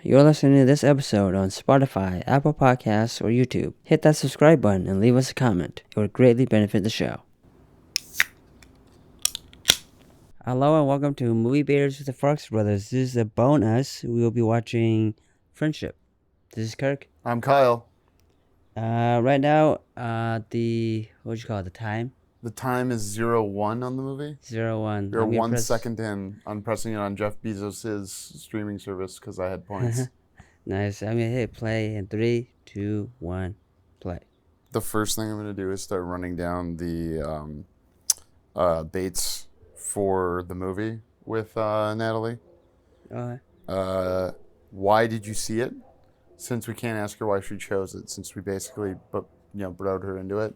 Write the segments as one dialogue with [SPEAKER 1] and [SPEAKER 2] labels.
[SPEAKER 1] You're listening to this episode on Spotify, Apple Podcasts, or YouTube. Hit that subscribe button and leave us a comment. It would greatly benefit the show. Hello and welcome to Movie Bears with the Farx Brothers. This is a bonus. We will be watching Friendship. This is Kirk.
[SPEAKER 2] I'm Kyle.
[SPEAKER 1] Right now, the time?
[SPEAKER 2] The time is 01 on the movie.
[SPEAKER 1] 01.
[SPEAKER 2] You're 1 second in. I'm pressing it on Jeff Bezos' streaming service because I had points.
[SPEAKER 1] Nice. I'm going to hit play in 3, 2, 1, play.
[SPEAKER 2] The first thing I'm going to do is start running down the dates for the movie with Natalie.
[SPEAKER 1] Okay.
[SPEAKER 2] Why did you see it? Since we can't ask her why she chose it, since we basically broed her into it.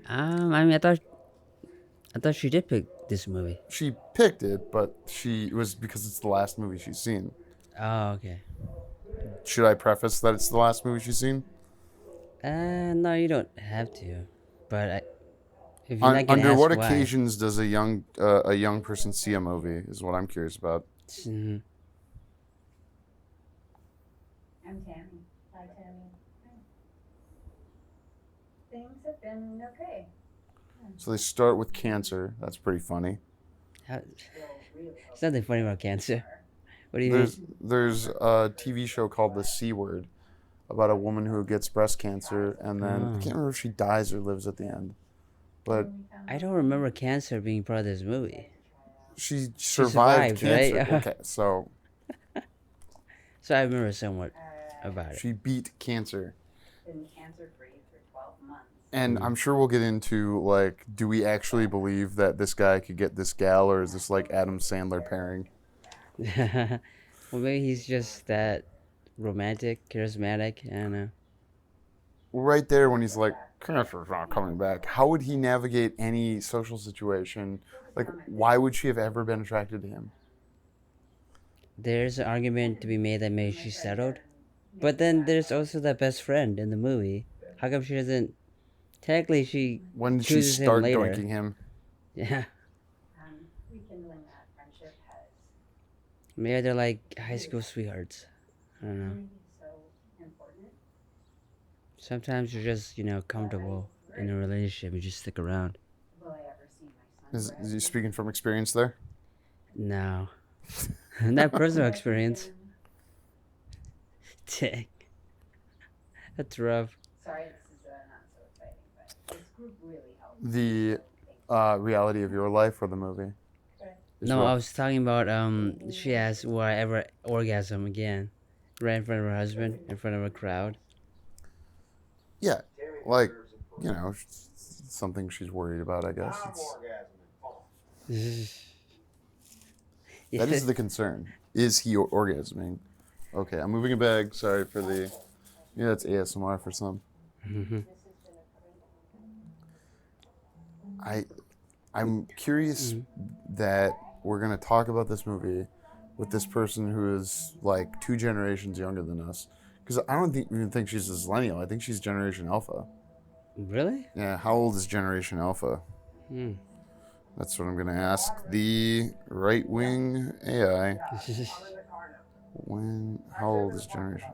[SPEAKER 1] I thought she did pick this movie.
[SPEAKER 2] She picked it, but it was because it's the last movie she's seen.
[SPEAKER 1] Oh, okay.
[SPEAKER 2] Should I preface that it's the last movie she's seen?
[SPEAKER 1] No, you don't have to. But if you're not gonna
[SPEAKER 2] under
[SPEAKER 1] ask
[SPEAKER 2] what
[SPEAKER 1] why.
[SPEAKER 2] occasions does a young person see a movie? Is what I'm curious about.
[SPEAKER 1] Mm-hmm.
[SPEAKER 3] I'm Tammy. Hi, Tammy. Hi. Things have been okay.
[SPEAKER 2] So they start with cancer. That's pretty funny.
[SPEAKER 1] It's nothing funny about cancer. What do you mean?
[SPEAKER 2] There's a TV show called The C Word about a woman who gets breast cancer, and then I can't remember if she dies or lives at the end. But
[SPEAKER 1] I don't remember cancer being part of this movie.
[SPEAKER 2] she survived cancer.
[SPEAKER 1] right?
[SPEAKER 2] Okay, so
[SPEAKER 1] So I remember somewhat about it.
[SPEAKER 2] she beat cancer.
[SPEAKER 3] Been cancer-free for 12 months.
[SPEAKER 2] And I'm sure we'll get into, do we actually believe that this guy could get this gal, or is this like Adam Sandler pairing?
[SPEAKER 1] Well, maybe he's just that romantic, charismatic. I don't know.
[SPEAKER 2] Right there when he's like, cancer's not coming back. How would he navigate any social situation? Like, why would she have ever been attracted to him?
[SPEAKER 1] There's an argument to be made that maybe she settled. But then there's also that best friend in the movie. How come she doesn't... Technically, she
[SPEAKER 2] When did she
[SPEAKER 1] chooses him
[SPEAKER 2] start
[SPEAKER 1] later.
[SPEAKER 2] doinking him?
[SPEAKER 1] Yeah.
[SPEAKER 3] Rekindling that friendship has
[SPEAKER 1] Maybe they're like high school sweethearts. I don't know.
[SPEAKER 3] been so important.
[SPEAKER 1] Sometimes you're just, comfortable in a relationship. You just stick around.
[SPEAKER 3] Will I ever see my son?
[SPEAKER 2] Is he speaking from experience there?
[SPEAKER 1] No. Not personal experience. Dang. That's rough.
[SPEAKER 3] Sorry, this is not so exciting, but this group really helped.
[SPEAKER 2] The reality of your life or the movie?
[SPEAKER 1] No, I was talking about, she asked, will I ever orgasm again? Right in front of her husband, in front of a crowd.
[SPEAKER 2] Yeah, something she's worried about, I guess. That is the concern. Is he orgasming? Okay, I'm moving a bag. Sorry for the... Yeah, that's ASMR for some.
[SPEAKER 1] Mm-hmm.
[SPEAKER 2] I'm curious that we're going to talk about this movie with this person who is like 2 generations younger than us. Because I don't even think she's a Zillennial. I think she's Generation Alpha.
[SPEAKER 1] Really?
[SPEAKER 2] Yeah, how old is Generation Alpha? That's what I'm going to ask the right-wing AI. How old is Generation?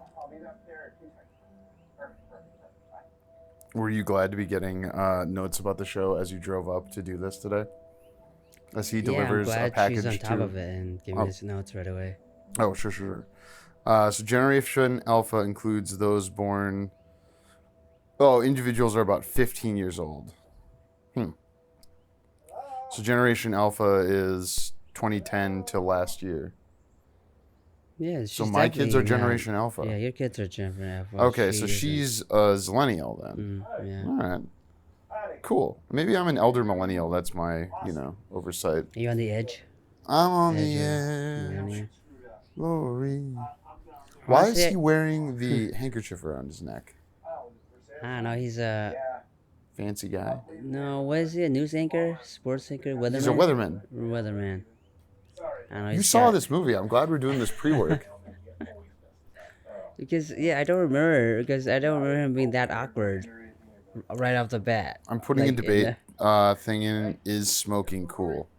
[SPEAKER 2] Were you glad to be getting notes about the show as you drove up to do this today? As he delivers
[SPEAKER 1] I'm glad
[SPEAKER 2] a package
[SPEAKER 1] she's on top
[SPEAKER 2] to...
[SPEAKER 1] of it and giving us notes right away.
[SPEAKER 2] Oh, sure. So Generation Alpha includes those born... individuals are about 15 years old. So Generation Alpha is 2010 to last year.
[SPEAKER 1] Yeah,
[SPEAKER 2] So my kids are Generation Alpha.
[SPEAKER 1] Yeah, your kids are Generation Alpha.
[SPEAKER 2] Okay, so she's a Zillennial then.
[SPEAKER 1] Yeah.
[SPEAKER 2] All right. Cool. Maybe I'm an elder millennial. That's my, oversight.
[SPEAKER 1] Are you on the edge?
[SPEAKER 2] I'm on the edge. Glory. Why is he wearing the handkerchief around his neck?
[SPEAKER 1] I don't know. He's a...
[SPEAKER 2] Fancy guy.
[SPEAKER 1] No, what is he? A news anchor? Sports anchor? Weatherman?
[SPEAKER 2] He's a weatherman.
[SPEAKER 1] Weatherman. I don't know.
[SPEAKER 2] You saw this movie. I'm glad we're doing this pre-work.
[SPEAKER 1] Because, I don't remember. Because I don't remember him being that awkward right off the bat.
[SPEAKER 2] I'm putting a debate thing in, is smoking cool?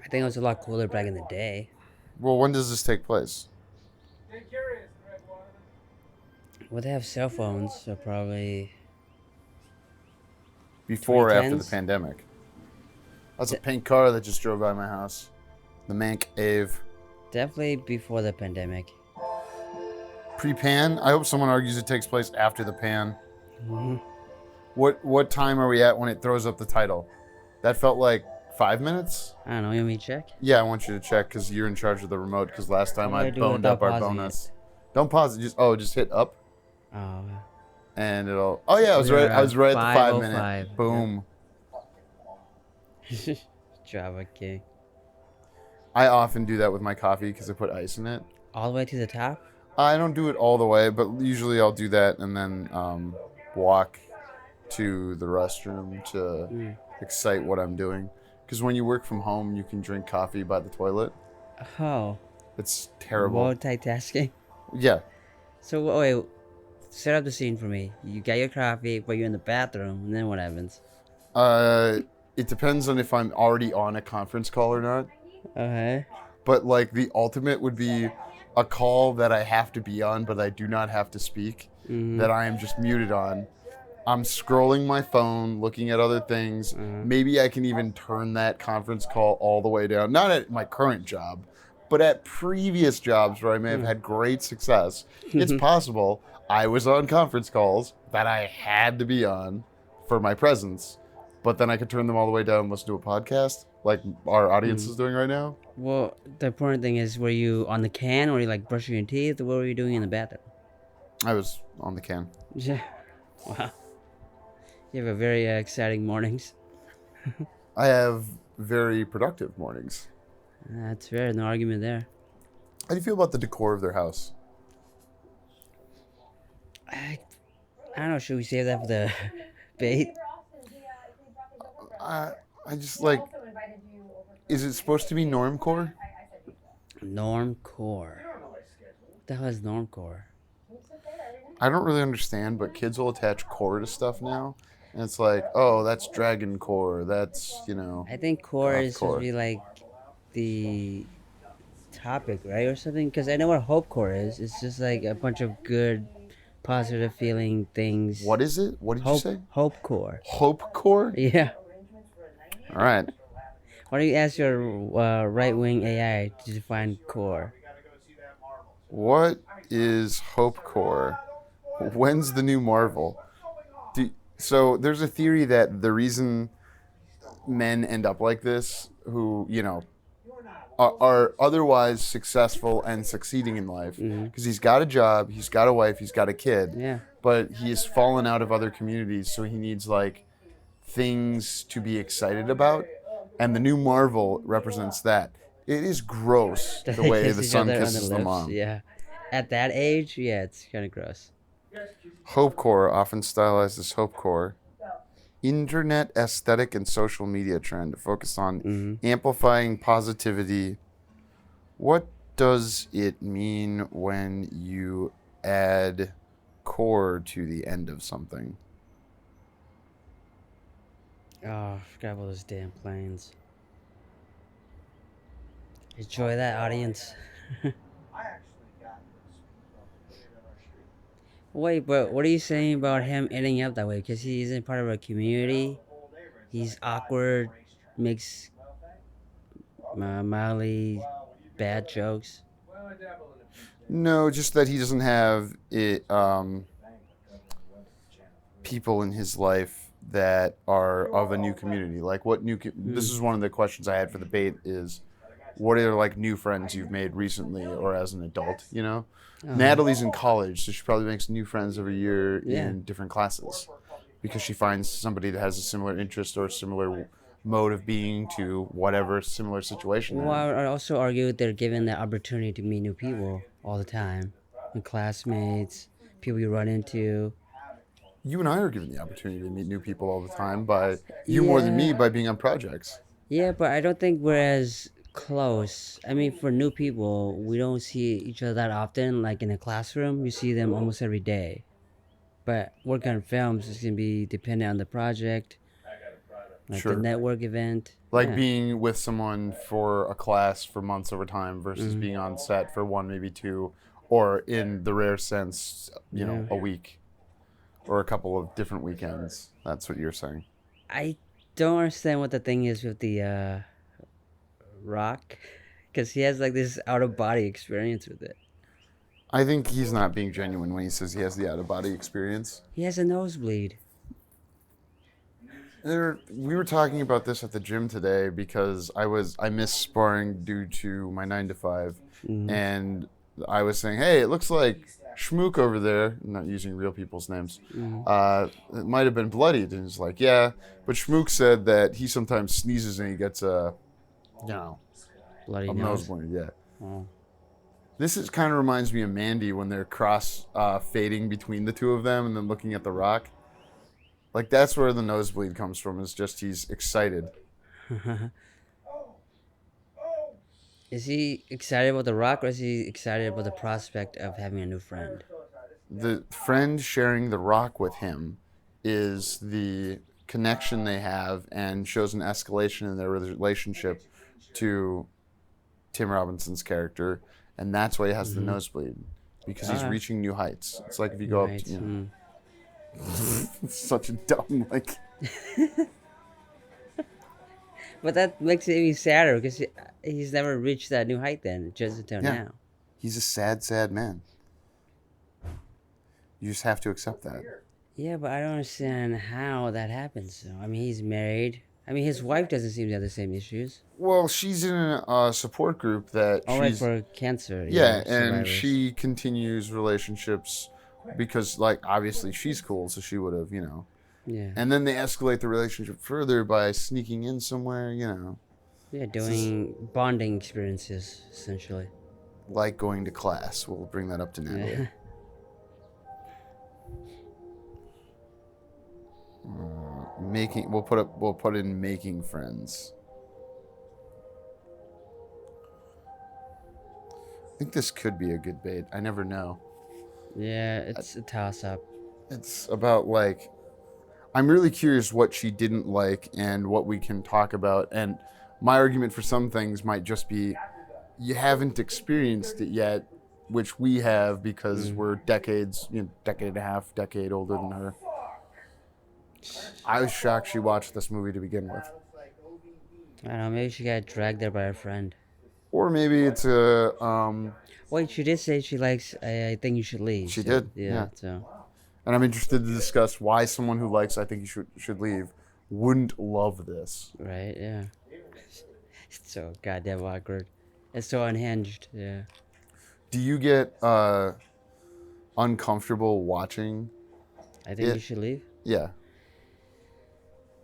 [SPEAKER 1] I think it was a lot cooler back in the day.
[SPEAKER 2] Well, when does this take place?
[SPEAKER 1] Well, they have cell phones, so probably
[SPEAKER 2] Before or after the
[SPEAKER 1] 2010s?
[SPEAKER 2] pandemic? That's a
[SPEAKER 1] De-
[SPEAKER 2] pink car that just drove by my house. The Mank Ave.
[SPEAKER 1] definitely before the pandemic.
[SPEAKER 2] Pre-pan? I hope someone argues it takes place after the pan.
[SPEAKER 1] Hmm.
[SPEAKER 2] What time are we at when it throws up the title? That felt like 5 minutes?
[SPEAKER 1] I don't know. You want me to check?
[SPEAKER 2] Yeah, I want you to check because you're in charge of the remote. Because last time
[SPEAKER 1] How do
[SPEAKER 2] I
[SPEAKER 1] I do it
[SPEAKER 2] boned
[SPEAKER 1] without
[SPEAKER 2] up our
[SPEAKER 1] pausing
[SPEAKER 2] bonus. Don't pause it. Just hit up,
[SPEAKER 1] Oh,
[SPEAKER 2] and it'll. Oh yeah, I was
[SPEAKER 1] We're
[SPEAKER 2] right. I was right at the 5 minute.
[SPEAKER 1] 5:05.
[SPEAKER 2] Boom.
[SPEAKER 1] Java King.
[SPEAKER 2] I often do that with my coffee because I put ice in it.
[SPEAKER 1] All the way to the top?
[SPEAKER 2] I don't do it all the way, but usually I'll do that and then walk to the restroom to excite what I'm doing. Because when you work from home, you can drink coffee by the toilet.
[SPEAKER 1] Oh.
[SPEAKER 2] It's terrible.
[SPEAKER 1] Multitasking.
[SPEAKER 2] Yeah.
[SPEAKER 1] So, wait. Set up the scene for me. You got your coffee, but you're in the bathroom, and then what happens?
[SPEAKER 2] It depends on if I'm already on a conference call or not.
[SPEAKER 1] Okay.
[SPEAKER 2] But like the ultimate would be a call that I have to be on, but I do not have to speak. That I am just muted on. I'm scrolling my phone, looking at other things. Maybe I can even turn that conference call all the way down. Not at my current job, but at previous jobs where I may have had great success. It's possible I was on conference calls that I had to be on for my presence, but then I could turn them all the way down and listen to a podcast like our audience is doing right now.
[SPEAKER 1] Well, the important thing is, were you on the can, or were you like brushing your teeth, or what were you doing in the bathroom?
[SPEAKER 2] I was on the can.
[SPEAKER 1] Yeah. Wow. You have a very exciting mornings.
[SPEAKER 2] I have very productive mornings.
[SPEAKER 1] That's fair. No argument there.
[SPEAKER 2] How do you feel about the decor of their house?
[SPEAKER 1] I don't know. Should we save that for the bait?
[SPEAKER 2] I just like. Is it supposed to be normcore?
[SPEAKER 1] Normcore. What the hell is normcore?
[SPEAKER 2] I don't really understand, but kids will attach core to stuff now. And it's like, oh, that's Dragon Core. That's,
[SPEAKER 1] I think core
[SPEAKER 2] Goth
[SPEAKER 1] is supposed
[SPEAKER 2] core.
[SPEAKER 1] to be like the topic, right, or something? Because I know what hope core is. It's just like a bunch of good, positive feeling things.
[SPEAKER 2] What is it? What did you say?
[SPEAKER 1] Hope core.
[SPEAKER 2] Hope Core?
[SPEAKER 1] Yeah.
[SPEAKER 2] All right.
[SPEAKER 1] Why don't you ask your right-wing AI to define core?
[SPEAKER 2] What is Hope Core? When's the new Marvel? So there's a theory that the reason men end up like this, who, are otherwise successful and succeeding in life, because he's got a job, he's got a wife, he's got a kid,
[SPEAKER 1] Yeah.
[SPEAKER 2] but he's fallen out of other communities, so he needs like things to be excited about, and the new Marvel represents that. It is gross the way
[SPEAKER 1] Kiss
[SPEAKER 2] the
[SPEAKER 1] each
[SPEAKER 2] son
[SPEAKER 1] other on
[SPEAKER 2] kisses the
[SPEAKER 1] lips.
[SPEAKER 2] mom.
[SPEAKER 1] Yeah. At that age, yeah, it's kind of gross.
[SPEAKER 2] Hopecore, often stylized as Hopecore, internet aesthetic and social media trend to focus on amplifying positivity. What does it mean when you add core to the end of something?
[SPEAKER 1] Oh, I forgot about those damn planes. Enjoy that, audience. Wait, but what are you saying about him ending up that way? Because he isn't part of a community. He's awkward, makes mildly bad jokes.
[SPEAKER 2] No, just that he doesn't have people in his life that are of a new community. Like what new? This is one of the questions I had for the bait is, what are like new friends you've made recently or as an adult? Natalie's in college, so she probably makes new friends every year in different classes because she finds somebody that has a similar interest or a similar mode of being to whatever similar situation.
[SPEAKER 1] Well, I also argue they're given the opportunity to meet new people all the time, and classmates, people you run into.
[SPEAKER 2] You and I are given the opportunity to meet new people all the time by you more than me by being on projects.
[SPEAKER 1] Yeah, but I don't think we're as close. I mean, for new people, we don't see each other that often. Like in a classroom, you see them almost every day. But working on films is going to be dependent on the project. like
[SPEAKER 2] Sure.
[SPEAKER 1] the network event.
[SPEAKER 2] Like
[SPEAKER 1] Yeah.
[SPEAKER 2] being with someone for a class for months over time versus
[SPEAKER 1] Mm-hmm.
[SPEAKER 2] being on set for one, maybe two, or in the rare sense,
[SPEAKER 1] Yeah.
[SPEAKER 2] a week or a couple of different weekends. That's what you're saying.
[SPEAKER 1] I don't understand what the thing is with the Rock, because he has like this out of body experience with it.
[SPEAKER 2] I think he's not being genuine when he says he has the out of body experience.
[SPEAKER 1] He has a nosebleed.
[SPEAKER 2] We were talking about this at the gym today because I missed sparring due to my 9 to 5,
[SPEAKER 1] Mhm.
[SPEAKER 2] and I was saying, hey, it looks like Schmook over there. I'm not using real people's names. It might have been bloodied, and he's like, yeah, but Schmook said that he sometimes sneezes and he gets
[SPEAKER 1] Bloody
[SPEAKER 2] a
[SPEAKER 1] nose.
[SPEAKER 2] nosebleed. Yeah.
[SPEAKER 1] Oh.
[SPEAKER 2] This is kind of reminds me of Mandy when they're cross fading between the two of them and then looking at the Rock. Like that's where the nosebleed comes from. Is just he's excited.
[SPEAKER 1] Is he excited about the Rock, or is he excited about the prospect of having a new friend?
[SPEAKER 2] The friend sharing the Rock with him is the connection they have and shows an escalation in their relationship to Tim Robinson's character, and that's why he has the nosebleed because he's reaching new heights. It's like if you go up to, it's such a dumb like.
[SPEAKER 1] But that makes it even sadder because he's never reached that new height then, just until now.
[SPEAKER 2] He's a sad, sad man. You just have to accept that.
[SPEAKER 1] Yeah, but I don't understand how that happens. Though. I mean, he's married. I mean, his wife doesn't seem to have the same issues.
[SPEAKER 2] Well, she's in a support group that
[SPEAKER 1] Right,
[SPEAKER 2] she's
[SPEAKER 1] for cancer.
[SPEAKER 2] yeah, and
[SPEAKER 1] survivors.
[SPEAKER 2] she continues relationships because, like, obviously she's cool, so she would have,
[SPEAKER 1] Yeah.
[SPEAKER 2] And then they escalate the relationship further by sneaking in somewhere,
[SPEAKER 1] Yeah, doing bonding experiences, essentially.
[SPEAKER 2] like going to class. We'll bring that up to Natalie.
[SPEAKER 1] Yeah.
[SPEAKER 2] We'll put in making friends. I think this could be a good bait. I never know.
[SPEAKER 1] Yeah, it's a toss-up.
[SPEAKER 2] It's about like I'm really curious what she didn't like and what we can talk about. And my argument for some things might just be you haven't experienced it yet, which we have because we're decades, decade and a half, decade older than her. I was shocked she watched this movie to begin with.
[SPEAKER 1] I don't know, maybe she got dragged there by her friend.
[SPEAKER 2] Or maybe it's a
[SPEAKER 1] Wait, she did say she likes I Think You Should Leave.
[SPEAKER 2] She
[SPEAKER 1] so,
[SPEAKER 2] did,
[SPEAKER 1] Yeah,
[SPEAKER 2] yeah.
[SPEAKER 1] so.
[SPEAKER 2] and I'm interested to discuss why someone who likes I Think You Should Leave wouldn't love this.
[SPEAKER 1] Right, yeah. It's so goddamn awkward. It's so unhinged, yeah.
[SPEAKER 2] Do you get uncomfortable watching?
[SPEAKER 1] I Think You Should Leave?
[SPEAKER 2] Yeah.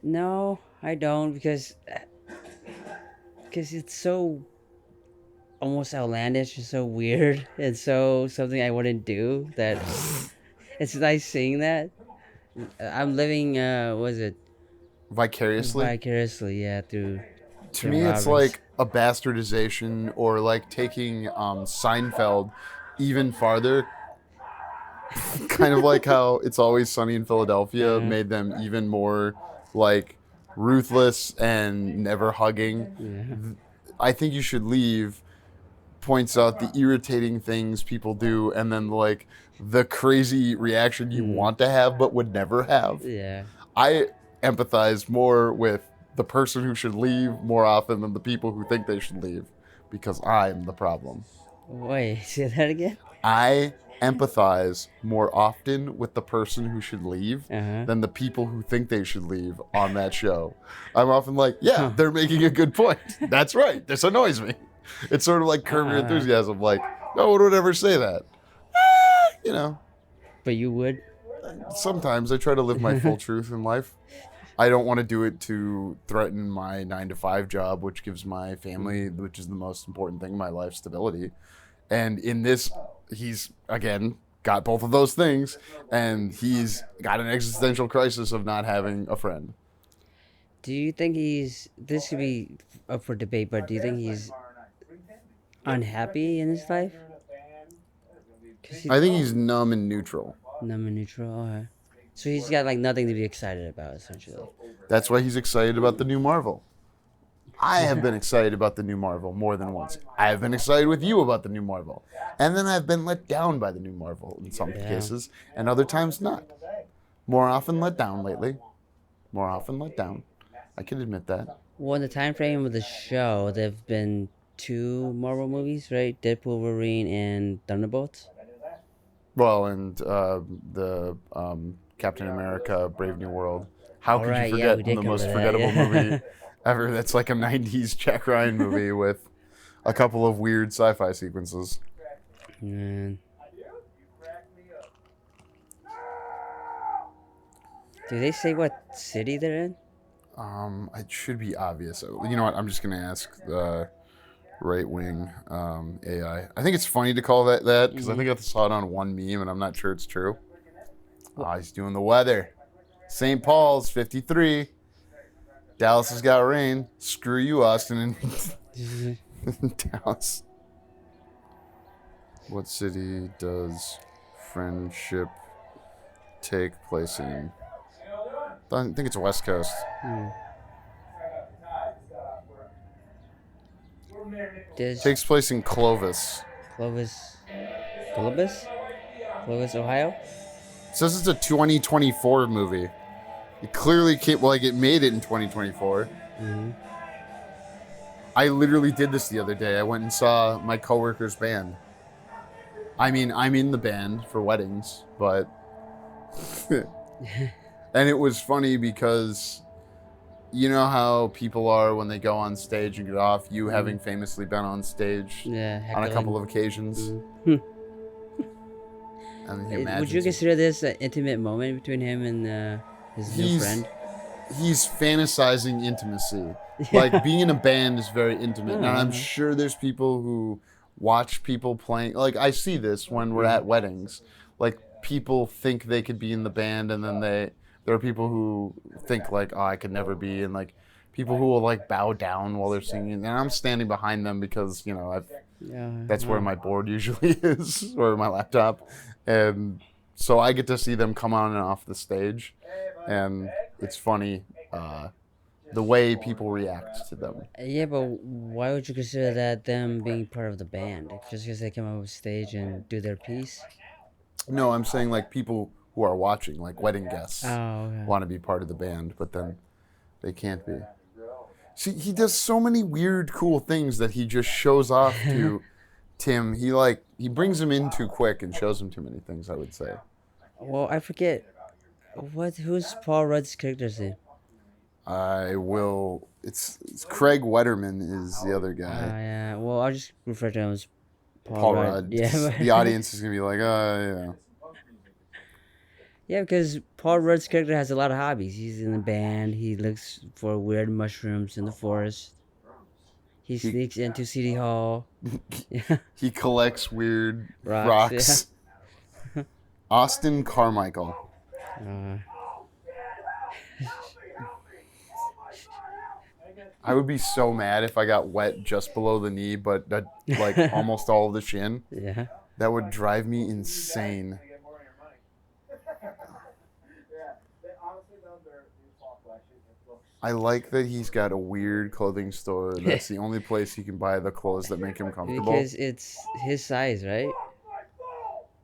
[SPEAKER 1] No, I don't, because it's so almost outlandish and so weird and so something I wouldn't do that it's nice seeing that. I'm living,
[SPEAKER 2] Vicariously?
[SPEAKER 1] vicariously, yeah, through
[SPEAKER 2] To
[SPEAKER 1] Tim
[SPEAKER 2] me, it's
[SPEAKER 1] Robbins.
[SPEAKER 2] like a bastardization or like taking Seinfeld even farther. Kind of like how It's Always Sunny in Philadelphia made them even more like ruthless and never hugging. I Think You Should Leave points out the irritating things people do and then like the crazy reaction you want to have but would never have.
[SPEAKER 1] Yeah.
[SPEAKER 2] I empathize more with the person who should leave more often than the people who think they should leave because I'm the problem.
[SPEAKER 1] Wait, say that again?
[SPEAKER 2] I empathize more often with the person who should leave than the people who think they should leave on that show. I'm often like, yeah, they're making a good point. That's right. This annoys me. It's sort of like Curb Your Enthusiasm. Like, no one would ever say that.
[SPEAKER 1] But you would?
[SPEAKER 2] Sometimes I try to live my full truth in life. I don't want to do it to threaten my 9 to 5 job, which gives my family, which is the most important thing in my life, stability. And in this, he's, again, got both of those things, and he's got an existential crisis of not having a friend.
[SPEAKER 1] Do you think this could be up for debate, but do you think he's unhappy in his life?
[SPEAKER 2] I think he's numb and neutral.
[SPEAKER 1] Number neutral, okay. So he's got like nothing to be excited about, essentially.
[SPEAKER 2] That's why he's excited about the new Marvel. I have been excited about the new Marvel more than once. I have been excited with you about the new Marvel. And then I've been let down by the new Marvel in some cases, and other times not. More often let down lately. More often let down. I can admit that.
[SPEAKER 1] Well, in the time frame of the show, there've been 2 Marvel movies, right? Deadpool, Wolverine, and Thunderbolts.
[SPEAKER 2] Well, and the Captain America, Brave New World. How could
[SPEAKER 1] Alright,
[SPEAKER 2] you
[SPEAKER 1] yeah, we
[SPEAKER 2] forget
[SPEAKER 1] did
[SPEAKER 2] the
[SPEAKER 1] cover
[SPEAKER 2] most
[SPEAKER 1] that,
[SPEAKER 2] forgettable
[SPEAKER 1] yeah.
[SPEAKER 2] movie ever? That's like a 90s Jack Ryan movie with a couple of weird sci-fi sequences.
[SPEAKER 1] Man. Do they say what city they're in?
[SPEAKER 2] It should be obvious. You know what? I'm just gonna ask the right-wing AI. I think it's funny to call that because I think I saw it on one meme, and I'm not sure it's true. He's doing the weather. St. Paul's 53. Dallas has got rain. Screw you, Austin and Dallas. What city does friendship take place in? I think it's West Coast.
[SPEAKER 1] There's
[SPEAKER 2] Takes place in Clovis.
[SPEAKER 1] Clovis, Columbus, Clovis, Ohio.
[SPEAKER 2] It says it's a 2024 movie. It clearly came, like it made it in 2024. I literally did this the other day. I went and saw my coworker's band. I mean, I'm in the band for weddings, but and it was funny because you know how people are when they go on stage and get off. You having famously been on stage
[SPEAKER 1] Yeah,
[SPEAKER 2] on a
[SPEAKER 1] heckling.
[SPEAKER 2] couple of occasions. And he
[SPEAKER 1] Would
[SPEAKER 2] imagines
[SPEAKER 1] you
[SPEAKER 2] it.
[SPEAKER 1] consider this an intimate moment between him and his new friend?
[SPEAKER 2] He's fantasizing intimacy. Like being in a band is very intimate. Now I'm sure there's people who watch people playing. Like I see this when we're at weddings. Like people think they could be in the band, and then there are people who think like, oh, I could never be, and like people who will like bow down while they're singing, and I'm standing behind them because that's where my board usually is, or my laptop, and so I get to see them come on and off the stage, and it's funny the way people react to them.
[SPEAKER 1] Yeah, but why would you consider that them being part of the band? Just because they come up stage and do their piece?
[SPEAKER 2] No, I'm saying like people who are watching, like wedding guests,
[SPEAKER 1] Oh, okay.
[SPEAKER 2] want to be part of the band, but then they can't be. See, he does so many weird, cool things that he just shows off to Tim. He brings him in too quick and shows him too many things, I would say.
[SPEAKER 1] Well, I forget. Who's Paul Rudd's character's name?
[SPEAKER 2] It's Craig Wetterman is the other guy.
[SPEAKER 1] Yeah. Well, I'll just refer to him as
[SPEAKER 2] Paul Rudd.
[SPEAKER 1] Yeah.
[SPEAKER 2] The audience is going to be like, yeah.
[SPEAKER 1] Yeah, because Paul Rudd's character has a lot of hobbies. He's in a band. He looks for weird mushrooms in the forest. He sneaks into City Hall.
[SPEAKER 2] He collects weird
[SPEAKER 1] Rocks,
[SPEAKER 2] rocks. Austin Carmichael. I would be so mad if I got wet just below the knee, but like almost all of the shin.
[SPEAKER 1] Yeah.
[SPEAKER 2] That would drive me insane. I like that he's got a weird clothing store. That's the only place he can buy the clothes that make him comfortable.
[SPEAKER 1] Because it's his size, right?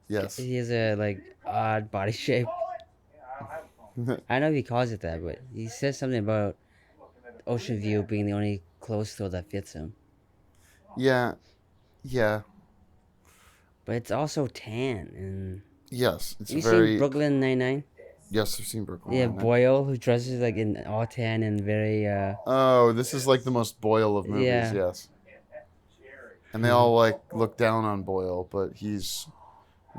[SPEAKER 2] Yes.
[SPEAKER 1] He has a odd body shape. I don't know if he calls it that, but he says something about Ocean View being the only clothes store that fits him.
[SPEAKER 2] Yeah.
[SPEAKER 1] But it's also tan and.
[SPEAKER 2] Yes, it's
[SPEAKER 1] Have you
[SPEAKER 2] very.
[SPEAKER 1] seen Brooklyn Nine-Nine?
[SPEAKER 2] Yes, I've seen Brooklyn.
[SPEAKER 1] Yeah,
[SPEAKER 2] Nine-Nine.
[SPEAKER 1] Boyle, who dresses in all tan and very.
[SPEAKER 2] Oh, this is like the most Boyle of movies.
[SPEAKER 1] Yeah.
[SPEAKER 2] Yes. And they all look down on Boyle, but he's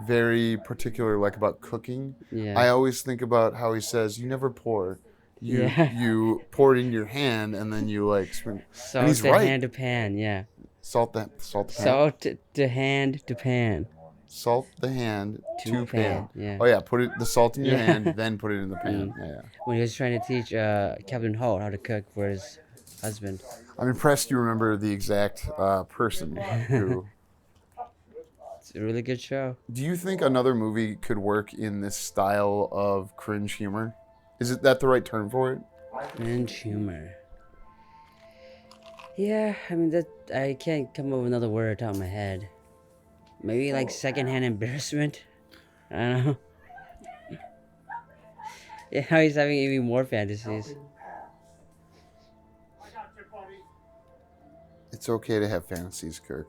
[SPEAKER 2] very particular, about cooking.
[SPEAKER 1] Yeah.
[SPEAKER 2] I always think about how he says, "You never pour." You pour it in your hand and then you spring.
[SPEAKER 1] Salt
[SPEAKER 2] and he's
[SPEAKER 1] to
[SPEAKER 2] right.
[SPEAKER 1] hand to pan, yeah.
[SPEAKER 2] Salt the pan.
[SPEAKER 1] Salt to hand to pan.
[SPEAKER 2] Salt the hand to pan.
[SPEAKER 1] Yeah.
[SPEAKER 2] Oh yeah, put the salt in your hand, then put it in the pan. Yeah.
[SPEAKER 1] When he was trying to teach Captain Holt how to cook for his husband.
[SPEAKER 2] I'm impressed you remember the exact person who.
[SPEAKER 1] It's a really good show.
[SPEAKER 2] Do you think another movie could work in this style of cringe humor? Is that the right term for it?
[SPEAKER 1] And humor. Yeah, I mean that I can't come up with another word out of my head. Maybe like secondhand embarrassment. I don't know. Yeah, how he's having even more fantasies.
[SPEAKER 2] It's okay to have fantasies, Kirk.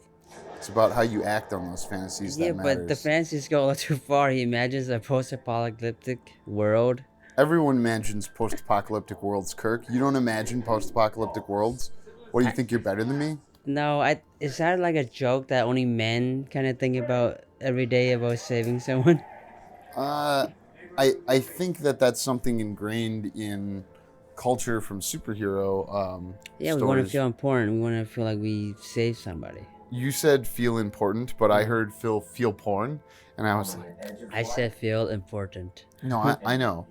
[SPEAKER 2] It's about how you act on those fantasies
[SPEAKER 1] Yeah,
[SPEAKER 2] that matters.
[SPEAKER 1] but the fantasies go a little too far. He imagines a post-apocalyptic world.
[SPEAKER 2] Everyone imagines post-apocalyptic worlds, Kirk. You don't imagine post-apocalyptic worlds? What, do you think you're better than me?
[SPEAKER 1] No, is that like a joke that only men kind of think about every day about saving someone?
[SPEAKER 2] I think that's something ingrained in culture from superhero
[SPEAKER 1] Yeah, we
[SPEAKER 2] stories.
[SPEAKER 1] want to feel important. We want to feel like we saved somebody.
[SPEAKER 2] You said feel important, but I heard feel porn, and I was like,
[SPEAKER 1] I said feel important.
[SPEAKER 2] no, I know.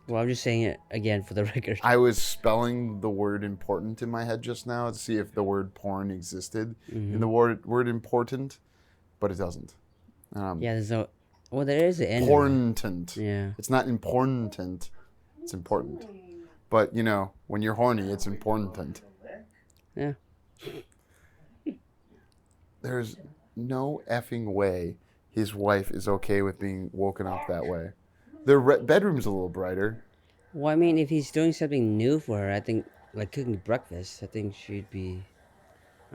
[SPEAKER 1] Well, I'm just saying it again for the record.
[SPEAKER 2] I was spelling the word important in my head just now to see if the word porn existed in the word important, but it doesn't.
[SPEAKER 1] Yeah, there's no. Well, there is an end.
[SPEAKER 2] Important.
[SPEAKER 1] Yeah.
[SPEAKER 2] It's not important. It's important. But you know, when you're horny, it's important.
[SPEAKER 1] Yeah.
[SPEAKER 2] There's no effing way his wife is okay with being woken up that way. Their bedroom's a little brighter.
[SPEAKER 1] Well, I mean, if he's doing something new for her, I think, like cooking breakfast, I think she'd be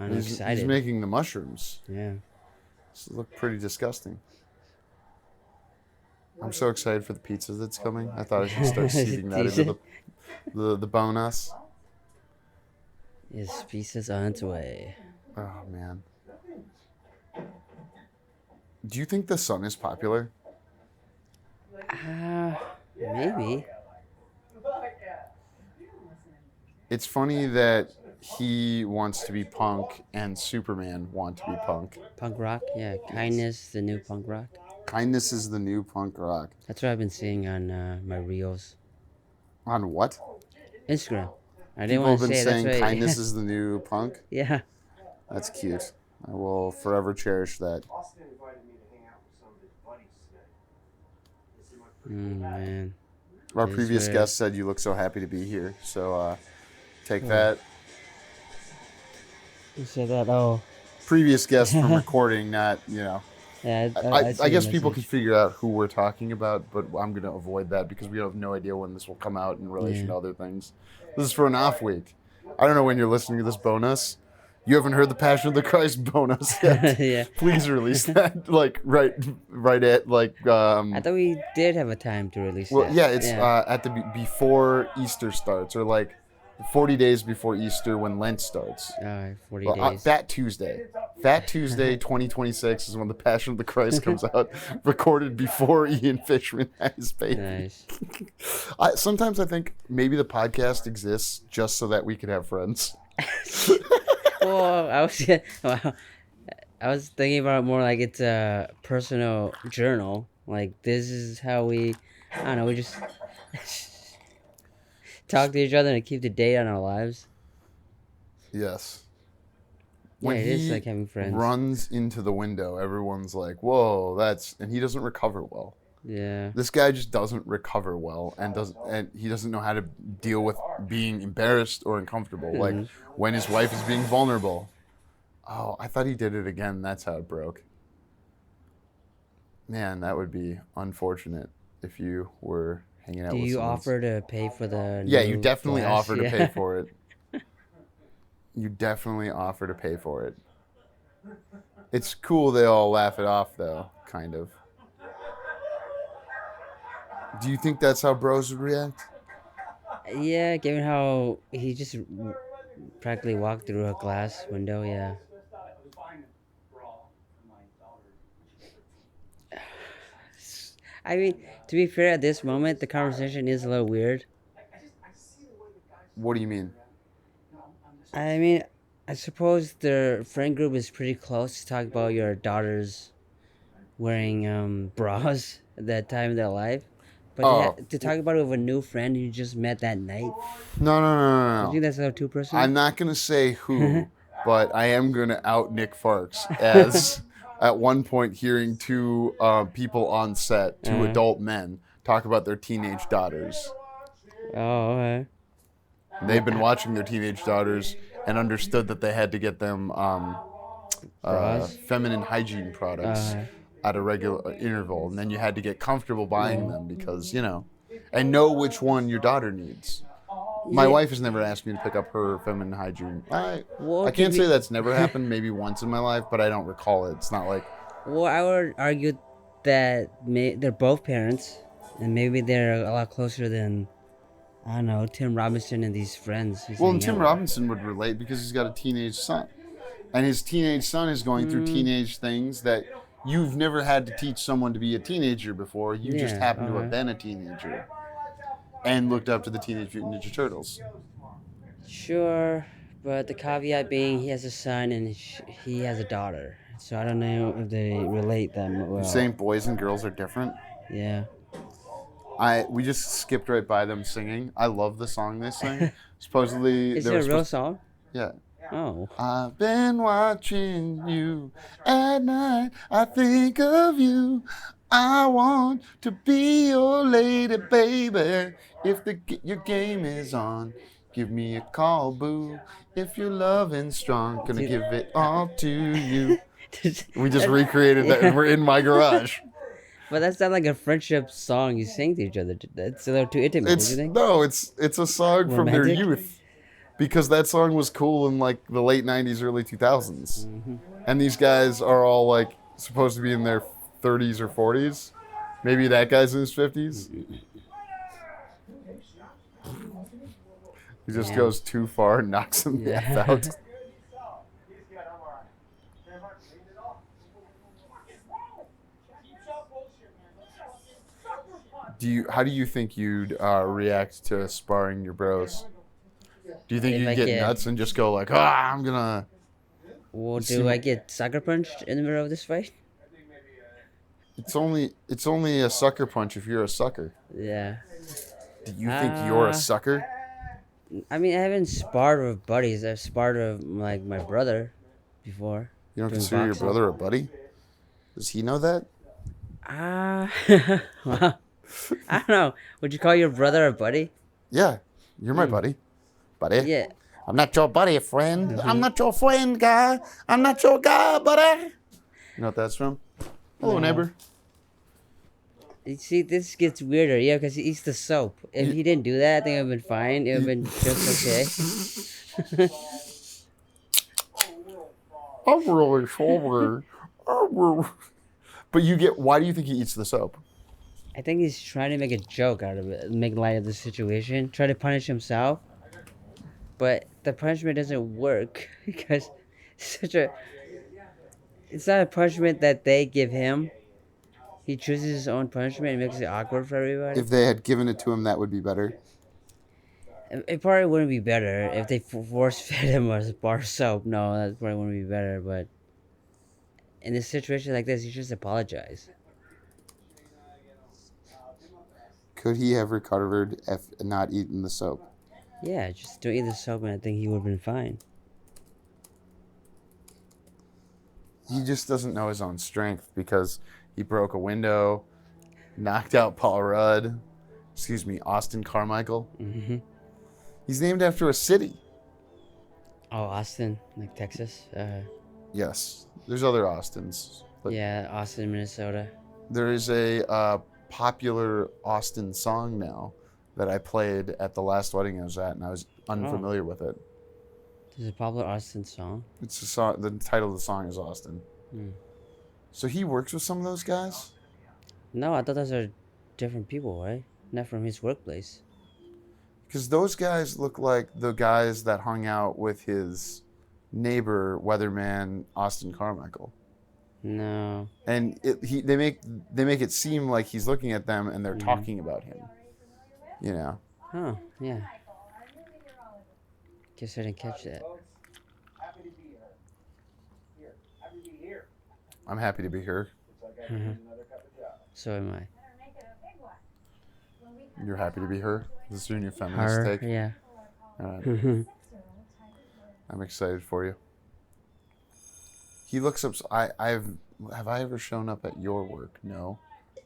[SPEAKER 1] excited.
[SPEAKER 2] He's making the mushrooms.
[SPEAKER 1] Yeah.
[SPEAKER 2] This look pretty disgusting. I'm so excited for the pizza that's coming. I thought I should start seeding that into the bonus.
[SPEAKER 1] His pieces on its way.
[SPEAKER 2] Oh man. Do you think the sun is popular?
[SPEAKER 1] Maybe.
[SPEAKER 2] It's funny that he wants to be punk and Superman want to be punk.
[SPEAKER 1] Punk rock? Yeah. Kindness, the new punk rock.
[SPEAKER 2] Kindness is the new punk rock.
[SPEAKER 1] That's what I've been seeing on my reels.
[SPEAKER 2] On what?
[SPEAKER 1] Instagram. I didn't
[SPEAKER 2] People
[SPEAKER 1] want
[SPEAKER 2] have
[SPEAKER 1] to
[SPEAKER 2] been
[SPEAKER 1] say
[SPEAKER 2] saying
[SPEAKER 1] that's right.
[SPEAKER 2] kindness is the new punk.
[SPEAKER 1] Yeah.
[SPEAKER 2] That's cute. I will forever cherish that.
[SPEAKER 4] Austin invited me to hang out with some of his buddies tonight. This is my
[SPEAKER 1] Man.
[SPEAKER 2] Our
[SPEAKER 1] Is
[SPEAKER 2] previous
[SPEAKER 1] where-
[SPEAKER 2] guest said you look so happy to be here. So take that.
[SPEAKER 1] You said that, oh.
[SPEAKER 2] Previous guest from recording, not, you know.
[SPEAKER 1] Yeah,
[SPEAKER 2] I guess people can figure out who we're talking about, but I'm going to avoid that because we have no idea when this will come out in relation to other things. This is for an off week. I don't know when you're listening to this bonus. You haven't heard the Passion of the Christ bonus yet.
[SPEAKER 1] Yeah.
[SPEAKER 2] Please release that, like right at like.
[SPEAKER 1] I thought we did have a time to release
[SPEAKER 2] Well,
[SPEAKER 1] that.
[SPEAKER 2] yeah, it's at the before Easter starts, or like 40 days before Easter when Lent starts.
[SPEAKER 1] 40
[SPEAKER 2] Well,
[SPEAKER 1] days.
[SPEAKER 2] Fat Tuesday. Fat Tuesday 2026 is when the Passion of the Christ comes out, recorded before Ian Fishman had his baby.
[SPEAKER 1] Nice.
[SPEAKER 2] Sometimes I think maybe the podcast exists just so that we could have friends.
[SPEAKER 1] Well, I was thinking about it more like it's a personal journal. Like, this is how we, I don't know, we just talk to each other and keep the date on our lives.
[SPEAKER 2] Yes.
[SPEAKER 1] Yeah, it is like having friends.
[SPEAKER 2] Runs into the window, everyone's like, whoa, and he doesn't recover well.
[SPEAKER 1] Yeah.
[SPEAKER 2] This guy just doesn't recover well and he doesn't know how to deal with being embarrassed or uncomfortable. Like when his wife is being vulnerable. Oh, I thought he did it again. That's how it broke. Man, that would be unfortunate if you were hanging out
[SPEAKER 1] Do
[SPEAKER 2] with
[SPEAKER 1] you
[SPEAKER 2] someone.
[SPEAKER 1] offer to pay for the
[SPEAKER 2] Yeah,
[SPEAKER 1] new
[SPEAKER 2] you definitely
[SPEAKER 1] glass?
[SPEAKER 2] offer to
[SPEAKER 1] Yeah.
[SPEAKER 2] pay for it. You definitely offer to pay for it. It's cool they all laugh it off, though, kind of. Do you think that's how bros would react?
[SPEAKER 1] Yeah, given how he just practically walked through a glass window, yeah. I mean, to be fair, at this moment, the conversation is a little weird.
[SPEAKER 2] What do you mean?
[SPEAKER 1] I mean, I suppose their friend group is pretty close to talk about your daughters wearing bras at that time of their life. But to talk about it with a new friend you just met that night,
[SPEAKER 2] No.
[SPEAKER 1] I think that's a little too personal.
[SPEAKER 2] I'm not going to say who, but I am going to out Nick Farx as at one point hearing two people on set, two adult men, talk about their teenage daughters.
[SPEAKER 1] Oh, okay.
[SPEAKER 2] They've been watching their teenage daughters and understood that they had to get them
[SPEAKER 1] Bras?
[SPEAKER 2] feminine hygiene products at a regular interval, and then you had to get comfortable buying them because, and know which one your daughter needs. My wife has never asked me to pick up her feminine hygiene. I can't say that's never happened, maybe once in my life, but I don't recall it. It's not like...
[SPEAKER 1] Well, I would argue that they're both parents, and maybe they're a lot closer than, I don't know, Tim Robinson and these friends.
[SPEAKER 2] Well, and Tim Robinson would relate because he's got a teenage son. And his teenage son is going through teenage things that you've never had to teach someone to be a teenager before. You just happen to have been a teenager and looked up to the Teenage Mutant Ninja Turtles.
[SPEAKER 1] Sure, but the caveat being he has a son and he has a daughter. So I don't know if they relate them well.
[SPEAKER 2] You're saying boys and girls are different?
[SPEAKER 1] Yeah.
[SPEAKER 2] We just skipped right by them singing. I love the song they sing. Supposedly...
[SPEAKER 1] Is it a real song?
[SPEAKER 2] Yeah.
[SPEAKER 1] Oh.
[SPEAKER 2] I've been watching you at night. I think of you. I want to be your lady, baby. If your game is on, give me a call, boo. If you're loving strong, gonna give it all to you. We just recreated that, and we're in my garage.
[SPEAKER 1] But that's not like a friendship song you sing to each other. That's a little too intimate, don't you think?
[SPEAKER 2] No, it's a song from their
[SPEAKER 1] Romantic?
[SPEAKER 2] youth. Because that song was cool in like the late 90s, early 2000s. And these guys are all like supposed to be in their 30s or 40s. Maybe that guy's in his 50s. He just goes too far and knocks him the F out. How do you think you'd react to sparring your bros? Do you think you'd get nuts and just go like, I'm gonna...
[SPEAKER 1] Well, do I get sucker punched in the middle of this fight?
[SPEAKER 2] It's only a sucker punch if you're a sucker.
[SPEAKER 1] Yeah.
[SPEAKER 2] Do you think you're a sucker?
[SPEAKER 1] I mean, I haven't sparred with buddies. I've sparred with like my brother before.
[SPEAKER 2] You don't consider your brother a buddy? Does he know that?
[SPEAKER 1] Well, I don't know. Would you call your brother a buddy?
[SPEAKER 2] Yeah, you're my buddy. Buddy?
[SPEAKER 1] Yeah.
[SPEAKER 2] I'm not your buddy, friend. I'm not your friend, guy. I'm not your guy, buddy. You know what that's from? Hello, neighbor.
[SPEAKER 1] You see, this gets weirder, yeah, because he eats the soap. If he didn't do that, I think it would have been fine. It would have been just okay.
[SPEAKER 2] I'm really sorry. But why do you think he eats the soap?
[SPEAKER 1] I think he's trying to make a joke out of it, make light of the situation, try to punish himself. But the punishment doesn't work because it's not a punishment that they give him. He chooses his own punishment and makes it awkward for everybody.
[SPEAKER 2] If they had given it to him, that would be better.
[SPEAKER 1] It probably wouldn't be better if they force-fed him a bar of soap. No, that probably wouldn't be better. But in a situation like this, you just apologize.
[SPEAKER 2] Could he have recovered if not eaten the soap?
[SPEAKER 1] Yeah, just don't eat the soap, and I think he would have been fine.
[SPEAKER 2] He just doesn't know his own strength because he broke a window, knocked out Paul Rudd. Austin Carmichael.
[SPEAKER 1] Mm-hmm.
[SPEAKER 2] He's named after a city.
[SPEAKER 1] Oh, Austin, like Texas?
[SPEAKER 2] Yes. There's other Austins.
[SPEAKER 1] Yeah, Austin, Minnesota.
[SPEAKER 2] There is a popular Austin song now that I played at the last wedding I was at, and I was unfamiliar with it.
[SPEAKER 1] There's a popular Austin song?
[SPEAKER 2] It's a song. The title of the song is Austin. So he works with some of those guys?
[SPEAKER 1] No, I thought those are different people, right? Not from his workplace.
[SPEAKER 2] Because those guys look like the guys that hung out with his neighbor, weatherman Austin Carmichael.
[SPEAKER 1] No.
[SPEAKER 2] And they make it seem like he's looking at them and they're talking about him. You know.
[SPEAKER 1] Oh, yeah. Guess I didn't catch that.
[SPEAKER 4] Happy to be here. Happy to be here.
[SPEAKER 2] I'm happy to be here.
[SPEAKER 4] Looks like I need another cup of joe.
[SPEAKER 1] So am I.
[SPEAKER 2] You're happy to be her? Is this your new feminist take?
[SPEAKER 1] Yeah.
[SPEAKER 2] All right. I'm excited for you. He looks up. Have I ever shown up at your work? No.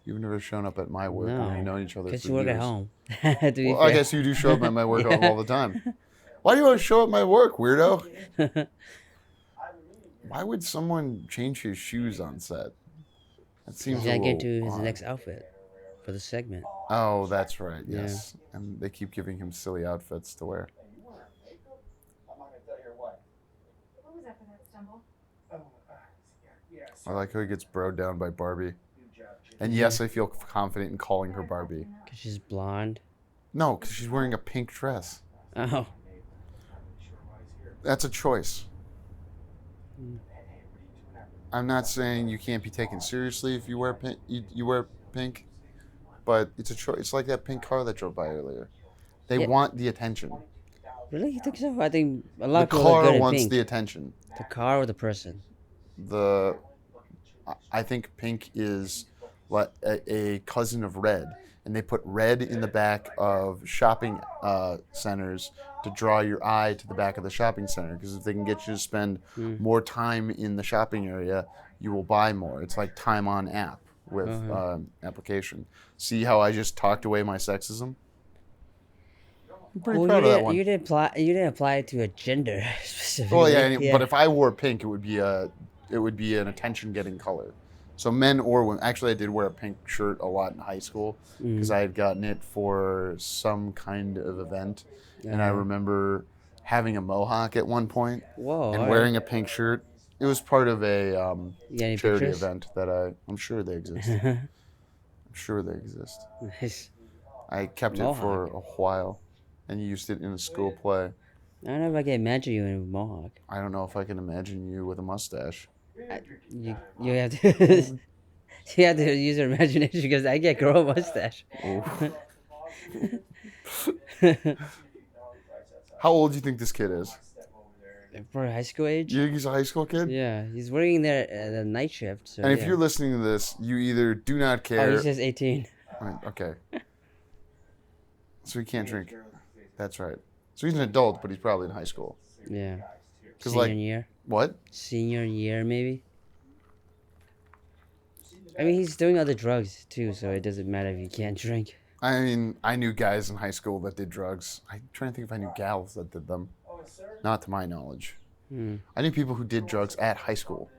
[SPEAKER 2] You've never shown up at my work when we've
[SPEAKER 1] No,
[SPEAKER 2] known each other
[SPEAKER 1] because
[SPEAKER 2] for
[SPEAKER 1] you work
[SPEAKER 2] years.
[SPEAKER 1] at home. To be
[SPEAKER 2] Well, I
[SPEAKER 1] fair.
[SPEAKER 2] guess you do show up at my work
[SPEAKER 1] Yeah.
[SPEAKER 2] all the time. Why do you always show up at my work, weirdo? Why would someone change his shoes on set? That seems
[SPEAKER 1] He's
[SPEAKER 2] a
[SPEAKER 1] gonna
[SPEAKER 2] little
[SPEAKER 1] get to his
[SPEAKER 2] odd.
[SPEAKER 1] next outfit for the segment.
[SPEAKER 2] Oh, that's right.
[SPEAKER 1] Yeah.
[SPEAKER 2] Yes, and they keep giving him silly outfits to wear.
[SPEAKER 4] I'm not gonna tell you what.
[SPEAKER 3] What was that for that stumble?
[SPEAKER 4] Oh, yeah.
[SPEAKER 2] I like how he gets broed down by Barbie.
[SPEAKER 4] Good job, Jim.
[SPEAKER 2] And yes, I feel confident in calling her Barbie.
[SPEAKER 1] Because she's blonde.
[SPEAKER 2] No, because she's wearing a pink dress.
[SPEAKER 1] Oh.
[SPEAKER 2] That's a choice.
[SPEAKER 1] Mm.
[SPEAKER 2] I'm not saying you can't be taken seriously if you wear pink. You wear pink, but it's a choice. It's like that pink car that drove by earlier. They
[SPEAKER 1] Yeah.
[SPEAKER 2] want the attention.
[SPEAKER 1] Really? You think so? I think a lot
[SPEAKER 2] The
[SPEAKER 1] of people are
[SPEAKER 2] car
[SPEAKER 1] good at
[SPEAKER 2] wants
[SPEAKER 1] pink.
[SPEAKER 2] the attention.
[SPEAKER 1] The car or the person?
[SPEAKER 2] I think pink is like a cousin of red, and they put red in the back of shopping centers to draw your eye to the back of the shopping center. Because if they can get you to spend more time in the shopping area, you will buy more. It's like time on app with application. See how I just talked away my sexism? I'm pretty
[SPEAKER 1] Well,
[SPEAKER 2] proud of that one.
[SPEAKER 1] you didn't apply it to a gender specifically.
[SPEAKER 2] Well, yeah, but if I wore pink, it would be an attention-getting color. So men or women. Actually, I did wear a pink shirt a lot in high school because I had gotten it for some kind of event, and I remember having a mohawk at one point
[SPEAKER 1] Whoa.
[SPEAKER 2] and
[SPEAKER 1] alright.
[SPEAKER 2] wearing a pink shirt. It was part of a
[SPEAKER 1] You got any
[SPEAKER 2] charity
[SPEAKER 1] pictures?
[SPEAKER 2] event that I'm sure they exist. I'm sure they exist.
[SPEAKER 1] Nice.
[SPEAKER 2] I kept it for a while, and used it in a school play.
[SPEAKER 1] I don't know if I can imagine you in a mohawk.
[SPEAKER 2] I don't know if I can imagine you with a mustache.
[SPEAKER 1] You have to you have to use your imagination because I can't grow a mustache.
[SPEAKER 2] How old do you think this kid is?
[SPEAKER 1] For high school age?
[SPEAKER 2] You think he's a high school kid?
[SPEAKER 1] Yeah, he's working there at the night shift. So
[SPEAKER 2] And if
[SPEAKER 1] yeah.
[SPEAKER 2] you're listening to this, you either do not
[SPEAKER 1] Oh,
[SPEAKER 2] care.
[SPEAKER 1] he says 18.
[SPEAKER 2] Right, okay. So he can't drink. That's right. So he's an adult, but he's probably in high school.
[SPEAKER 1] Yeah.
[SPEAKER 2] 'Cause,
[SPEAKER 1] Senior
[SPEAKER 2] like-
[SPEAKER 1] year.
[SPEAKER 2] What?
[SPEAKER 1] Senior year, maybe. I mean, he's doing other drugs too, so it doesn't matter if you can't drink.
[SPEAKER 2] I mean, I knew guys in high school that did drugs. I'm trying to think if I knew gals that did them. Not to my knowledge.
[SPEAKER 1] Hmm.
[SPEAKER 2] I knew people who did drugs at high school.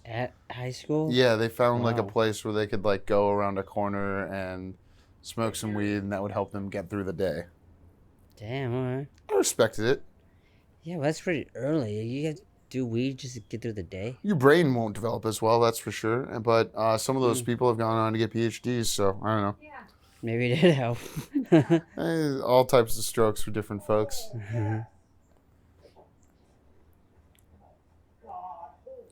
[SPEAKER 1] At high school?
[SPEAKER 2] Yeah, they found like a
[SPEAKER 1] Wow.
[SPEAKER 2] place where they could like go around a corner and smoke some weed, and that would help them get through the day.
[SPEAKER 1] Damn, alright.
[SPEAKER 2] I respected it.
[SPEAKER 1] Yeah, well, that's pretty early. You have to do weed just to get through the day?
[SPEAKER 2] Your brain won't develop as well, that's for sure. But some of those
[SPEAKER 1] Hmm.
[SPEAKER 2] people have gone on to get PhDs, so I don't know.
[SPEAKER 3] Yeah.
[SPEAKER 1] Maybe it did help.
[SPEAKER 2] All types of strokes for different folks.
[SPEAKER 4] God, holy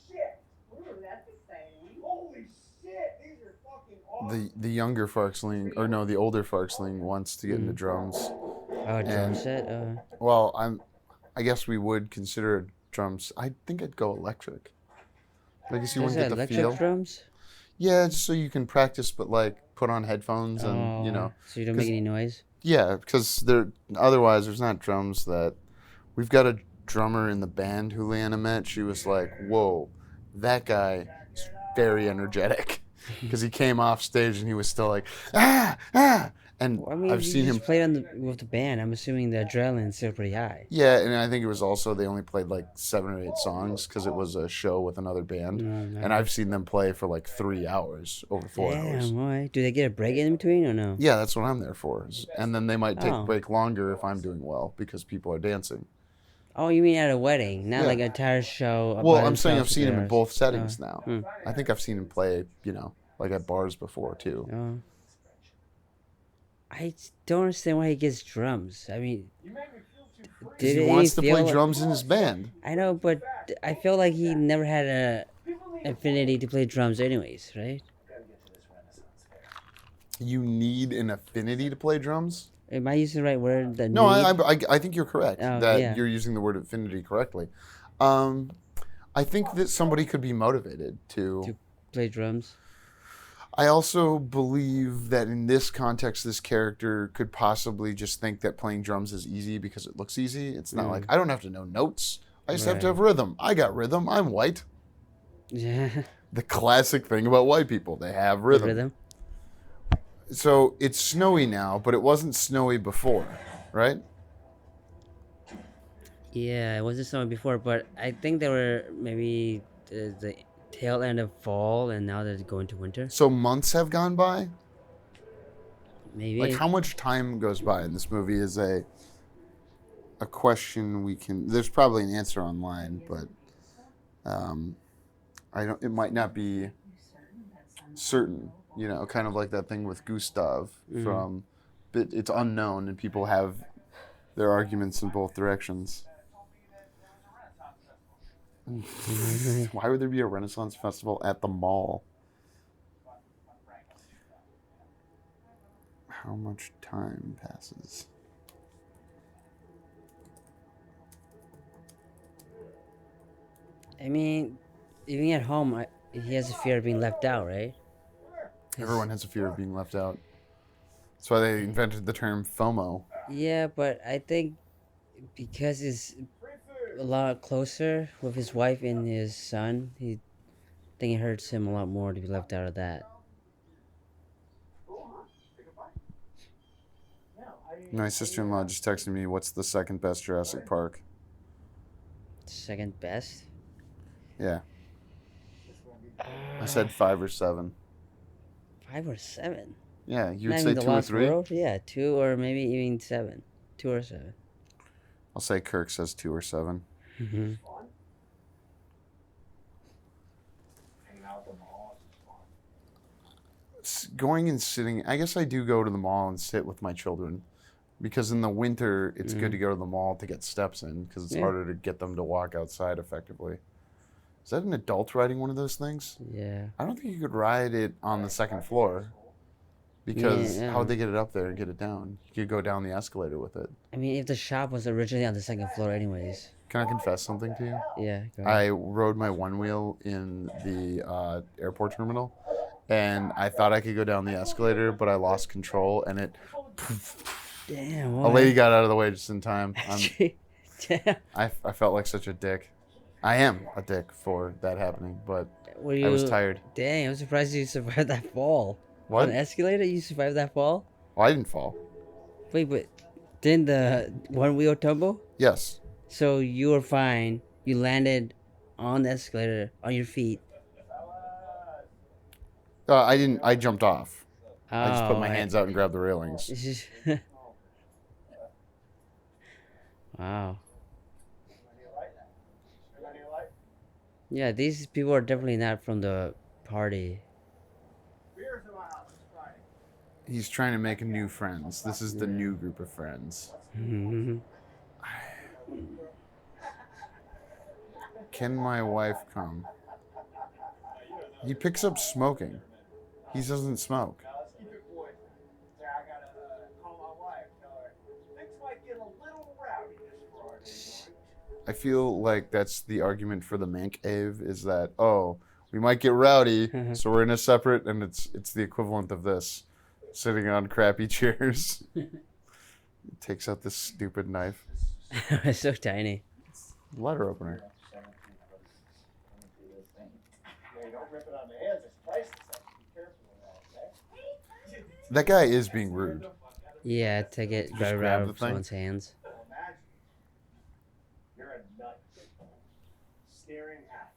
[SPEAKER 4] shit!
[SPEAKER 3] Ooh, that's exciting.
[SPEAKER 4] Holy shit! These are fucking awesome.
[SPEAKER 2] The younger Farxling, or no, the older Farxling wants to get into drums.
[SPEAKER 1] Oh, drum
[SPEAKER 2] And-
[SPEAKER 1] set?
[SPEAKER 2] Well, I guess we would consider drums. I think I'd go electric. I guess you
[SPEAKER 1] There's
[SPEAKER 2] wouldn't get the
[SPEAKER 1] electric
[SPEAKER 2] feel.
[SPEAKER 1] drums?
[SPEAKER 2] Yeah, just so you can practice, but like put on headphones and
[SPEAKER 1] So you don't make
[SPEAKER 2] 'cause-
[SPEAKER 1] any noise?
[SPEAKER 2] yeah, because otherwise there's not drums that. We've got a drummer in the band who Leanna met. She was like, "Whoa, that guy is very energetic," because he came off stage and he was still like, "ah." And
[SPEAKER 1] Well, I mean,
[SPEAKER 2] I've
[SPEAKER 1] you
[SPEAKER 2] seen
[SPEAKER 1] just
[SPEAKER 2] him.
[SPEAKER 1] played with the band. I'm assuming the adrenaline's still pretty high.
[SPEAKER 2] Yeah, and I think it was also they only played like 7 or 8 songs because it was a show with another band, and I've seen them play for like 3 hours over 4 hours.
[SPEAKER 1] Damn, alright. Do they get a break in between or no?
[SPEAKER 2] Yeah, that's what I'm there for. And then they might take a
[SPEAKER 1] Oh.
[SPEAKER 2] break longer if I'm doing well because people are dancing.
[SPEAKER 1] Oh, you mean at a wedding, not
[SPEAKER 2] Yeah.
[SPEAKER 1] like an entire show?
[SPEAKER 2] Well,
[SPEAKER 1] by
[SPEAKER 2] I'm saying I've
[SPEAKER 1] themselves
[SPEAKER 2] seen him in
[SPEAKER 1] with
[SPEAKER 2] both
[SPEAKER 1] theirs.
[SPEAKER 2] settings now.
[SPEAKER 1] Hmm.
[SPEAKER 2] I think I've seen him play, like at bars before too.
[SPEAKER 1] Oh. I don't understand why he gets drums. I mean,
[SPEAKER 4] You make me feel too free.
[SPEAKER 2] Because he
[SPEAKER 1] did
[SPEAKER 2] wants to
[SPEAKER 1] feel
[SPEAKER 2] play
[SPEAKER 1] like-
[SPEAKER 2] drums in his band.
[SPEAKER 1] I know, but I feel like he never had a affinity to play drums, anyways, right?
[SPEAKER 4] Gotta get to this Renaissance fair.
[SPEAKER 2] You need an affinity to play drums?
[SPEAKER 1] Am I using the right word? The
[SPEAKER 2] No,
[SPEAKER 1] need?
[SPEAKER 2] I think you're correct.
[SPEAKER 1] Oh,
[SPEAKER 2] that
[SPEAKER 1] yeah.
[SPEAKER 2] you're using the word affinity correctly. I think that somebody could be motivated to.
[SPEAKER 1] Play drums.
[SPEAKER 2] I also believe that in this context, this character could possibly just think that playing drums is easy because it looks easy. It's not like, I don't have to know notes. I just have to
[SPEAKER 1] Right.
[SPEAKER 2] have rhythm. I got rhythm. I'm white.
[SPEAKER 1] Yeah.
[SPEAKER 2] The classic thing about white people, they have
[SPEAKER 1] The
[SPEAKER 2] rhythm.
[SPEAKER 1] rhythm.
[SPEAKER 2] So it's snowy now, but it wasn't snowy before, right?
[SPEAKER 1] Yeah, it wasn't summer before, but I think they were maybe the tail end of fall, and now they're going to winter.
[SPEAKER 2] So months have gone by. Like,
[SPEAKER 1] Maybe.
[SPEAKER 2] how much time goes by in this movie is a question we can. There's probably an answer online, but I don't. It might not be certain. You know, kind of like that thing with Gustav from. It's unknown, and people have their arguments in both directions. Why would there be a Renaissance festival at the mall? How much time passes?
[SPEAKER 1] I mean, even at home, he has a fear of being left out, right?
[SPEAKER 2] Everyone has a fear of being left out. That's why they invented the term FOMO.
[SPEAKER 1] Yeah, but I think because he's a lot closer with his wife and his son, he think it hurts him a lot more to be left out of that.
[SPEAKER 2] My sister-in-law just texted me, what's the second best Jurassic Park?
[SPEAKER 1] Second best?
[SPEAKER 2] Yeah. I said 5 or 7.
[SPEAKER 1] 5 or 7?
[SPEAKER 2] Yeah, you would
[SPEAKER 1] Not
[SPEAKER 2] say
[SPEAKER 1] even the
[SPEAKER 2] 2 or
[SPEAKER 1] Lost
[SPEAKER 2] 3?
[SPEAKER 1] World? Yeah, 2 or maybe even 7. 2 or 7.
[SPEAKER 2] I'll say Kirk says 2 or 7.
[SPEAKER 1] Mm-hmm.
[SPEAKER 2] Going and sitting, I guess I do go to the mall and sit with my children. Because in the winter, it's good to go to the mall to get steps in, because it's harder to get them to walk outside effectively. Is that an adult riding one of those things?
[SPEAKER 1] Yeah.
[SPEAKER 2] I don't think you could ride it on the second floor. Because how would they get it up there and get it down? You could go down the escalator with it.
[SPEAKER 1] I mean, if the shop was originally on the second floor anyways.
[SPEAKER 2] Can I confess something to you?
[SPEAKER 1] Yeah, go ahead.
[SPEAKER 2] I rode my one wheel in the airport terminal, and I thought I could go down the escalator, but I lost control, and it...
[SPEAKER 1] Damn,
[SPEAKER 2] A lady got out of the way just in time.
[SPEAKER 1] Damn.
[SPEAKER 2] I felt like such a dick. I am a dick for that happening, but I was tired.
[SPEAKER 1] Dang, I'm surprised you survived that fall.
[SPEAKER 2] What?
[SPEAKER 1] On an escalator, you survived that fall?
[SPEAKER 2] Well, I didn't fall.
[SPEAKER 1] Wait, but didn't the one wheel tumble?
[SPEAKER 2] Yes.
[SPEAKER 1] So you were fine. You landed on the escalator on your feet.
[SPEAKER 2] I didn't. I jumped off. I just put my
[SPEAKER 1] Oh,
[SPEAKER 2] hands out and grabbed the railings.
[SPEAKER 1] It's just wow. Yeah, these people are definitely not from the party.
[SPEAKER 2] He's trying to make new friends. This is the new group of friends. Can my wife come? He picks up smoking. He doesn't smoke. I feel like that's the argument for the man cave, is that, oh, we might get rowdy, so we're in a separate, and it's the equivalent of this, sitting on crappy chairs. He takes out this stupid knife.
[SPEAKER 1] It's so tiny.
[SPEAKER 2] Letter opener. That guy is being rude.
[SPEAKER 1] Yeah, take it
[SPEAKER 2] Just
[SPEAKER 1] right
[SPEAKER 2] grab
[SPEAKER 1] out
[SPEAKER 2] the
[SPEAKER 1] of
[SPEAKER 2] thing?
[SPEAKER 1] someone's hands.
[SPEAKER 4] You're a nut. Staring at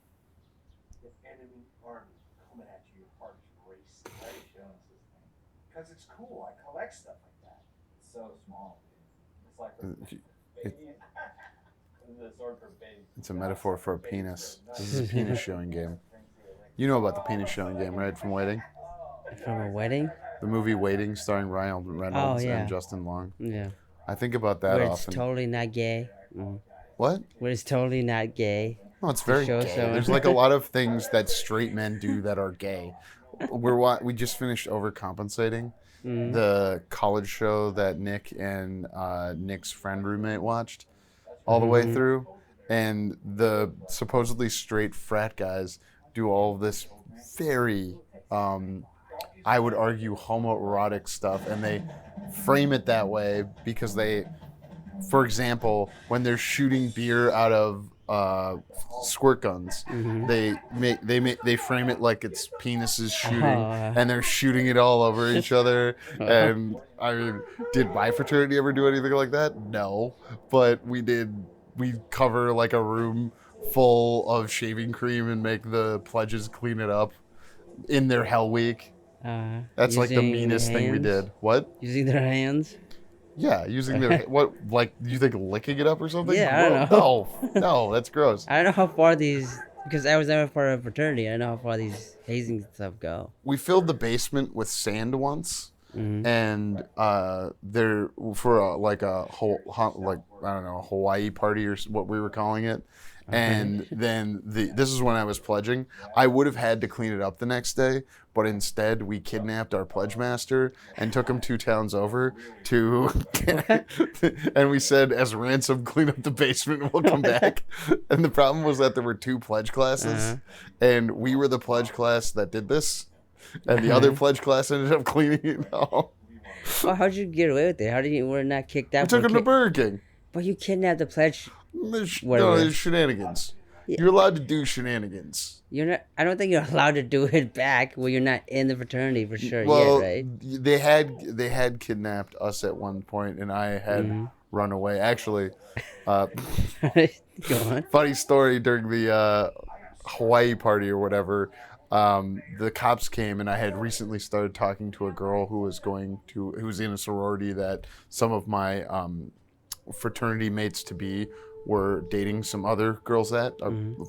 [SPEAKER 4] the enemy army coming at you, your heart is racing. Why are you showing us this thing? Because it's cool. I collect stuff like that. It's so small, dude. It's like the sword for baby.
[SPEAKER 2] It's a metaphor for a penis. This is a penis showing game. You know about the penis showing game, right? From Waiting?
[SPEAKER 1] From a wedding?
[SPEAKER 2] The movie Waiting, starring Ryan Reynolds
[SPEAKER 1] yeah.
[SPEAKER 2] and Justin Long.
[SPEAKER 1] Yeah.
[SPEAKER 2] I think about that
[SPEAKER 1] Where it's
[SPEAKER 2] often.
[SPEAKER 1] totally not gay.
[SPEAKER 2] What?
[SPEAKER 1] Where it's totally not gay.
[SPEAKER 2] No, it's very
[SPEAKER 1] show
[SPEAKER 2] gay.
[SPEAKER 1] someone.
[SPEAKER 2] There's like a lot of things that straight men do that are gay. We just finished Overcompensating, the college show that Nick and Nick's friend roommate watched all the way through, and the supposedly straight frat guys do all of this very, I would argue, homoerotic stuff, and they frame it that way because they, for example, when they're shooting beer out of squirt guns.
[SPEAKER 1] Mhm.
[SPEAKER 2] They frame it like it's penises shooting,
[SPEAKER 1] Oh.
[SPEAKER 2] and they're shooting it all over each other. And I mean, did my fraternity ever do anything like that? No, but we did. We cover like a room full of shaving cream and make the pledges clean it up in their Hell Week. That's like the
[SPEAKER 1] Using
[SPEAKER 2] meanest thing we
[SPEAKER 1] hands?
[SPEAKER 2] did. What?
[SPEAKER 1] Using their hands.
[SPEAKER 2] Yeah, using their what? Like, you think licking it up or something?
[SPEAKER 1] Yeah, I don't know.
[SPEAKER 2] No, that's gross.
[SPEAKER 1] I don't know how far these, because I was never part of a fraternity. I don't know how far these hazing stuff go.
[SPEAKER 2] We filled the basement with sand once,
[SPEAKER 1] Mhm.
[SPEAKER 2] and there for like a whole like I don't know, a Hawaii party or what we were calling it. And then this is when I was pledging. I would have had to clean it up the next day, but instead we kidnapped our pledge master and took him 2 towns over to, and we said, as ransom, clean up the basement and we'll come back. And the problem was that there were 2 pledge classes, and we were the pledge class that did this, and the other pledge class ended up cleaning it all.
[SPEAKER 1] Well, how'd you get away with it? How did you were not kicked out?
[SPEAKER 2] We took him to Burger King.
[SPEAKER 1] But you kidnapped the pledge.
[SPEAKER 2] No,
[SPEAKER 1] Whatever.
[SPEAKER 2] there's shenanigans. You're allowed to do shenanigans.
[SPEAKER 1] You're not. I don't think you're allowed to do it back when you're not in the fraternity for sure
[SPEAKER 2] Well,
[SPEAKER 1] yet, right?
[SPEAKER 2] they had kidnapped us at one point, and I had run away. Actually,
[SPEAKER 1] Go on.
[SPEAKER 2] funny story, during the Hawaii party or whatever, the cops came, and I had recently started talking to a girl who was in a sorority that some of my fraternity mates to be were dating some other girls at,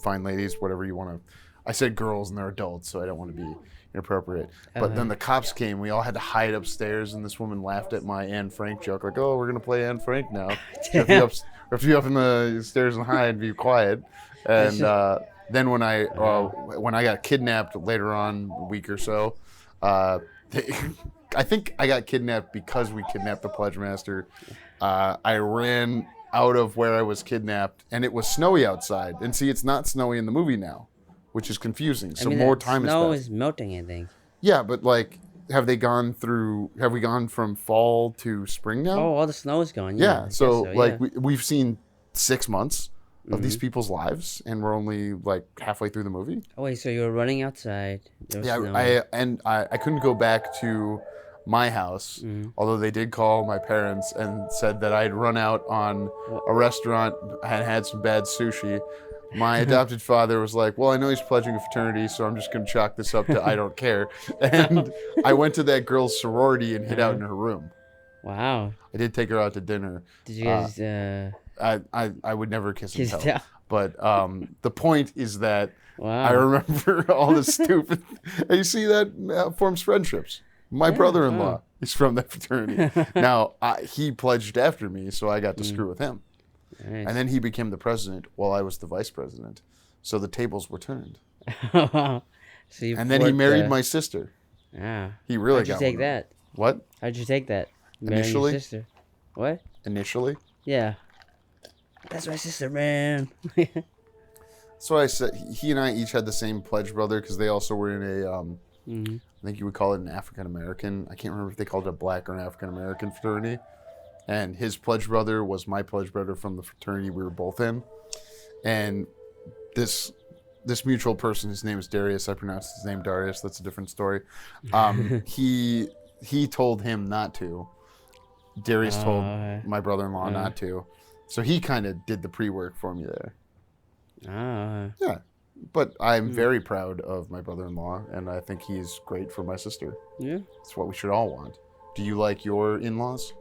[SPEAKER 2] fine ladies, whatever you want to. I said girls, and they're adults, so I don't want to be inappropriate. But then the cops came. We all had to hide upstairs, and this woman laughed at my Anne Frank joke, like, "Oh, we're gonna play Anne Frank now. You have to be up in the stairs and hide, be quiet." And then when I got kidnapped later on, a week or so, I think I got kidnapped because we kidnapped the pledge master. I ran out of where I was kidnapped, and it was snowy outside. And see, it's not snowy in the movie now, which is confusing. So more time has
[SPEAKER 1] snow
[SPEAKER 2] passed.
[SPEAKER 1] is melting, I think.
[SPEAKER 2] Yeah, but like, have we gone from fall to spring now?
[SPEAKER 1] Oh, all the snow is gone.
[SPEAKER 2] Yeah.
[SPEAKER 1] I guess
[SPEAKER 2] So like,
[SPEAKER 1] yeah.
[SPEAKER 2] we've seen 6 months of these people's lives, and we're only like halfway through the movie.
[SPEAKER 1] Oh wait, so you were running outside. There was
[SPEAKER 2] Yeah,
[SPEAKER 1] snow.
[SPEAKER 2] I couldn't go back to my house, although they did call my parents and said that I'd run out on a restaurant and had some bad sushi. My adopted father was like, "Well, I know he's pledging a fraternity, so I'm just going to chalk this up to I don't care." And I went to that girl's sorority and hid out in her room.
[SPEAKER 1] Wow.
[SPEAKER 2] I did take her out to dinner.
[SPEAKER 1] Did you guys
[SPEAKER 2] I would never kiss and
[SPEAKER 1] kiss
[SPEAKER 2] tell.
[SPEAKER 1] tell?
[SPEAKER 2] But the point is that
[SPEAKER 1] Wow.
[SPEAKER 2] I remember all the stupid. And you see that forms friendships. My brother-in-law
[SPEAKER 1] wow.
[SPEAKER 2] is from that fraternity. Now he pledged after me, so I got to screw with him.
[SPEAKER 1] Nice.
[SPEAKER 2] And then he became the president while I was the vice president. So the tables were turned.
[SPEAKER 1] So you
[SPEAKER 2] And then he
[SPEAKER 1] flipped,
[SPEAKER 2] married my sister.
[SPEAKER 1] Yeah.
[SPEAKER 2] He really
[SPEAKER 1] How'd you
[SPEAKER 2] got
[SPEAKER 1] take
[SPEAKER 2] one.
[SPEAKER 1] that?
[SPEAKER 2] What?
[SPEAKER 1] How'd you take that? Marrying your
[SPEAKER 2] Initially?
[SPEAKER 1] sister. What?
[SPEAKER 2] Initially?
[SPEAKER 1] Yeah. That's my sister, man.
[SPEAKER 2] So I said he and I each had the same pledge brother because they also were in a I think you would call it an African American. I can't remember if they called it a black or an African American fraternity. And his pledge brother was my pledge brother from the fraternity we were both in. And this mutual person, his name is Darius. I pronounced his name Darius. That's a different story. He told him not to. Darius told my brother-in-law not to. So he kind of did the pre-work for me there. Yeah. But I'm very proud of my brother-in-law, and I think he's great for my sister.
[SPEAKER 1] Yeah.
[SPEAKER 2] It's what we should all want. Do you like your in-laws?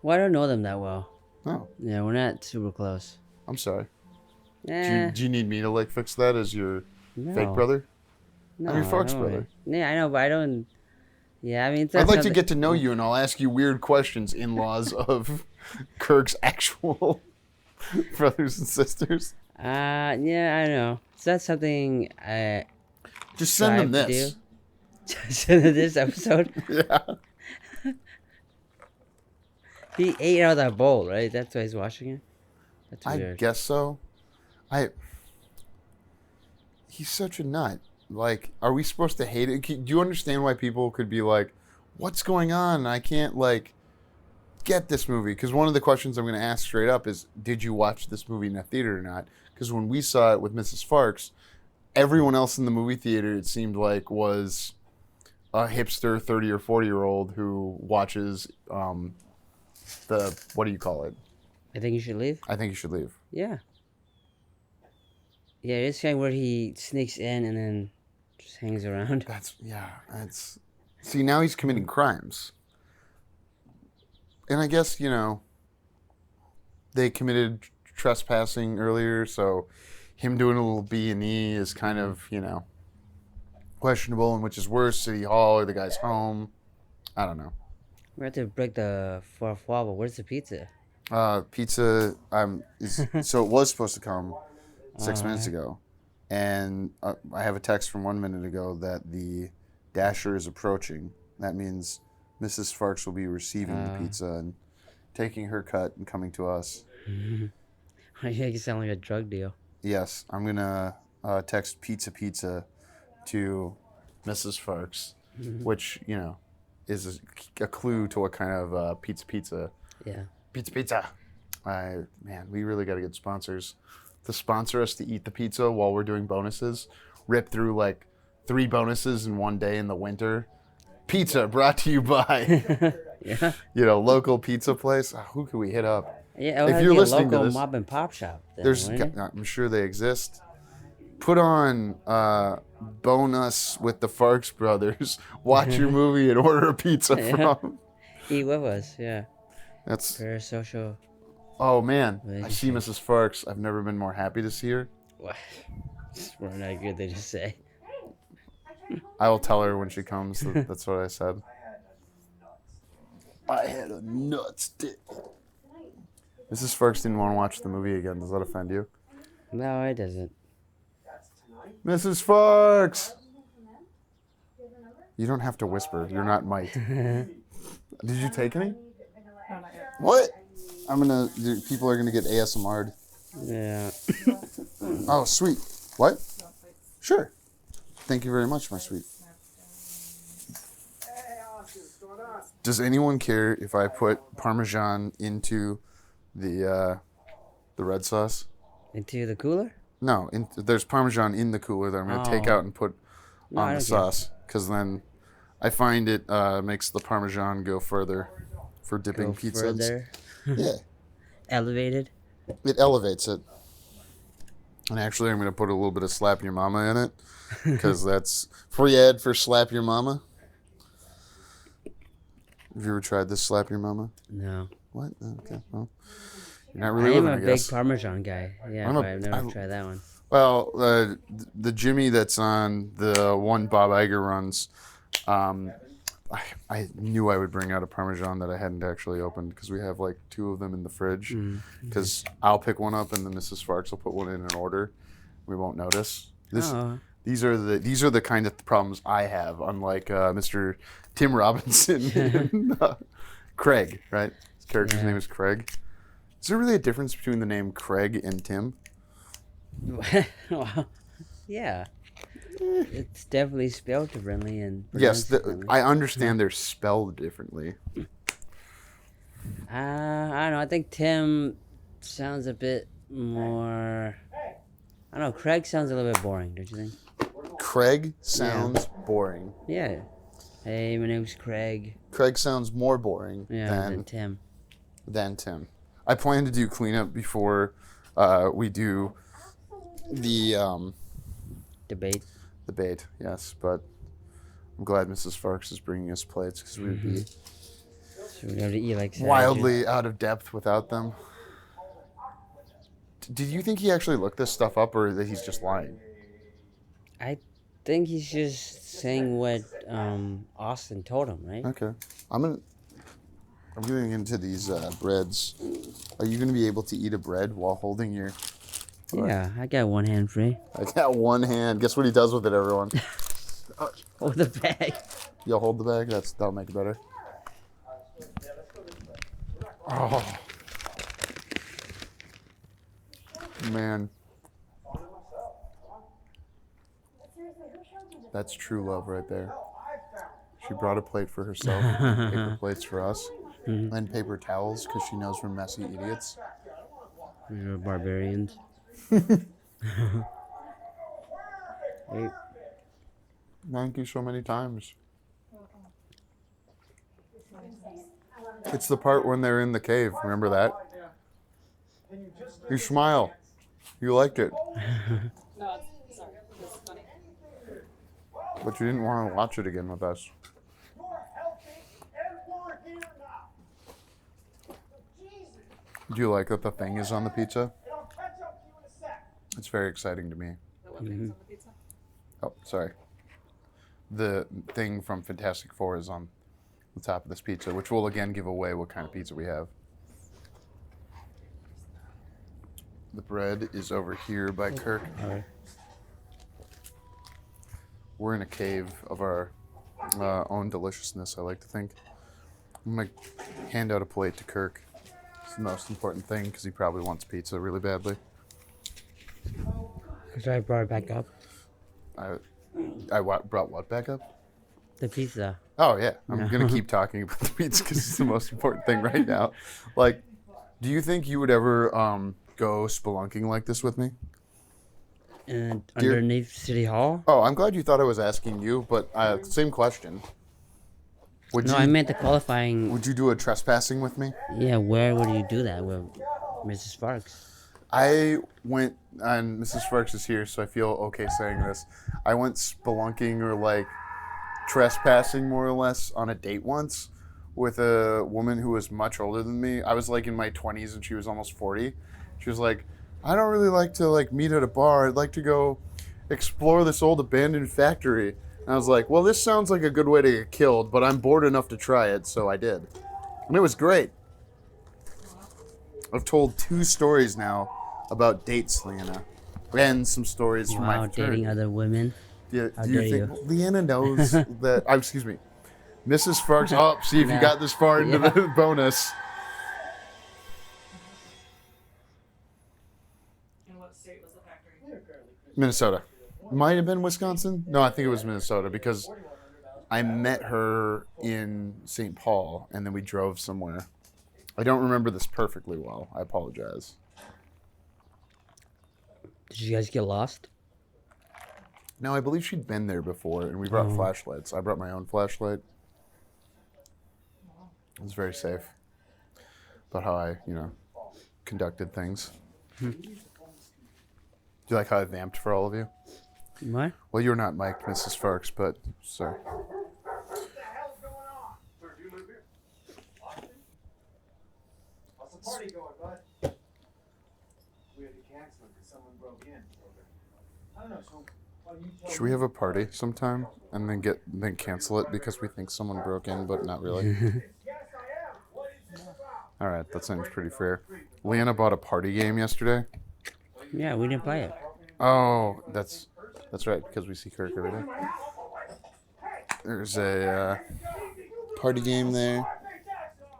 [SPEAKER 1] Well, I don't know them that well.
[SPEAKER 2] No.
[SPEAKER 1] Yeah, we're not super close.
[SPEAKER 2] I'm sorry.
[SPEAKER 1] Yeah.
[SPEAKER 2] Do you need me to like fix that as your
[SPEAKER 1] No.
[SPEAKER 2] fake brother?
[SPEAKER 1] No,
[SPEAKER 2] I'm your Farx
[SPEAKER 1] I don't
[SPEAKER 2] brother.
[SPEAKER 1] Yeah, I know, but I don't. Yeah, I mean, it's
[SPEAKER 2] I'd
[SPEAKER 1] not
[SPEAKER 2] like to
[SPEAKER 1] something-
[SPEAKER 2] get to know you, and I'll ask you weird questions, in-laws of Kirk's actual brothers and sisters.
[SPEAKER 1] Yeah, I know. It's not something I
[SPEAKER 2] Just send them
[SPEAKER 1] strive to
[SPEAKER 2] this.
[SPEAKER 1] do. Send them this episode.
[SPEAKER 2] Yeah.
[SPEAKER 1] He ate out of that bowl, right? That's why he's washing it. That's
[SPEAKER 2] I
[SPEAKER 1] weird.
[SPEAKER 2] guess so. He's such a nut. Like, are we supposed to hate it? Do you understand why people could be like, what's going on? I can't, like, get this movie. Because one of the questions I'm going to ask straight up is, did you watch this movie in a theater or not? Because when we saw it with Mrs. Farx, everyone else in the movie theater, it seemed like, was a hipster 30 or 40-year-old who watches what do you call it?
[SPEAKER 1] I think you should leave.
[SPEAKER 2] I think you should leave.
[SPEAKER 1] Yeah. Yeah, it's kind of where he sneaks in and then just hangs around.
[SPEAKER 2] That's see, now he's committing crimes. And I guess, they committed trespassing earlier, so him doing a little B&E is kind of, questionable, and which is worse, City Hall or the guy's home. I don't know.
[SPEAKER 1] We have to break the fourth wall, but where's the pizza?
[SPEAKER 2] Pizza, so it was supposed to come 6 minutes ago. And I have a text from 1 minute ago that the Dasher is approaching. That means Mrs. Farx will be receiving the pizza and taking her cut and coming to us.
[SPEAKER 1] You make it sound like a drug deal.
[SPEAKER 2] Yes, I'm going to text pizza to Mrs. Farx, which, is a clue to what kind of pizza.
[SPEAKER 1] Yeah.
[SPEAKER 2] Pizza. Man, we really got to get sponsors to sponsor us to eat the pizza while we're doing bonuses. Rip through like 3 bonuses in one day in the winter. Pizza brought to you by,
[SPEAKER 1] Yeah.
[SPEAKER 2] Local pizza place. Who can we hit up?
[SPEAKER 1] Yeah,
[SPEAKER 2] If you're listening to
[SPEAKER 1] local
[SPEAKER 2] this,
[SPEAKER 1] mom and pop shop. Then,
[SPEAKER 2] there's,
[SPEAKER 1] wouldn't it?
[SPEAKER 2] I'm sure they exist. Put on bonus with the Farx Brothers. Watch your movie and order a pizza from.
[SPEAKER 1] Eat with us, yeah.
[SPEAKER 2] That's.
[SPEAKER 1] Parasocial.
[SPEAKER 2] Oh man, I
[SPEAKER 1] Relationship.
[SPEAKER 2] see Mrs. Farx. I've never been more happy to see her.
[SPEAKER 1] What? We're not good, they just say.
[SPEAKER 2] I will tell her when she comes. That's what I said. I had a nuts day. Mrs. Farx didn't want to watch the movie again. Does that offend you?
[SPEAKER 1] No, it doesn't.
[SPEAKER 2] Mrs. Farx! You don't have to whisper. You're not Mike. Did you take any?
[SPEAKER 5] No, not yet.
[SPEAKER 2] What? People are gonna get ASMR'd.
[SPEAKER 1] Yeah.
[SPEAKER 2] Oh, sweet. What? Sure. Thank you very much, my sweet. Does anyone care if I put Parmesan into the red sauce?
[SPEAKER 1] Into the cooler?
[SPEAKER 2] No, there's Parmesan in the cooler that I'm going to take out and put
[SPEAKER 1] No, I
[SPEAKER 2] on the
[SPEAKER 1] don't
[SPEAKER 2] sauce. Because then I find it makes the Parmesan go further for dipping
[SPEAKER 1] Go
[SPEAKER 2] pizzas.
[SPEAKER 1] further.
[SPEAKER 2] Yeah,
[SPEAKER 1] Elevated.
[SPEAKER 2] it elevates it. And actually, I'm going to put a little bit of Slap Your Mama in it. Because that's free ad for Slap Your Mama. Have you ever tried this Slap Your Mama?
[SPEAKER 1] No.
[SPEAKER 2] What? Okay, well, you're not
[SPEAKER 1] I
[SPEAKER 2] really
[SPEAKER 1] am
[SPEAKER 2] living,
[SPEAKER 1] a
[SPEAKER 2] I
[SPEAKER 1] big
[SPEAKER 2] guess.
[SPEAKER 1] Parmesan guy. Yeah,
[SPEAKER 2] I'm
[SPEAKER 1] but
[SPEAKER 2] a-
[SPEAKER 1] I've never
[SPEAKER 2] I-
[SPEAKER 1] tried that one.
[SPEAKER 2] Well, the Jimmy that's on the one Bob Iger runs, I knew I would bring out a Parmesan that I hadn't actually opened because we have like 2 of them in the fridge. Because I'll pick one up and then Mrs. Farx will put one in an order. We won't notice. These are the kind of problems I have, unlike Mr. Tim Robinson and Craig, right? His character's name is Craig. Is there really a difference between the name Craig and Tim?
[SPEAKER 1] Well, yeah. It's definitely spelled differently and
[SPEAKER 2] Yes,
[SPEAKER 1] pronounced differently.
[SPEAKER 2] I understand they're spelled differently.
[SPEAKER 1] I don't know. I think Tim sounds a bit more. I don't know. Craig sounds a little bit boring, don't you think?
[SPEAKER 2] Craig sounds boring.
[SPEAKER 1] Yeah. Hey, my name's Craig.
[SPEAKER 2] Craig sounds more boring
[SPEAKER 1] Yeah, than Tim.
[SPEAKER 2] than Tim. I plan to do cleanup before we do the
[SPEAKER 1] Debate.
[SPEAKER 2] debate, yes, but I'm glad Mrs. Farx is bringing us plates because we would be
[SPEAKER 1] So we have to eat like savages.
[SPEAKER 2] wildly out of depth without them. Did you think he actually looked this stuff up or that he's just lying?
[SPEAKER 1] I think he's just saying what Austin told him, right?
[SPEAKER 2] Okay. I'm getting into these breads. Are you going to be able to eat a bread while holding your...
[SPEAKER 1] Yeah, I got one hand free.
[SPEAKER 2] I got one hand. Guess what he does with it, everyone?
[SPEAKER 1] Oh, the bag.
[SPEAKER 2] You'll hold the bag? That'll make it better. Oh. Man. That's true love right there. She brought a plate for herself, paper plates for us, and paper towels because she knows we're messy idiots.
[SPEAKER 1] We're barbarians. Wait,
[SPEAKER 2] Thank you so many times. It's the part when they're in the cave. Remember that? You smile. You liked it.
[SPEAKER 5] No, it's sorry. It's funny.
[SPEAKER 2] But you didn't want to watch it again with us.
[SPEAKER 4] You're healthy and we're here now. Jesus.
[SPEAKER 2] Do you like that the thing is on the pizza?
[SPEAKER 4] And I'll catch up to you in a sec.
[SPEAKER 2] It's very exciting to me.
[SPEAKER 5] The one thing's on the pizza.
[SPEAKER 2] Oh, sorry. The thing from Fantastic Four is on the top of this pizza, which will again give away what kind of pizza we have. The bread is over here by Kirk.
[SPEAKER 1] all right.
[SPEAKER 2] We're in a cave of our own deliciousness, I like to think. I'm going to hand out a plate to Kirk. It's the most important thing because he probably wants pizza really badly.
[SPEAKER 1] So I brought it back up.
[SPEAKER 2] Brought what back up?
[SPEAKER 1] The pizza.
[SPEAKER 2] Oh, yeah. I'm going to keep talking about the pizza because it's the most important thing right now. Like, do you think you would ever go spelunking like this with me?
[SPEAKER 1] And
[SPEAKER 2] Dear-
[SPEAKER 1] underneath City Hall?
[SPEAKER 2] Oh, I'm glad you thought I was asking you, but same question. Would
[SPEAKER 1] No,
[SPEAKER 2] you
[SPEAKER 1] I meant the qualifying.
[SPEAKER 2] would you do a trespassing with me?
[SPEAKER 1] Yeah, where would you do that with Mrs. Farx?
[SPEAKER 2] I went, and Mrs. Farx is here, so I feel okay saying this. I went spelunking or like trespassing more or less on a date once with a woman who was much older than me. I was like in my 20s and she was almost 40. She was like, I don't really like to like meet at a bar. I'd like to go explore this old abandoned factory. And I was like, well, this sounds like a good way to get killed, but I'm bored enough to try it, so I did. And it was great. I've told 2 stories now about dates, Leanna, and some stories from my
[SPEAKER 1] Wow, dating
[SPEAKER 2] fraternity.
[SPEAKER 1] other women.
[SPEAKER 2] Do
[SPEAKER 1] How
[SPEAKER 2] you
[SPEAKER 1] dare
[SPEAKER 2] think Leanna knows that? Excuse me, Mrs. Farx. Oh, see if you
[SPEAKER 1] Nah.
[SPEAKER 2] got this far into the bonus.
[SPEAKER 5] And what state was the factory?
[SPEAKER 2] Minnesota. Might have been Wisconsin. No, I think it was Minnesota because I met her in St. Paul and then we drove somewhere. I don't remember this perfectly well. I apologize.
[SPEAKER 1] Did you guys get lost?
[SPEAKER 2] No, I believe she'd been there before and we brought flashlights. I brought my own flashlight. It was very safe. About how I, conducted things. Do you like how I vamped for all of you?
[SPEAKER 1] What?
[SPEAKER 2] Well, you're not mic'd, Mrs. Farx, but sorry.
[SPEAKER 4] What the hell's going on? Sir, do you live here? Austin? How's the party going, bud? We had to cancel it because someone broke in. I don't know, so why don't you tell
[SPEAKER 2] Should we have a party sometime and then cancel it because we think someone broke in, but not really?
[SPEAKER 4] Yes, I am. What is this about?
[SPEAKER 2] All right, that seems pretty fair. Leanna bought a party game yesterday.
[SPEAKER 1] Yeah, we didn't play it.
[SPEAKER 2] Oh, that's right because we see Kirk every day. There's a party game there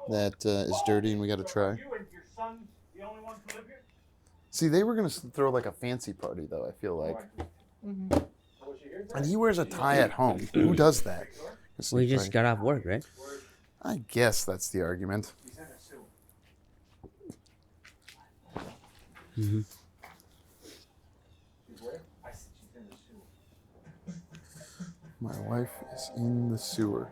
[SPEAKER 2] that is dirty and we got to try.
[SPEAKER 4] You and your son, the only ones who live here?
[SPEAKER 2] See, they were gonna throw like a fancy party though. I feel like,
[SPEAKER 4] Was you here?
[SPEAKER 2] and he wears a tie at home. Who does that?
[SPEAKER 1] We just got off work, right?
[SPEAKER 2] I guess that's the argument.
[SPEAKER 4] He's in the sewer.
[SPEAKER 1] Mm-hmm.
[SPEAKER 4] She's where? I said she's in the sewer.
[SPEAKER 2] My wife is in the sewer.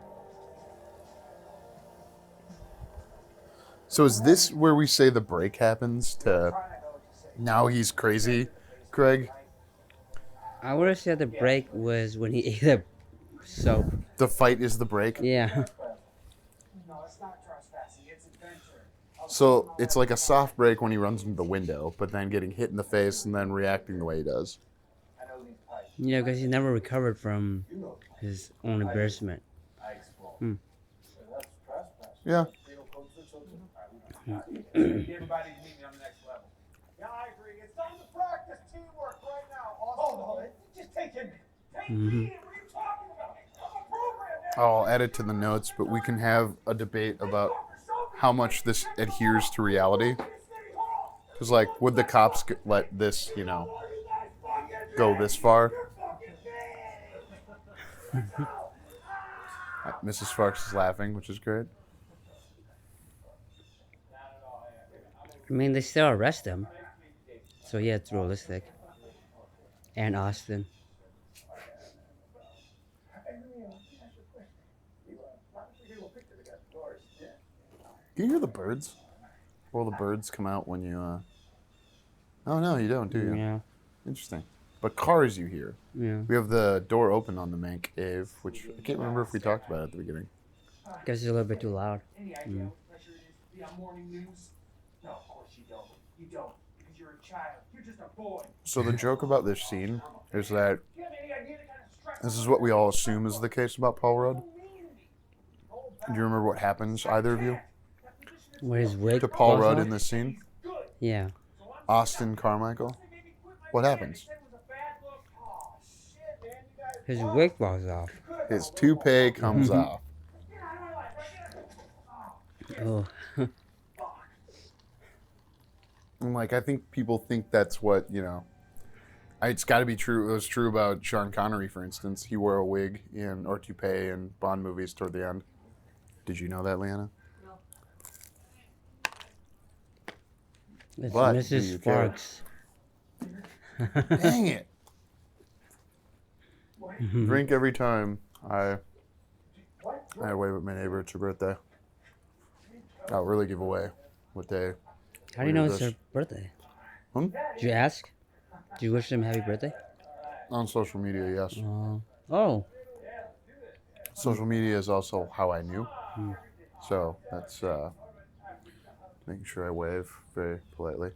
[SPEAKER 2] So is this where we say the break happens to now he's crazy, Craig?
[SPEAKER 1] I would have said the break was when he ate the soap.
[SPEAKER 2] The fight is the break.
[SPEAKER 1] Yeah.
[SPEAKER 4] No, it's not trespassing. It's adventure.
[SPEAKER 2] So it's like a soft break when he runs into the window, but then getting hit in the face and then reacting the way he does.
[SPEAKER 4] I know these pipes.
[SPEAKER 1] Yeah, because he never recovered from
[SPEAKER 4] You know
[SPEAKER 1] his own embarrassment.
[SPEAKER 4] I explode.
[SPEAKER 1] Hmm.
[SPEAKER 4] So that's trespassing.
[SPEAKER 2] Yeah.
[SPEAKER 4] Penal code 602. Everybody to meet me on the next level. Yeah, I agree. It's time to practice teamwork right now. Oh, no, just take him. Take me in. What are you talking about? I'm a program.
[SPEAKER 2] I'll add it to the notes, but we can have a debate about how much this adheres to reality. Because, like, would the cops let this, go this far? Mrs. Farx is laughing, which is great.
[SPEAKER 1] I mean, they still arrest him. So yeah, it's realistic. And Austin.
[SPEAKER 2] Can you hear the birds? Will the birds come out when you? Oh no, you don't, do you?
[SPEAKER 1] Yeah.
[SPEAKER 2] Interesting. But cars you hear.
[SPEAKER 1] Yeah.
[SPEAKER 2] We have the door open on the man cave, which I can't remember if we talked about at the beginning.
[SPEAKER 1] Guess it's a little bit too loud.
[SPEAKER 4] Any idea what pressure it is to be on morning news? No, of course you don't. You don't, because you're a child. You're just a boy.
[SPEAKER 2] So the joke about this scene is that
[SPEAKER 4] Do you have any idea the kind of stress?
[SPEAKER 2] this is what we all assume is the case about Paul Rudd. Do you remember what happens, either of you,
[SPEAKER 1] Where his wig
[SPEAKER 2] to Paul
[SPEAKER 1] falls
[SPEAKER 2] Rudd
[SPEAKER 1] off?
[SPEAKER 2] in this scene?
[SPEAKER 1] Yeah.
[SPEAKER 2] Austin Carmichael. What happens?
[SPEAKER 1] His wig falls off.
[SPEAKER 2] His toupee comes off.
[SPEAKER 1] Oh.
[SPEAKER 2] And like, I think people think that's what, it's got to be true. It was true about Sean Connery, for instance. He wore a wig or toupee in Bond movies toward the end. Did you know that, Leanna?
[SPEAKER 5] No.
[SPEAKER 1] It's
[SPEAKER 2] But do you
[SPEAKER 1] Mrs.
[SPEAKER 2] care?
[SPEAKER 1] Farx.
[SPEAKER 2] Dang it. Drink every time I wave at my neighbor. It's her birthday. I'll really give away what day.
[SPEAKER 1] How do you know
[SPEAKER 2] Look
[SPEAKER 1] it's
[SPEAKER 2] at
[SPEAKER 1] her birthday?
[SPEAKER 2] Hmm?
[SPEAKER 1] Did you ask? Did you wish him happy birthday?
[SPEAKER 2] On social media, yes.
[SPEAKER 1] Oh.
[SPEAKER 2] Social media is also how I knew. So that's making sure I wave very politely.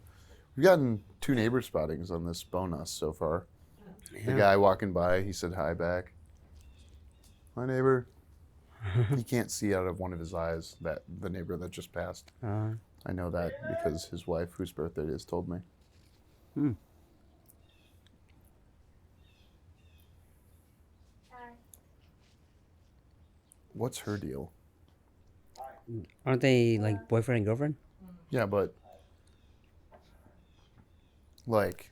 [SPEAKER 2] We've gotten 2 neighbor spottings on this bonus so far. The
[SPEAKER 1] Yeah.
[SPEAKER 2] guy walking by, he said hi back. Hi, neighbor. He can't see out of one of his eyes that the neighbor that just passed. I know that because his wife, whose birthday it is, told me. What's her deal?
[SPEAKER 1] Aren't they like boyfriend and girlfriend?
[SPEAKER 2] Yeah, but like,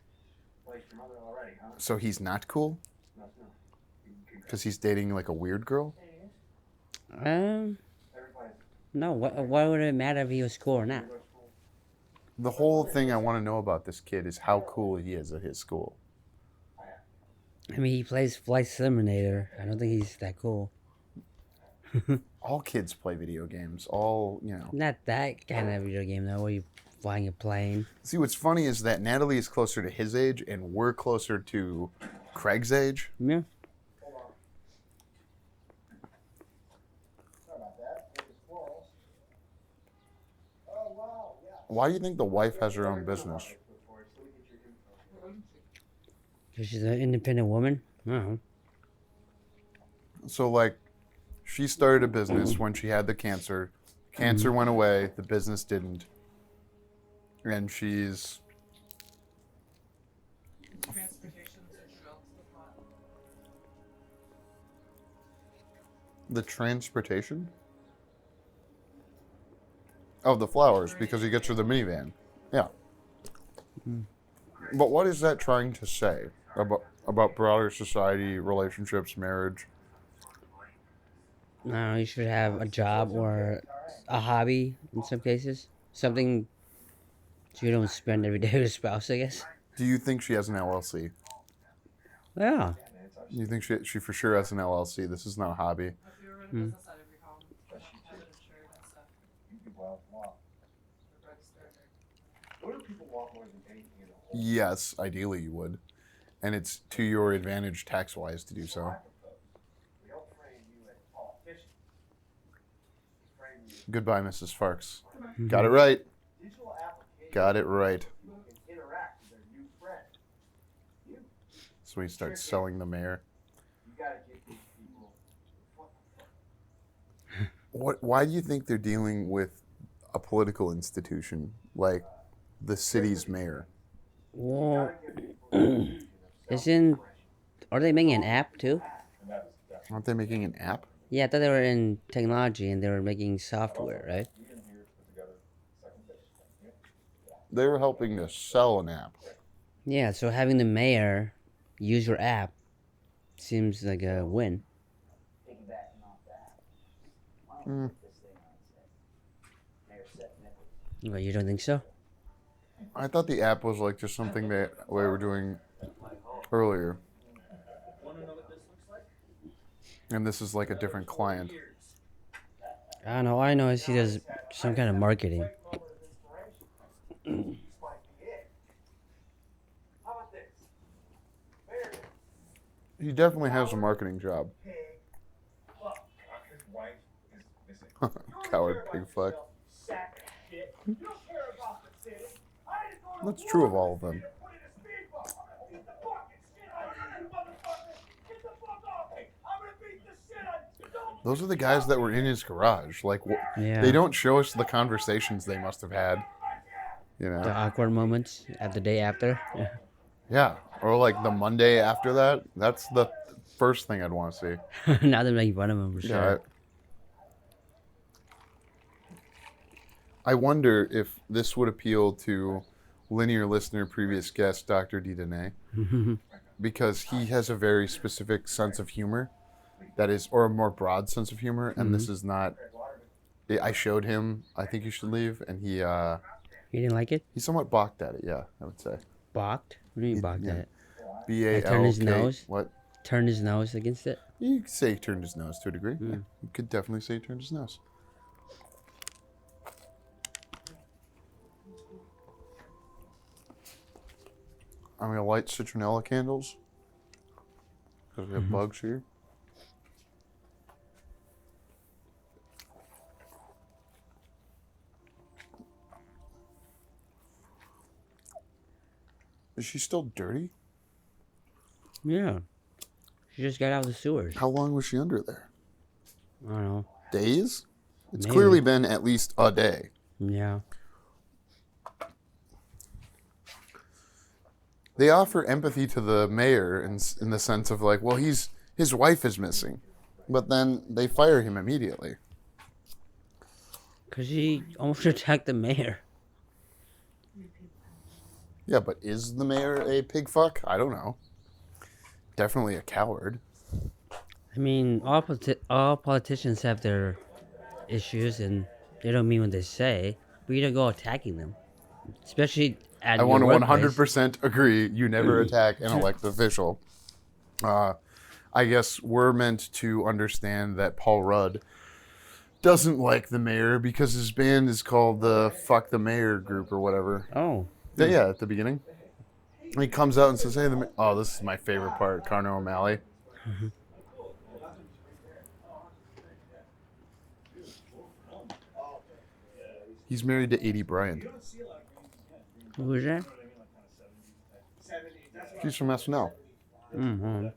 [SPEAKER 2] so he's not cool because he's dating like a weird girl.
[SPEAKER 1] No. Why would it matter if he was cool or not?
[SPEAKER 2] The whole thing I want to know about this kid is how cool he is at his school.
[SPEAKER 1] I mean, he plays Flight Simulator. I don't think he's that cool.
[SPEAKER 2] All kids play video games. All,
[SPEAKER 1] Not that kind of video game though, where you flying a plane.
[SPEAKER 2] See, what's funny is that Natalie is closer to his age and we're closer to Craig's age.
[SPEAKER 1] Yeah.
[SPEAKER 2] Why do you think the wife has her own business?
[SPEAKER 1] Because she's an independent woman. I don't know.
[SPEAKER 2] So, like, she started a business when she had the cancer. Cancer went away. The business didn't. And she's...
[SPEAKER 5] Transportation central to the plot.
[SPEAKER 2] The transportation? Oh, the flowers, because he gets her the minivan. Yeah. But what is that trying to say about broader society, relationships, marriage?
[SPEAKER 1] No, you should have a job or a hobby in some cases. Something you don't spend every day with a spouse, I guess.
[SPEAKER 2] Do you think she has an LLC?
[SPEAKER 1] Yeah.
[SPEAKER 2] You think she for sure has an LLC? This is not a hobby.
[SPEAKER 5] If you were in a business at every home, have it insured and stuff. Registered.
[SPEAKER 4] What do people want more than anything in the whole
[SPEAKER 2] Yes, ideally you would. And it's to your advantage tax-wise to do so.
[SPEAKER 4] We don't frame you as a politician. We frame you as
[SPEAKER 2] Goodbye, Mrs. Farx. Got it right.
[SPEAKER 4] digital applications
[SPEAKER 2] Got it right.
[SPEAKER 4] you can interact with their new friend. You
[SPEAKER 2] So he starts selling the mayor.
[SPEAKER 4] gotta give these people what the fuck.
[SPEAKER 2] Why do you think they're dealing with a political institution like the city's mayor?
[SPEAKER 1] Well, are they making an app too?
[SPEAKER 2] Aren't they making an app?
[SPEAKER 1] Yeah, I thought they were in technology and they were making software, right?
[SPEAKER 2] They were helping to sell an app.
[SPEAKER 1] Yeah, so having the mayor use your app seems like a win.
[SPEAKER 3] Piggybacking off that, why don't we put this thing on its head? Mayor set nipples.
[SPEAKER 1] But you don't think so?
[SPEAKER 2] I thought the app was like just something that we were doing earlier. And this is like a different client.
[SPEAKER 1] I don't know. All I know is he does some kind of marketing.
[SPEAKER 2] He definitely has a marketing job. Coward pig fuck. That's true of all of them. Those are the guys that were in his garage. Like,
[SPEAKER 1] Yeah.
[SPEAKER 2] they don't show us the conversations they must have had. You know?
[SPEAKER 1] The awkward moments at the day after.
[SPEAKER 2] Yeah. Or like the Monday after that. That's the first thing I'd want to see.
[SPEAKER 1] Now they're making fun of him for sure.
[SPEAKER 2] I wonder if this would appeal to linear listener, previous guest, Dr. D. Dene, because he has a very specific sense of humor that is, or a more broad sense of humor, and this is not. I showed him, I think you should leave, and he
[SPEAKER 1] didn't like it?
[SPEAKER 2] He somewhat balked at it, yeah, I would say.
[SPEAKER 1] Balked? What do you mean balked at it?
[SPEAKER 2] B-A-L-K.
[SPEAKER 1] Like turned his nose?
[SPEAKER 2] What?
[SPEAKER 1] Turned his nose against it?
[SPEAKER 2] You could say he turned his nose to a degree. Yeah, you could definitely say he turned his nose. I'm going to light citronella candles because we have bugs here. Is she still dirty?
[SPEAKER 1] Yeah. She just got out of the sewers.
[SPEAKER 2] How long was she under there?
[SPEAKER 1] I don't know.
[SPEAKER 2] Days? It's
[SPEAKER 1] Maybe.
[SPEAKER 2] clearly been at least a day.
[SPEAKER 1] Yeah.
[SPEAKER 2] They offer empathy to the mayor in the sense of like, well, his wife is missing. But then they fire him immediately.
[SPEAKER 1] Because he almost attacked the mayor.
[SPEAKER 2] Yeah, but is the mayor a pig fuck? I don't know. Definitely a coward.
[SPEAKER 1] I mean, all politicians have their issues, and they don't mean what they say. But you don't go attacking them. Especially at
[SPEAKER 2] I
[SPEAKER 1] your
[SPEAKER 2] want to
[SPEAKER 1] workplace.
[SPEAKER 2] 100% agree. You never attack an elected official. I guess we're meant to understand that Paul Rudd doesn't like the mayor because his band is called the Fuck the Mayor group or whatever.
[SPEAKER 1] Oh.
[SPEAKER 2] Yeah, at the beginning. He comes out and says, hey, oh, this is my favorite part, Carno O'Malley. He's married to Adie Bryant.
[SPEAKER 1] Who is that?
[SPEAKER 2] She's from SNL.
[SPEAKER 1] Mm-hmm.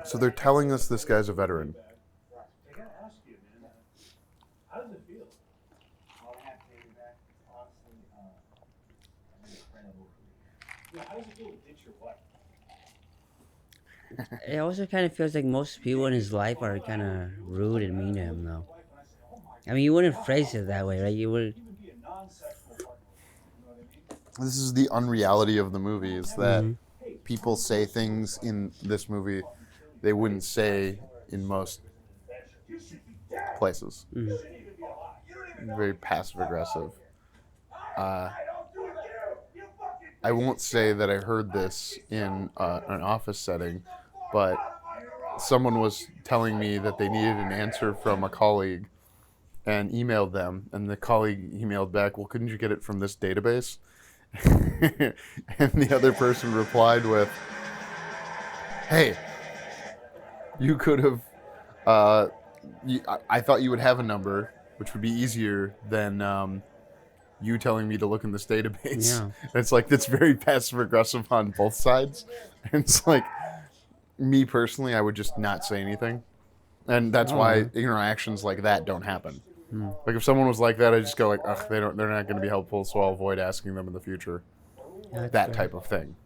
[SPEAKER 2] So they're telling us this guy's a veteran.
[SPEAKER 1] It also kind of feels like most people in his life are kind of rude and mean to him, though. I mean, you wouldn't phrase it that way, right? You would.
[SPEAKER 2] This is the unreality of the movie, is that people say things in this movie they wouldn't say in most places. Very passive aggressive. I won't say that I heard this in an office setting, but someone was telling me that they needed an answer from a colleague and emailed them, and the colleague emailed back, well, couldn't you get it from this database? And the other person replied with, hey, you could have, I thought you would have a number, which would be easier than you telling me to look in this database.
[SPEAKER 1] Yeah.
[SPEAKER 2] It's like, that's very passive aggressive on both sides. And it's like, me personally, I would just not say anything. And that's why interactions like that don't happen. Like if someone was like that, I just go like, ugh, they're not going to be helpful, so I'll avoid asking them in the future.
[SPEAKER 1] Yeah,
[SPEAKER 2] That type of thing.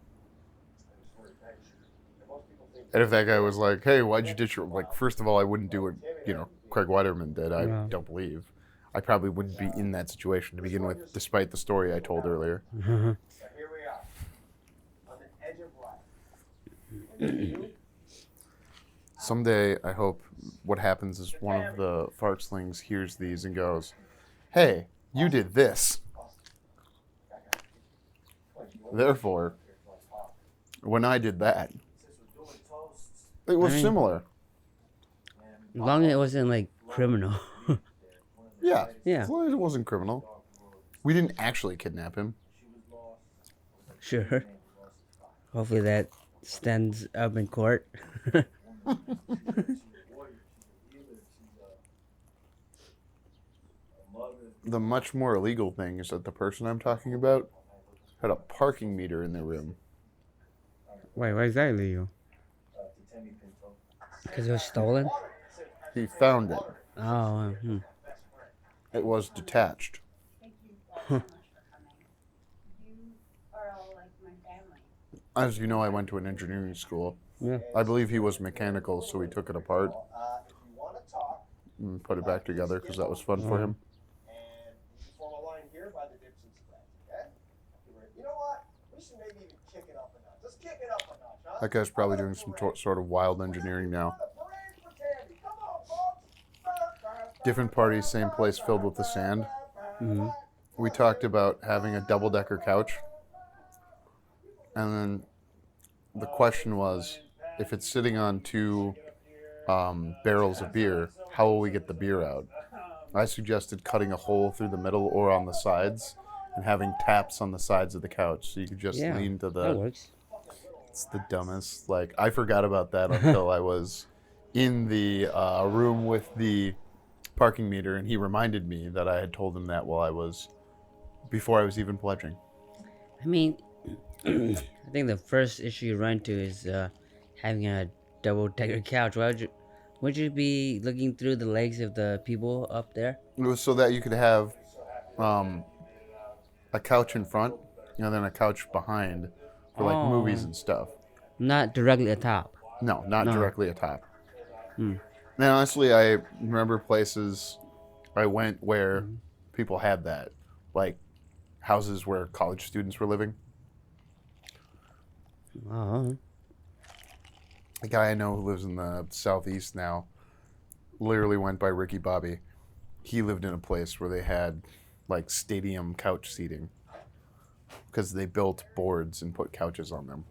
[SPEAKER 2] And if that guy was like, hey, why'd you ditch your, like, first of all, I wouldn't do what, Craig Weiderman did, I don't believe. I probably wouldn't be in that situation to begin with, despite the story I told earlier.
[SPEAKER 4] Here we are, on the edge of life.
[SPEAKER 2] Someday, I hope what happens is one of the Farxlings hears these and goes, "Hey, you did this. Therefore, when I did that, it was
[SPEAKER 1] I mean-
[SPEAKER 2] similar."
[SPEAKER 1] As long as it wasn't like criminal.
[SPEAKER 2] Yeah.
[SPEAKER 1] Yeah.
[SPEAKER 2] As long as it wasn't criminal. We didn't actually kidnap him.
[SPEAKER 1] Sure. Hopefully that stands up in court.
[SPEAKER 2] The much more illegal thing is that the person I'm talking about had a parking meter in their room.
[SPEAKER 1] Wait, why is that illegal? Because it was stolen?
[SPEAKER 2] He found it.
[SPEAKER 1] Oh,
[SPEAKER 2] It was detached.
[SPEAKER 3] Thank you so much for coming. You are all like my family.
[SPEAKER 2] As you know, I went to an engineering school.
[SPEAKER 1] yeah.
[SPEAKER 2] I believe he was mechanical, so he took it apart
[SPEAKER 4] If you want to talk,
[SPEAKER 2] and put it back together because that was fun for him.
[SPEAKER 4] and you can form a line here by the dips and spreads, okay? You know what? We should maybe even kick it up a notch. Let's kick it up a notch, huh?
[SPEAKER 2] That guy's probably doing some sort of wild engineering now. Different parties, same place filled with the sand.
[SPEAKER 1] Mm-hmm.
[SPEAKER 2] We talked about having a double-decker couch. And then the question was, if it's sitting on two barrels of beer, how will we get the beer out? I suggested cutting a hole through the middle or on the sides and having taps on the sides of the couch so you could just
[SPEAKER 1] Yeah,
[SPEAKER 2] lean to
[SPEAKER 1] that
[SPEAKER 2] the...
[SPEAKER 1] works.
[SPEAKER 2] It's the dumbest. Like, I forgot about that until I was in the room with the parking meter, and he reminded me that I had told him that before I was even pledging.
[SPEAKER 1] I mean, I think the first issue you run into is having a double-decker couch. Why would you be looking through the legs of the people up there?
[SPEAKER 2] It was so that you could have a couch in front and then a couch behind for like movies and stuff.
[SPEAKER 1] Not directly atop.
[SPEAKER 2] No, not
[SPEAKER 1] No.
[SPEAKER 2] directly atop. Now, honestly, I remember places I went where people had that, like houses where college students were living.
[SPEAKER 1] Oh,
[SPEAKER 2] A guy I know who lives in the southeast now literally went by Ricky Bobby. He lived in a place where they had like stadium couch seating because they built boards and put couches on them.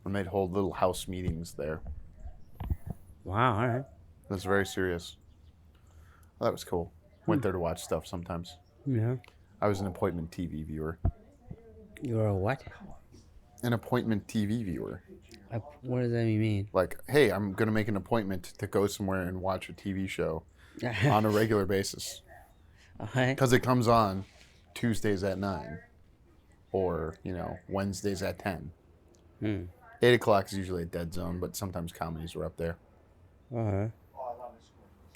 [SPEAKER 2] And they'd hold little house meetings there.
[SPEAKER 1] wow, all right.
[SPEAKER 2] It was very serious. Well, that was cool. Went there to watch stuff sometimes.
[SPEAKER 1] Yeah.
[SPEAKER 2] I was an appointment TV viewer.
[SPEAKER 1] You're a what?
[SPEAKER 2] An appointment TV viewer.
[SPEAKER 1] What does that mean?
[SPEAKER 2] Like, hey, I'm going to make an appointment to go somewhere and watch a TV show on a regular basis.
[SPEAKER 1] Okay.
[SPEAKER 2] Because it comes on Tuesdays at 9. Or, Wednesdays at 10. 8 o'clock is usually a dead zone, but sometimes comedies are up there.
[SPEAKER 1] Uh-huh.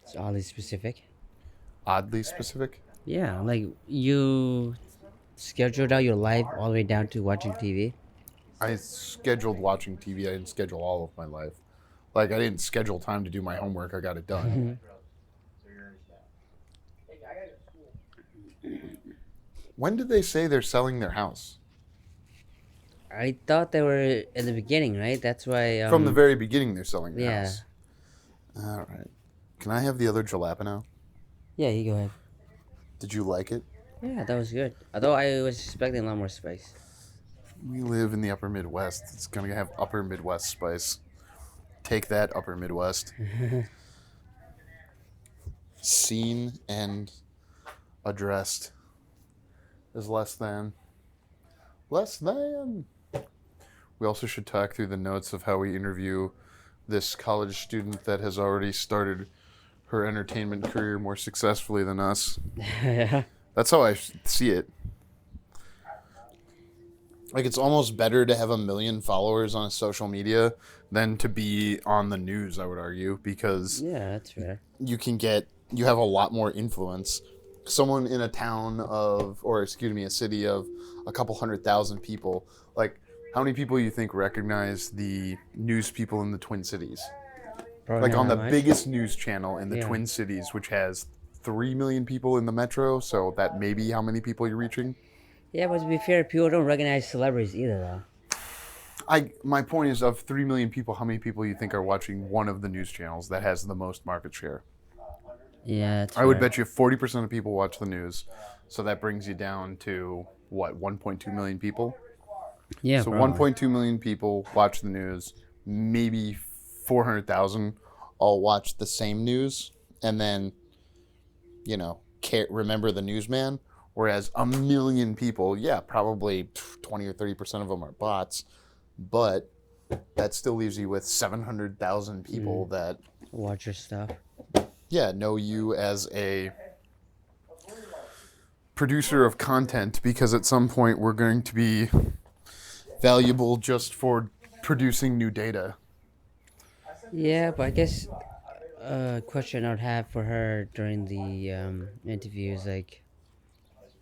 [SPEAKER 1] It's oddly specific.
[SPEAKER 2] Oddly specific?
[SPEAKER 1] Yeah, like you scheduled out your life all the way down to watching TV.
[SPEAKER 2] I scheduled watching TV. I didn't schedule all of my life. Like, I didn't schedule time to do my homework. I got it done. When did they say they're selling their house?
[SPEAKER 1] I thought they were in the beginning, right? That's why.
[SPEAKER 2] From the very beginning, they're selling their
[SPEAKER 1] yeah.
[SPEAKER 2] house. All right. Can I have the other jalapeno?
[SPEAKER 1] Yeah, you go ahead.
[SPEAKER 2] Did you like it?
[SPEAKER 1] Yeah, that was good. Although I was expecting a lot more spice.
[SPEAKER 2] We live in the upper Midwest. It's going to have upper Midwest spice. Take that, upper Midwest. Seen and addressed is less than. Less than. We also should talk through the notes of how we interview this college student that has already started her entertainment career more successfully than us.
[SPEAKER 1] Yeah.
[SPEAKER 2] That's how I see it. Like, it's almost better to have 1 million followers on social media than to be on the news, I would argue, because
[SPEAKER 1] Yeah, that's fair.
[SPEAKER 2] you have a lot more influence. Someone in a city of a couple 100,000 people, like, how many people you think recognize the news people in the Twin Cities?
[SPEAKER 1] Probably
[SPEAKER 2] Like, on
[SPEAKER 1] not
[SPEAKER 2] the
[SPEAKER 1] much.
[SPEAKER 2] biggest news channel in the
[SPEAKER 1] Yeah.
[SPEAKER 2] Twin Cities, which has 3 million people in the metro, so that may be how many people you're reaching.
[SPEAKER 1] Yeah, but to be fair, people don't recognize celebrities either, though.
[SPEAKER 2] My point is, of 3 million people, how many people you think are watching one of the news channels that has the most market share?
[SPEAKER 1] Yeah, that's
[SPEAKER 2] I would
[SPEAKER 1] fair.
[SPEAKER 2] bet you 40% of people watch the news, so that brings you down to what, 1.2 million people?
[SPEAKER 1] Yeah,
[SPEAKER 2] So
[SPEAKER 1] probably.
[SPEAKER 2] 1.2 million people watch the news. Maybe 400,000 all watch the same news, and then remember the newsman. Whereas a million people, yeah, probably 20 or 30% of them are bots, but that still leaves you with 700,000 people that,
[SPEAKER 1] Watch your stuff.
[SPEAKER 2] yeah, know you as a producer of content, because at some point we're going to be valuable just for producing new data.
[SPEAKER 1] Yeah, but I guess a question I would have for her during the interview is like,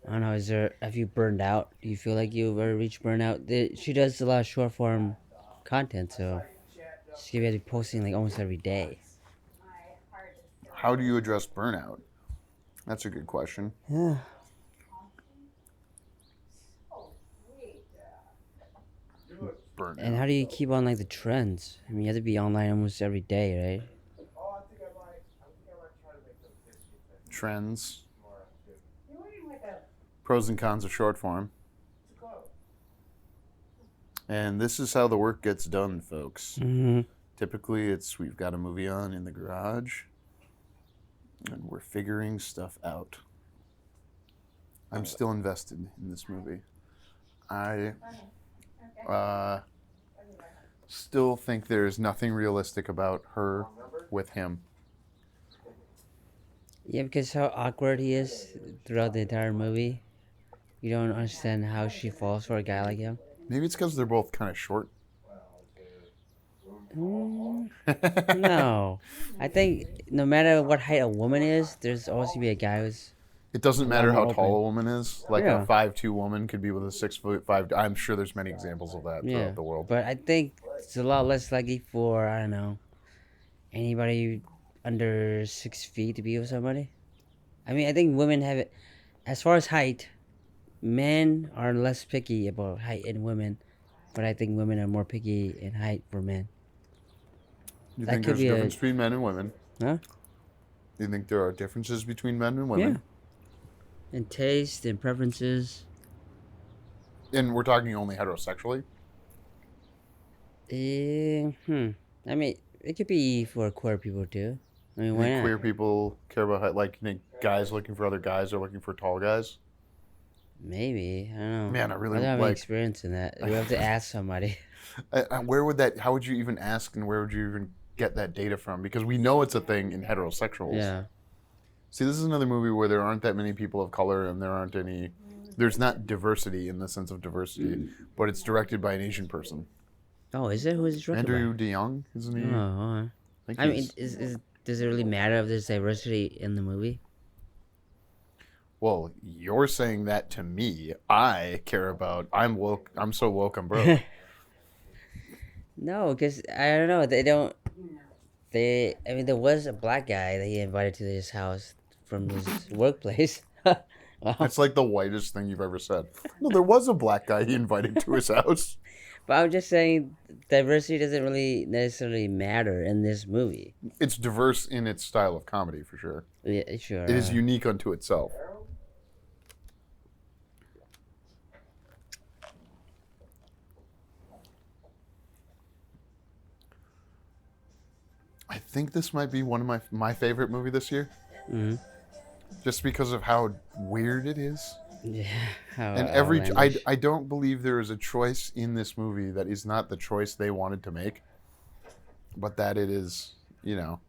[SPEAKER 1] I don't know, have you burned out? Do you feel like you've ever reached burnout? She does a lot of short form content, so she's gonna be posting like almost every day.
[SPEAKER 2] How do you address burnout? That's a good question.
[SPEAKER 1] Yeah.
[SPEAKER 2] Burnout.
[SPEAKER 1] And how do you keep on like the trends? I mean, you have to be online almost every day, right?
[SPEAKER 2] Trends. Pros and cons of short form. And this is how the work gets done, folks.
[SPEAKER 1] Mm-hmm.
[SPEAKER 2] Typically, we've got a movie on in the garage, and we're figuring stuff out. I'm still invested in this movie. I still think there's nothing realistic about her with him.
[SPEAKER 1] Yeah, because how awkward he is throughout the entire movie. You don't understand how she falls for a guy like him.
[SPEAKER 2] Maybe it's because they're both kind of short.
[SPEAKER 1] No. I think no matter what height a woman is, there's always going to be a guy who's...
[SPEAKER 2] It doesn't
[SPEAKER 1] A lot
[SPEAKER 2] matter how
[SPEAKER 1] more
[SPEAKER 2] tall
[SPEAKER 1] open.
[SPEAKER 2] a woman is. Like
[SPEAKER 1] Yeah.
[SPEAKER 2] a 5'2" woman could be with a 6'5". I'm sure there's many examples of that
[SPEAKER 1] Yeah,
[SPEAKER 2] throughout the world.
[SPEAKER 1] but I think it's a lot less likely for, I don't know, anybody under 6 feet to be with somebody. I mean, I think women have it... As far as height, men are less picky about height in women, but I think women are more picky in height for men.
[SPEAKER 2] You
[SPEAKER 1] That
[SPEAKER 2] think
[SPEAKER 1] could
[SPEAKER 2] there's a
[SPEAKER 1] be a-
[SPEAKER 2] difference between men and women?
[SPEAKER 1] Huh?
[SPEAKER 2] You think there are differences between men and
[SPEAKER 1] Yeah.
[SPEAKER 2] women?
[SPEAKER 1] In taste and preferences.
[SPEAKER 2] And we're talking only heterosexually?
[SPEAKER 1] I mean, it could be for queer people too. I mean,
[SPEAKER 2] You
[SPEAKER 1] why
[SPEAKER 2] think
[SPEAKER 1] not?
[SPEAKER 2] queer people care about height? Like, you think guys looking for other guys are looking for tall guys?
[SPEAKER 1] Maybe. I don't know.
[SPEAKER 2] Man, I really
[SPEAKER 1] don't have any
[SPEAKER 2] like.
[SPEAKER 1] experience in that. You have to ask somebody.
[SPEAKER 2] Where would that? How would you even ask, and where would you even get that data from? Because we know it's a thing in heterosexuals.
[SPEAKER 1] Yeah.
[SPEAKER 2] See, this is another movie where there aren't that many people of color, and there's not diversity in the sense of diversity, but it's directed by an Asian person.
[SPEAKER 1] Oh, is it? Who is it directed
[SPEAKER 2] Andrew DeYoung, isn't he?
[SPEAKER 1] by? Oh,
[SPEAKER 2] think
[SPEAKER 1] I mean,
[SPEAKER 2] he's-
[SPEAKER 1] does it really matter if there's diversity in the movie?
[SPEAKER 2] Well, you're saying that to me. I care about. I'm woke. I'm so woke. I'm broke.
[SPEAKER 1] No, because I don't know. They don't. I mean, there was a black guy that he invited to his house from his workplace. Wow.
[SPEAKER 2] It's like the whitest thing you've ever said. No, there was a black guy he invited to his house.
[SPEAKER 1] But I'm just saying, diversity doesn't really necessarily matter in this movie.
[SPEAKER 2] It's diverse in its style of comedy, for sure.
[SPEAKER 1] Yeah, sure.
[SPEAKER 2] It is unique unto itself. I think this might be one of my favorite movie this year.
[SPEAKER 1] Mm-hmm.
[SPEAKER 2] Just because of how weird it is.
[SPEAKER 1] Yeah.
[SPEAKER 2] And I don't believe there is a choice in this movie that is not the choice they wanted to make, but that it is, down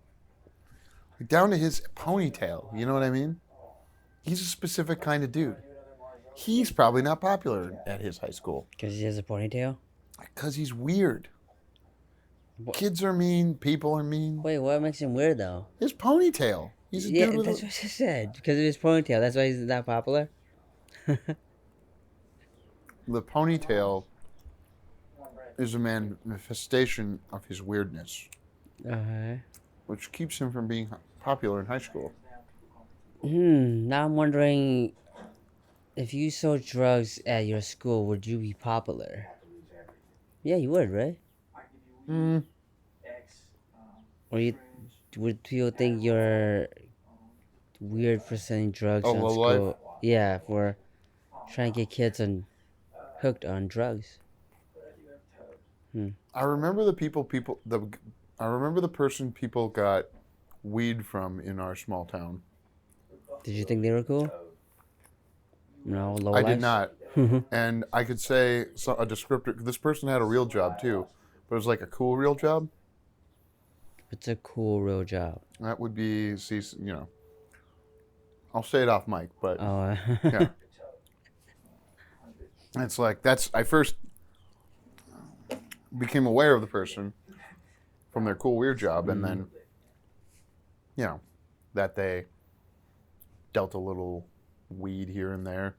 [SPEAKER 2] to his ponytail. You know what I mean? He's a specific kind of dude. He's probably not popular at his high school
[SPEAKER 1] Because he has a ponytail?
[SPEAKER 2] because he's weird.
[SPEAKER 1] What?
[SPEAKER 2] Kids are mean. People are mean.
[SPEAKER 1] Wait, what makes him weird, though?
[SPEAKER 2] His ponytail. He's a
[SPEAKER 1] Yeah,
[SPEAKER 2] dude with
[SPEAKER 1] that's what I said. Because of his ponytail. That's why he's not popular?
[SPEAKER 2] the ponytail is a manifestation of his weirdness,
[SPEAKER 1] Okay.
[SPEAKER 2] which keeps him from being popular in high school.
[SPEAKER 1] Now I'm wondering, if you sold drugs at your school, would you be popular? Yeah, you would, right?
[SPEAKER 4] I give you weed,
[SPEAKER 2] Mm,
[SPEAKER 4] X,
[SPEAKER 1] Or you would people think you're weird for selling drugs
[SPEAKER 2] a
[SPEAKER 1] on
[SPEAKER 2] low life.
[SPEAKER 1] school? Yeah, for trying to get kids on hooked on drugs.
[SPEAKER 2] I remember the I remember the person people got weed from in our small town.
[SPEAKER 1] Did you think they were cool? No, low
[SPEAKER 2] I did
[SPEAKER 1] lives.
[SPEAKER 2] not, and I could say a descriptor. This person had a real job too, but it was like a cool real job.
[SPEAKER 1] It's a cool real job.
[SPEAKER 2] That would be, I'll say it off mic, but
[SPEAKER 1] Oh,
[SPEAKER 2] yeah, it's like I first became aware of the person from their cool weird job, and then that they dealt a little weed here and there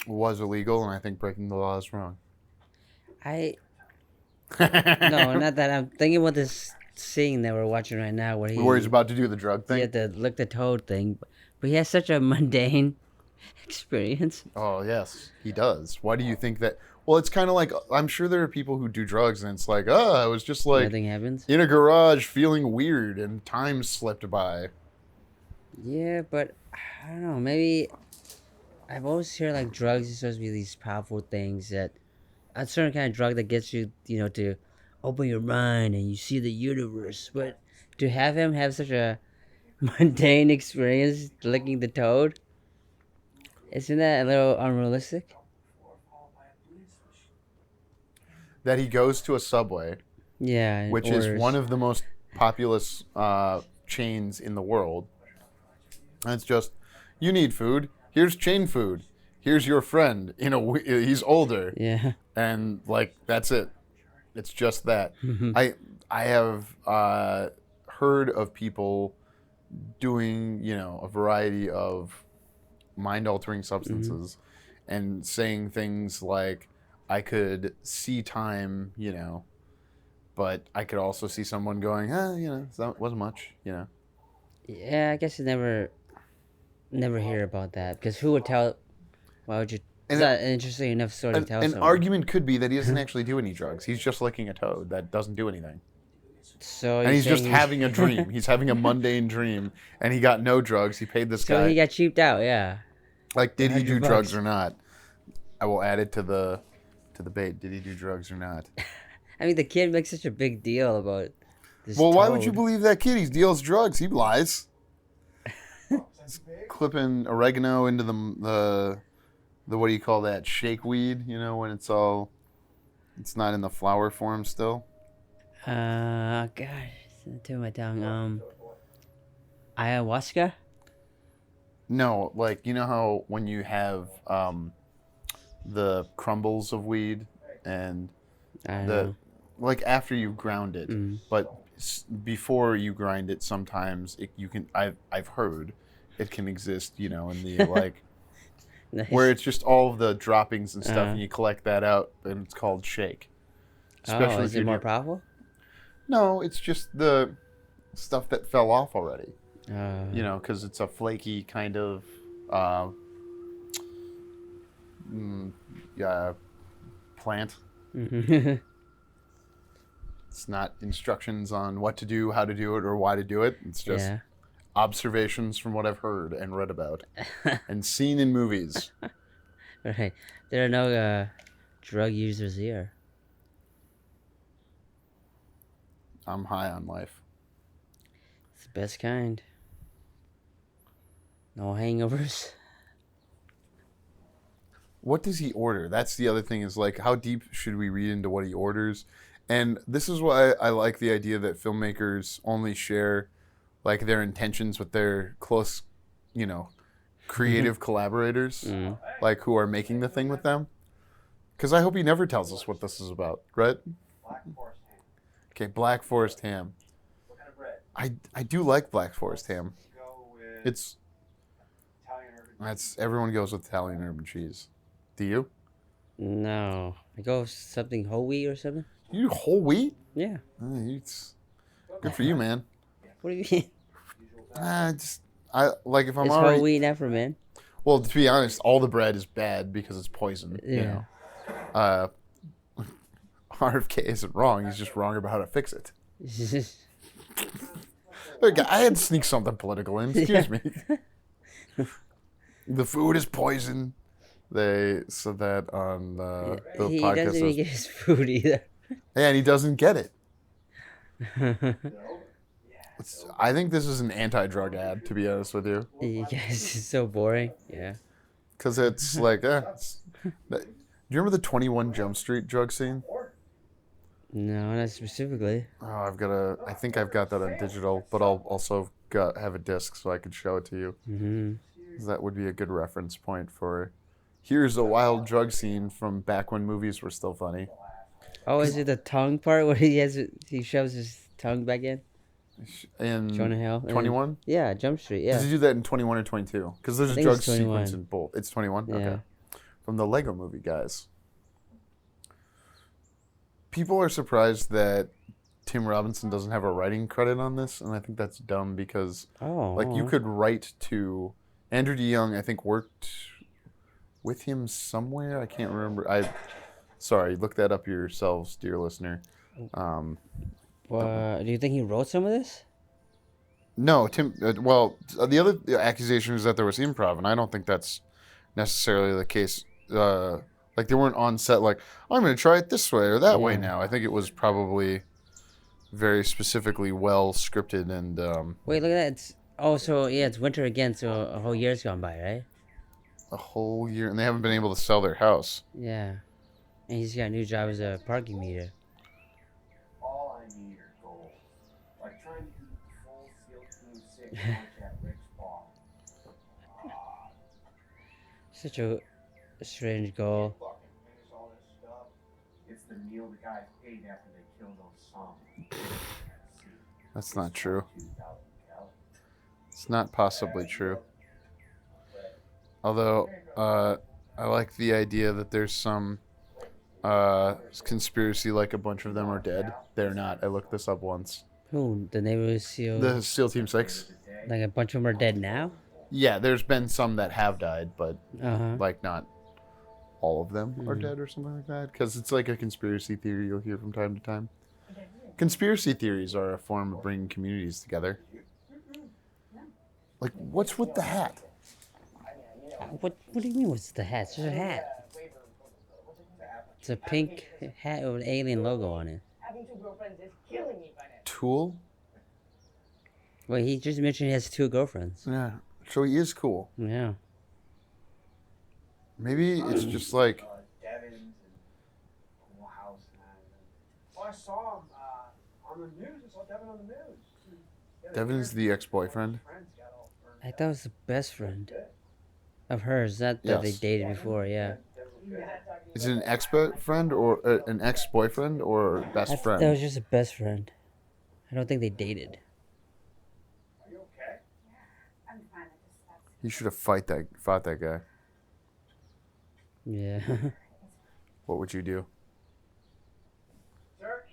[SPEAKER 2] was illegal, and I think breaking the law is wrong.
[SPEAKER 1] I no, not that. I'm thinking about this scene that we're watching right now, where
[SPEAKER 2] Where he's about to do the drug
[SPEAKER 1] he
[SPEAKER 2] thing.
[SPEAKER 1] had to lick the toad thing, but he has such a mundane experience.
[SPEAKER 2] Oh yes, he does. Why do you think that? Well, it's kind of like, I'm sure there are people who do drugs, and it's like, I was just like
[SPEAKER 1] Nothing happens.
[SPEAKER 2] in a garage feeling weird, and time slipped by.
[SPEAKER 1] Yeah, but I don't know. Maybe I've always heard like drugs are supposed to be these powerful things that a certain kind of drug that gets you, to open your mind and you see the universe. But to have him have such a mundane experience licking the toad, isn't that a little unrealistic?
[SPEAKER 2] That he goes to a Subway,
[SPEAKER 1] Yeah, and
[SPEAKER 2] which
[SPEAKER 1] orders.
[SPEAKER 2] is one of the most populous chains in the world. And it's just, you need food. Here's chain food. Here's your friend. He's older,
[SPEAKER 1] Yeah.
[SPEAKER 2] and like that's it. It's just that.
[SPEAKER 1] Mhm.
[SPEAKER 2] I have heard of people doing a variety of mind altering substances, and saying things like, I could see time, but I could also see someone going, it wasn't much,
[SPEAKER 1] Yeah, I guess you never hear about that, because who would tell? Why would you? It's
[SPEAKER 2] And
[SPEAKER 1] not an interesting enough story to tell
[SPEAKER 2] An
[SPEAKER 1] someone.
[SPEAKER 2] argument could be that he doesn't actually do any drugs. He's just licking a toad that doesn't do anything.
[SPEAKER 1] So
[SPEAKER 2] And
[SPEAKER 1] you're
[SPEAKER 2] he's just
[SPEAKER 1] saying
[SPEAKER 2] having a dream. He's having a mundane dream, and he got no drugs. He paid this
[SPEAKER 1] So
[SPEAKER 2] guy.
[SPEAKER 1] he got cheaped out. Yeah.
[SPEAKER 2] Like, did he do
[SPEAKER 1] $100.
[SPEAKER 2] drugs or not? I will add it to the bait. Did he do drugs or not?
[SPEAKER 1] I mean, the kid makes such a big deal about this.
[SPEAKER 2] Well, why would you
[SPEAKER 1] toad.
[SPEAKER 2] believe that kid? He deals drugs. He lies. He's clipping oregano into the what do you call that? Shake weed. When it's not in the flower form still.
[SPEAKER 1] God, it's on the tip of my tongue. Ayahuasca.
[SPEAKER 2] No, like, how when you have the crumbles of weed and
[SPEAKER 1] I don't know.
[SPEAKER 2] like after you ground it, but before you grind it, sometimes I've heard it can exist, in the like
[SPEAKER 1] Nice.
[SPEAKER 2] where it's just all of the droppings and stuff,
[SPEAKER 1] Uh-huh.
[SPEAKER 2] and you collect that out, and it's called shake.
[SPEAKER 1] Oh,
[SPEAKER 2] Especially
[SPEAKER 1] is
[SPEAKER 2] if
[SPEAKER 1] it
[SPEAKER 2] you
[SPEAKER 1] more
[SPEAKER 2] do.
[SPEAKER 1] powerful?
[SPEAKER 2] No, it's just the stuff that fell off already.
[SPEAKER 1] Uh,
[SPEAKER 2] Because it's a flaky kind of, plant.
[SPEAKER 1] mhm.
[SPEAKER 2] It's not instructions on what to do, how to do it, or why to do it. It's just
[SPEAKER 1] Yeah.
[SPEAKER 2] observations from what I've heard and read about and seen in movies.
[SPEAKER 1] Right. There are no drug users here.
[SPEAKER 2] I'm high on life.
[SPEAKER 1] It's the best kind. No hangovers.
[SPEAKER 2] What does he order? That's the other thing, is like, how deep should we read into what he orders? And this is why I like the idea that filmmakers only share like their intentions with their close, creative collaborators, like who are making the thing with them. Because I hope he never tells us what this is about, right?
[SPEAKER 4] Black Forest ham.
[SPEAKER 2] Okay, Black Forest ham.
[SPEAKER 4] What kind of bread?
[SPEAKER 2] I do like Black Forest ham.
[SPEAKER 4] Go with
[SPEAKER 2] It's
[SPEAKER 4] Italian urban.
[SPEAKER 2] everyone goes with Italian urban cheese. Do you?
[SPEAKER 1] No. I go with something whole wheat or something.
[SPEAKER 2] You do whole wheat?
[SPEAKER 1] Yeah.
[SPEAKER 2] It's good for you, man.
[SPEAKER 1] What do you mean?
[SPEAKER 2] I like if I'm
[SPEAKER 1] It's
[SPEAKER 2] already.
[SPEAKER 1] whole wheat, not for men.
[SPEAKER 2] Well, to be honest, all the bread is bad because it's poison.
[SPEAKER 1] Yeah.
[SPEAKER 2] RFK isn't wrong. He's just wrong about how to fix it. Look, I had to sneak something political in. Excuse me. The food is poison. They said that on the
[SPEAKER 1] he
[SPEAKER 2] podcast.
[SPEAKER 1] doesn't even get his food either.
[SPEAKER 2] Yeah, and he doesn't get it. I think this is an anti-drug ad, to be honest with you.
[SPEAKER 1] You guys is so boring. Yeah.
[SPEAKER 2] Because it's like, do you remember the 21 Jump Street drug scene?
[SPEAKER 1] No, not specifically.
[SPEAKER 2] Oh, I think I've got that on digital, but I'll also have a disc so I can show it to you.
[SPEAKER 1] Mm-hmm.
[SPEAKER 2] That would be a good reference point for, here's a wild drug scene from back when movies were still funny.
[SPEAKER 1] Oh, is it the tongue part where he shoves his tongue back in?
[SPEAKER 2] In
[SPEAKER 1] Jonah Hill.
[SPEAKER 2] 21?
[SPEAKER 1] Yeah, Jump Street, yeah.
[SPEAKER 2] Did you do that in 21 or 22? Because there's
[SPEAKER 1] I
[SPEAKER 2] a
[SPEAKER 1] think
[SPEAKER 2] drug
[SPEAKER 1] it's 21.
[SPEAKER 2] sequence in both. It's 21?
[SPEAKER 1] Yeah.
[SPEAKER 2] Okay. From the Lego movie, guys. People are surprised that Tim Robinson doesn't have a writing credit on this, and I think that's dumb because you could write to Andrew DeYoung. I think worked with him somewhere. I can't remember. Sorry, look that up yourselves, dear listener.
[SPEAKER 1] Do you think he wrote some of this?
[SPEAKER 2] No, Tim. The other accusation is that there was improv, and I don't think that's necessarily the case. Like they weren't on set. Like I'm going to try it this way or that way now. I think it was probably very specifically well scripted and.
[SPEAKER 1] Wait, look at that! It's winter again. So a whole year's gone by, right?
[SPEAKER 2] A whole year, and they haven't been able to sell their house.
[SPEAKER 1] Yeah, and he's got a new job as a parking meter.
[SPEAKER 4] All I need are goals. Like trying to do the full SEAL Team 6 launch at Rick's bar.
[SPEAKER 1] Such a strange goal.
[SPEAKER 4] Fucking finish all this stuff. It's the meal the guys ate after they killed Osama.
[SPEAKER 2] That's not true. It's not possibly true. Although, I like the idea that there's some conspiracy, like a bunch of them are dead. They're not. I looked this up once.
[SPEAKER 1] Who? The neighborhood SEAL?
[SPEAKER 2] The SEAL Team 6?
[SPEAKER 1] Like a bunch of them are dead now?
[SPEAKER 2] Yeah, there's been some that have died, but
[SPEAKER 1] Uh-huh.
[SPEAKER 2] like not all of them are dead or something like that. Because it's like a conspiracy theory you'll hear from time to time. Conspiracy theories are a form of bringing communities together. Like, what's with the hat?
[SPEAKER 1] What do you mean what's the hat? It's just a hat. It's a pink hat with an alien logo on it.
[SPEAKER 3] Having two girlfriends is killing me financially.
[SPEAKER 2] Tool?
[SPEAKER 1] Wait, he just mentioned he has 2 girlfriends.
[SPEAKER 2] Yeah. So he is cool.
[SPEAKER 1] Yeah.
[SPEAKER 2] Maybe it's just like...
[SPEAKER 4] Devins and Whole House and that. Oh, I saw him on the news. I saw Devin on the news.
[SPEAKER 2] Devin's the ex-boyfriend.
[SPEAKER 1] I thought it was the best friend of hers. Not that they
[SPEAKER 2] Yes.
[SPEAKER 1] dated before, yeah.
[SPEAKER 2] Is it an ex-friend or an ex-boyfriend or
[SPEAKER 1] I
[SPEAKER 2] best
[SPEAKER 1] thought
[SPEAKER 2] friend?
[SPEAKER 1] that was just a best friend. I don't think they dated.
[SPEAKER 4] Are you okay?
[SPEAKER 3] I'm fine. I just stopped.
[SPEAKER 2] He should have fought that guy.
[SPEAKER 1] Yeah.
[SPEAKER 2] What would you do?
[SPEAKER 4] Sir,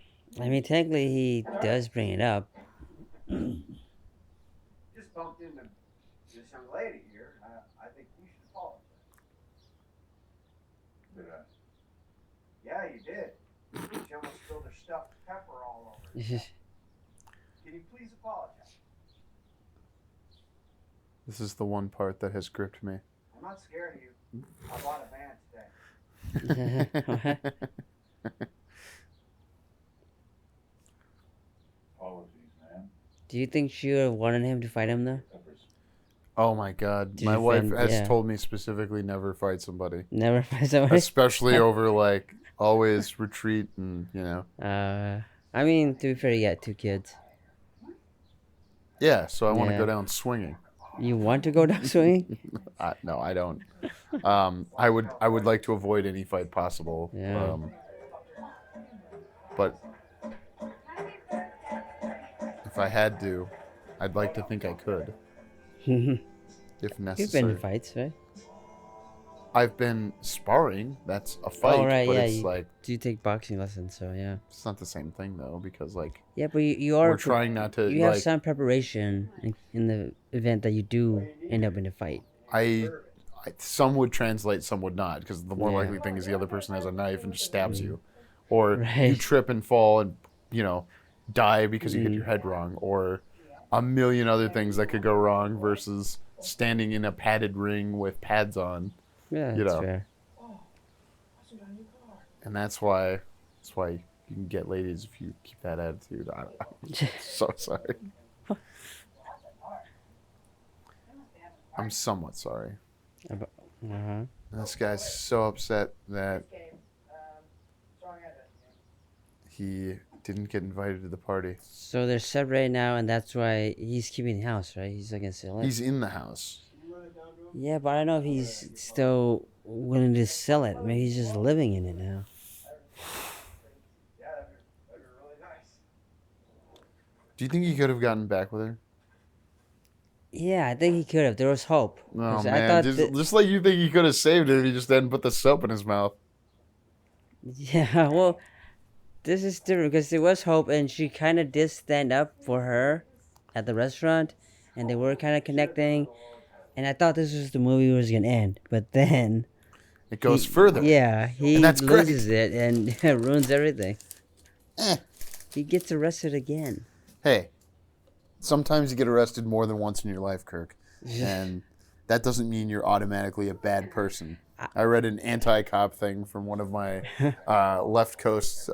[SPEAKER 1] I mean, technically he does bring it up.
[SPEAKER 4] just bumped into this young lady here. I think you should apologize. Did I? Yeah, you did. She almost spilled her stuffed pepper all over. Can you please apologize?
[SPEAKER 2] This is the one part that has gripped me.
[SPEAKER 4] I'm not scared of you. I bought a van today.
[SPEAKER 6] Apologies, man.
[SPEAKER 1] Do you think she would have wanted him to fight him though?
[SPEAKER 2] Oh my God.
[SPEAKER 1] Did
[SPEAKER 2] My
[SPEAKER 1] you
[SPEAKER 2] wife
[SPEAKER 1] find-
[SPEAKER 2] has
[SPEAKER 1] yeah.
[SPEAKER 2] told me specifically never fight somebody.
[SPEAKER 1] Never fight somebody?
[SPEAKER 2] Especially over like always retreat and, you know.
[SPEAKER 1] I mean, to be fair, you got 2 kids.
[SPEAKER 2] Yeah, so I want to
[SPEAKER 1] Yeah.
[SPEAKER 2] go down swinging.
[SPEAKER 1] You want to go down swinging?
[SPEAKER 2] No, I don't. I would like to avoid any fight possible.
[SPEAKER 1] Yeah.
[SPEAKER 2] But if I had to, I'd like to think I could,
[SPEAKER 1] You've
[SPEAKER 2] if
[SPEAKER 1] been
[SPEAKER 2] necessary.
[SPEAKER 1] in fights, right?
[SPEAKER 2] I've been sparring. That's a fight,
[SPEAKER 1] Oh, right,
[SPEAKER 2] but
[SPEAKER 1] yeah.
[SPEAKER 2] it's
[SPEAKER 1] You
[SPEAKER 2] like
[SPEAKER 1] do take boxing lessons, so yeah.
[SPEAKER 2] it's not the same thing though, because like
[SPEAKER 1] Yeah, but you are
[SPEAKER 2] we're trying not to
[SPEAKER 1] you have
[SPEAKER 2] like
[SPEAKER 1] some preparation in the event that you do end up in a fight.
[SPEAKER 2] some would translate, some would not, because the more
[SPEAKER 1] Yeah.
[SPEAKER 2] likely thing is the other person has a knife and just stabs you, or you
[SPEAKER 1] Right.
[SPEAKER 2] trip and fall and die because you hit your head wrong, or a million other things that could go wrong versus standing in a padded ring with pads on.
[SPEAKER 1] Yeah,
[SPEAKER 2] You
[SPEAKER 1] that's
[SPEAKER 2] know.
[SPEAKER 1] fair.
[SPEAKER 2] And that's why you can get ladies if you keep that attitude. I'm so sorry. I'm somewhat sorry.
[SPEAKER 1] Uh-huh.
[SPEAKER 2] This guy's so upset that he didn't get invited to the party.
[SPEAKER 1] So they're separated now, and that's why he's keeping the house, right? He's not gonna sell it.
[SPEAKER 2] He's in the house.
[SPEAKER 1] Yeah, but I don't know if he's still willing to sell it. Maybe he's just living in it now.
[SPEAKER 2] Do you think he could have gotten back with her?
[SPEAKER 1] Yeah, I think he could have. There was hope.
[SPEAKER 2] Oh
[SPEAKER 1] 'Cause I
[SPEAKER 2] man,
[SPEAKER 1] thought
[SPEAKER 2] just like you think he could have saved it if he just hadn't put the soap in his mouth.
[SPEAKER 1] Yeah, well, this is different because there was hope, and she kind of did stand up for her at the restaurant, and they were kind of connecting. And I thought this was the movie was gonna end, but then
[SPEAKER 2] It goes further.
[SPEAKER 1] Yeah, he
[SPEAKER 2] And that's great.
[SPEAKER 1] loses it and ruins everything.
[SPEAKER 2] Eh.
[SPEAKER 1] He gets arrested again.
[SPEAKER 2] Hey, sometimes you get arrested more than once in your life, Kirk, and that doesn't mean you're automatically a bad person. I read an anti-cop thing from one of my left coast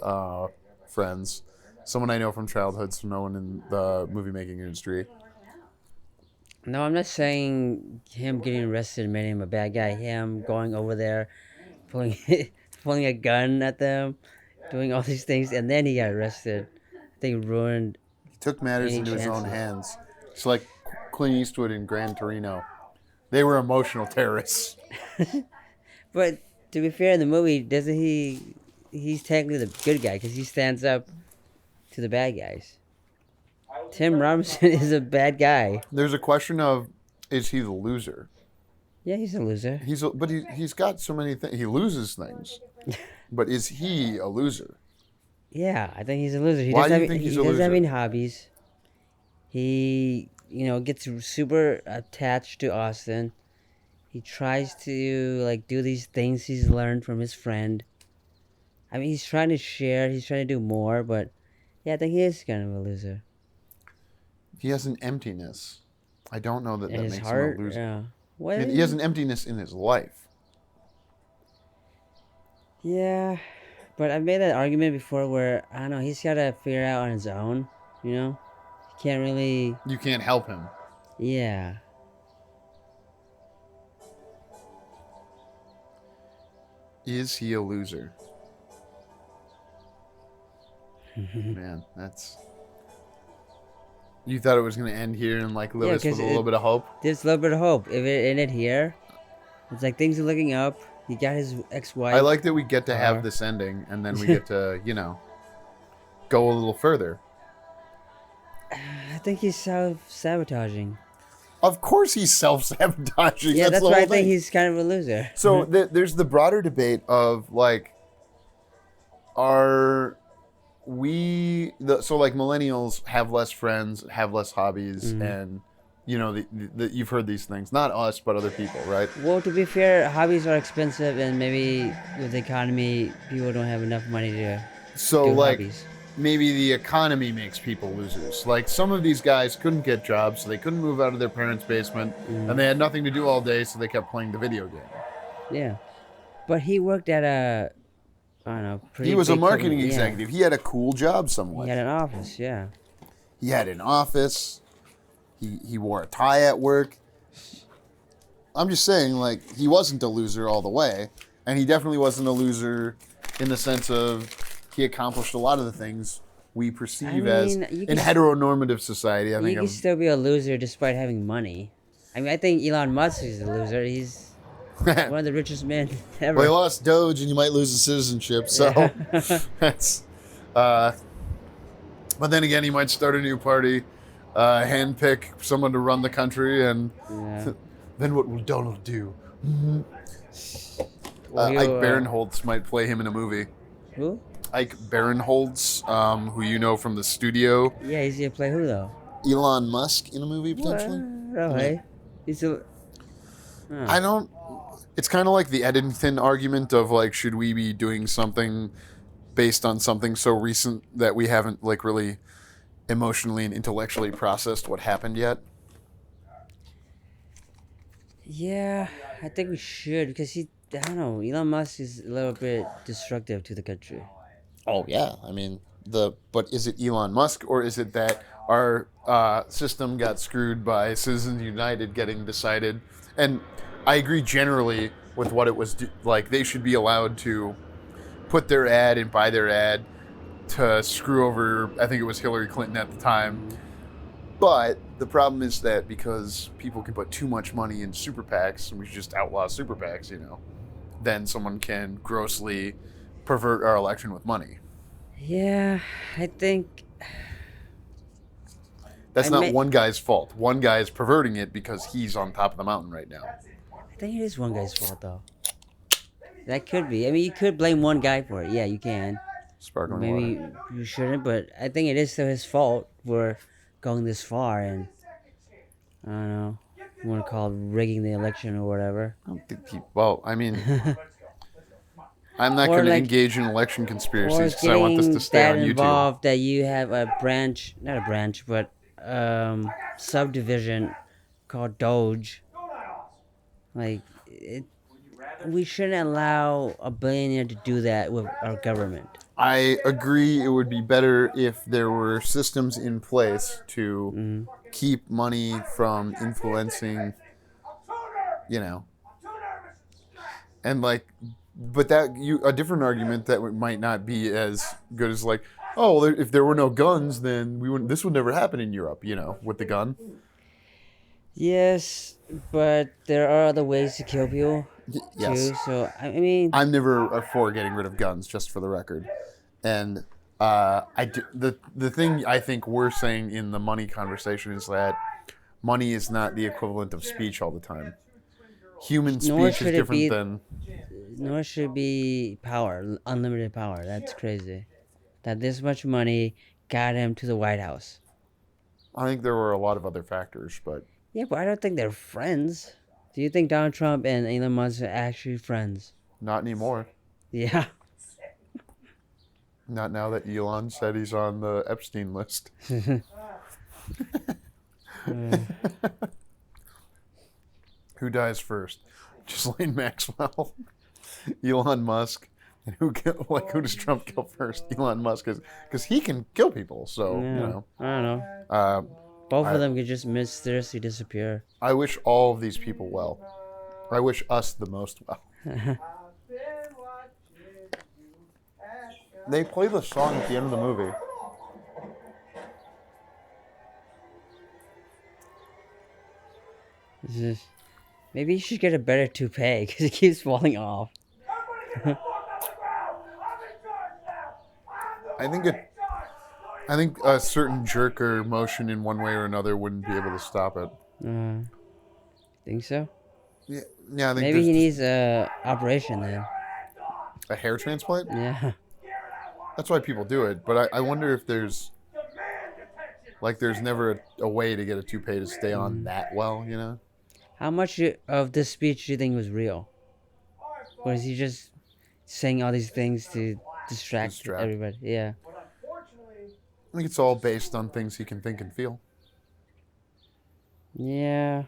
[SPEAKER 2] friends, someone I know from childhood, so no one in the movie making industry.
[SPEAKER 1] No, I'm not saying him getting arrested made him a bad guy. Him going over there, pulling pulling a gun at them, doing all these things, and then he got arrested. I think ruined.
[SPEAKER 2] He took matters
[SPEAKER 1] Any
[SPEAKER 2] into his own
[SPEAKER 1] chances?
[SPEAKER 2] hands. It's like Clint Eastwood in Gran Torino. They were emotional terrorists.
[SPEAKER 1] But to be fair, in the movie, doesn't he? He's technically the good guy because he stands up to the bad guys. Tim Robinson is a bad guy.
[SPEAKER 2] There's a question of, is he the loser?
[SPEAKER 1] Yeah, he's a loser.
[SPEAKER 2] He's got so many things. He loses things, but is he a loser?
[SPEAKER 1] Yeah, I think he's a loser. He
[SPEAKER 2] Why
[SPEAKER 1] doesn't
[SPEAKER 2] do you
[SPEAKER 1] have,
[SPEAKER 2] think
[SPEAKER 1] he
[SPEAKER 2] he's a
[SPEAKER 1] doesn't have
[SPEAKER 2] loser?
[SPEAKER 1] any hobbies. He, gets super attached to Austin. He tries to do these things he's learned from his friend. I mean, he's trying to share. He's trying to do more, but yeah, I think he is kind of a loser.
[SPEAKER 2] He has an emptiness. I don't know that
[SPEAKER 1] In
[SPEAKER 2] that
[SPEAKER 1] his
[SPEAKER 2] makes
[SPEAKER 1] heart,
[SPEAKER 2] him a loser.
[SPEAKER 1] yeah. Well,
[SPEAKER 2] He has an emptiness in his life.
[SPEAKER 1] Yeah, but I've made that argument before where, I don't know, he's got to figure out on his own, He can't really,
[SPEAKER 2] You can't help him.
[SPEAKER 1] yeah.
[SPEAKER 2] Is he a loser? Man, that's... You thought it was going to end here and leave us
[SPEAKER 1] 'cause
[SPEAKER 2] with a little bit of hope?
[SPEAKER 1] There's a little bit of hope. If it ended here, it's like things are looking up. He got his ex-wife.
[SPEAKER 2] I like that we get to have this ending and then we get to, go a little further.
[SPEAKER 1] I think he's self-sabotaging.
[SPEAKER 2] Of course he's self-sabotaging.
[SPEAKER 1] Yeah, that's
[SPEAKER 2] the
[SPEAKER 1] why I
[SPEAKER 2] whole
[SPEAKER 1] think
[SPEAKER 2] thing.
[SPEAKER 1] he's kind of a loser.
[SPEAKER 2] So there's the broader debate of are we millennials have less friends, have less hobbies, and you've heard these things. Not us, but other people, right?
[SPEAKER 1] Well, to be fair, hobbies are expensive, and maybe with the economy, people don't have enough money to
[SPEAKER 2] So
[SPEAKER 1] do hobbies.
[SPEAKER 2] maybe the economy makes people losers. Like some of these guys couldn't get jobs, so they couldn't move out of their parents' basement, and they had nothing to do all day, so they kept playing the video game.
[SPEAKER 1] Yeah, but he worked at a, I don't know, pretty
[SPEAKER 2] He was a
[SPEAKER 1] big
[SPEAKER 2] marketing
[SPEAKER 1] company. Yeah.
[SPEAKER 2] executive. He had a cool job somewhat.
[SPEAKER 1] He had an office, yeah.
[SPEAKER 2] He had an office. He wore a tie at work. I'm just saying, he wasn't a loser all the way, and he definitely wasn't a loser in the sense of he accomplished a lot of the things we perceive as
[SPEAKER 1] mean, you
[SPEAKER 2] in
[SPEAKER 1] can-
[SPEAKER 2] heteronormative society. I
[SPEAKER 1] You
[SPEAKER 2] think
[SPEAKER 1] can still be a loser despite having money. I mean, I think Elon Musk is a loser. He's one of the richest men ever.
[SPEAKER 2] well, he lost Doge, and you might lose his citizenship. So
[SPEAKER 1] Yeah.
[SPEAKER 2] that's. But then again, he might start a new party, handpick someone to run the country, and
[SPEAKER 1] Yeah.
[SPEAKER 2] then what will Donald do?
[SPEAKER 1] Well,
[SPEAKER 2] Ike
[SPEAKER 1] he'll,
[SPEAKER 2] Barinholtz might play him in a movie.
[SPEAKER 1] Who?
[SPEAKER 2] Ike Barinholtz, who you know from the studio.
[SPEAKER 1] Yeah, he's gonna play who though?
[SPEAKER 2] Elon Musk in a movie, potentially?
[SPEAKER 1] Well, okay. He's a.
[SPEAKER 2] I don't... It's kind of like the Eddington argument of, should we be doing something based on something so recent that we haven't like really emotionally and intellectually processed what happened yet?
[SPEAKER 1] Yeah, I think we should because I don't know, Elon Musk is a little bit destructive to the country.
[SPEAKER 2] Oh yeah, I mean but is it Elon Musk or is it that our system got screwed by Citizens United getting decided? And I agree generally with what it was like. They should be allowed to put their ad and buy their ad to screw over. I think it was Hillary Clinton at the time. But the problem is that because people can put too much money in super PACs, and we should just outlaw super PACs, then someone can grossly pervert our election with money.
[SPEAKER 1] Yeah, I think
[SPEAKER 2] That's
[SPEAKER 1] I
[SPEAKER 2] not
[SPEAKER 1] may-
[SPEAKER 2] one guy's fault. One guy is perverting it because he's on top of the mountain right now.
[SPEAKER 1] I think it is one guy's fault though. That could be. I mean, you could blame one guy for it. Yeah, you can.
[SPEAKER 2] Sparkling
[SPEAKER 1] Maybe
[SPEAKER 2] water.
[SPEAKER 1] you shouldn't, but I think it is still his fault for going this far, and I don't know, you want to call it rigging the election or whatever.
[SPEAKER 2] I don't think well, I mean, I'm not
[SPEAKER 1] Or
[SPEAKER 2] going to
[SPEAKER 1] like-
[SPEAKER 2] engage in election
[SPEAKER 1] Or
[SPEAKER 2] conspiracies because I want this
[SPEAKER 1] getting
[SPEAKER 2] to stay
[SPEAKER 1] that
[SPEAKER 2] on YouTube.
[SPEAKER 1] involved that you have a branch, not a branch, but subdivision called Doge. Like, we shouldn't allow a billionaire to do that with our government.
[SPEAKER 2] I agree it would be better if there were systems in place to keep money from influencing, and like, but a different argument that might not be as good as like, oh, well, if there were no guns, then this would never happen in Europe, with the gun.
[SPEAKER 1] Yes, but there are other ways to kill people
[SPEAKER 2] Yes.
[SPEAKER 1] too. So I mean,
[SPEAKER 2] I'm never for getting rid of guns, just for the record. And the thing I think we're saying in the money conversation is that money is not the equivalent of speech all the time. Human
[SPEAKER 1] Nor
[SPEAKER 2] speech is
[SPEAKER 1] should it
[SPEAKER 2] different
[SPEAKER 1] be-
[SPEAKER 2] than.
[SPEAKER 1] nor should be power, unlimited power. That's crazy. That this much money got him to the White House.
[SPEAKER 2] I think there were a lot of other factors, but
[SPEAKER 1] Yeah, but I don't think they're friends. Do you think Donald Trump and Elon Musk are actually friends?
[SPEAKER 2] not anymore.
[SPEAKER 1] Yeah.
[SPEAKER 2] Not now that Elon said he's on the Epstein list. Who dies first? Ghislaine Maxwell, Elon Musk, and who does Trump kill first? Elon Musk, because he can kill people. So
[SPEAKER 1] Yeah. I don't know. Both
[SPEAKER 2] I-
[SPEAKER 1] of them could just mysteriously disappear.
[SPEAKER 2] I wish all of these people well. I wish us the most well. They play the song at the end of the movie.
[SPEAKER 1] It's just- maybe you should get a better toupee because it keeps falling off.
[SPEAKER 2] I think a certain jerk or motion in one way or another wouldn't be able to stop it.
[SPEAKER 1] Think so?
[SPEAKER 2] Yeah, I think
[SPEAKER 1] Maybe he
[SPEAKER 2] there's
[SPEAKER 1] needs a operation then.
[SPEAKER 2] a hair transplant.
[SPEAKER 1] Yeah.
[SPEAKER 2] That's why people do it. But I wonder if there's never a way to get a toupee to stay on that well,
[SPEAKER 1] How much of this speech do you think was real? Or is he just saying all these things to distract everybody? Yeah.
[SPEAKER 2] I think it's all based on things he can think and feel.
[SPEAKER 1] Yeah.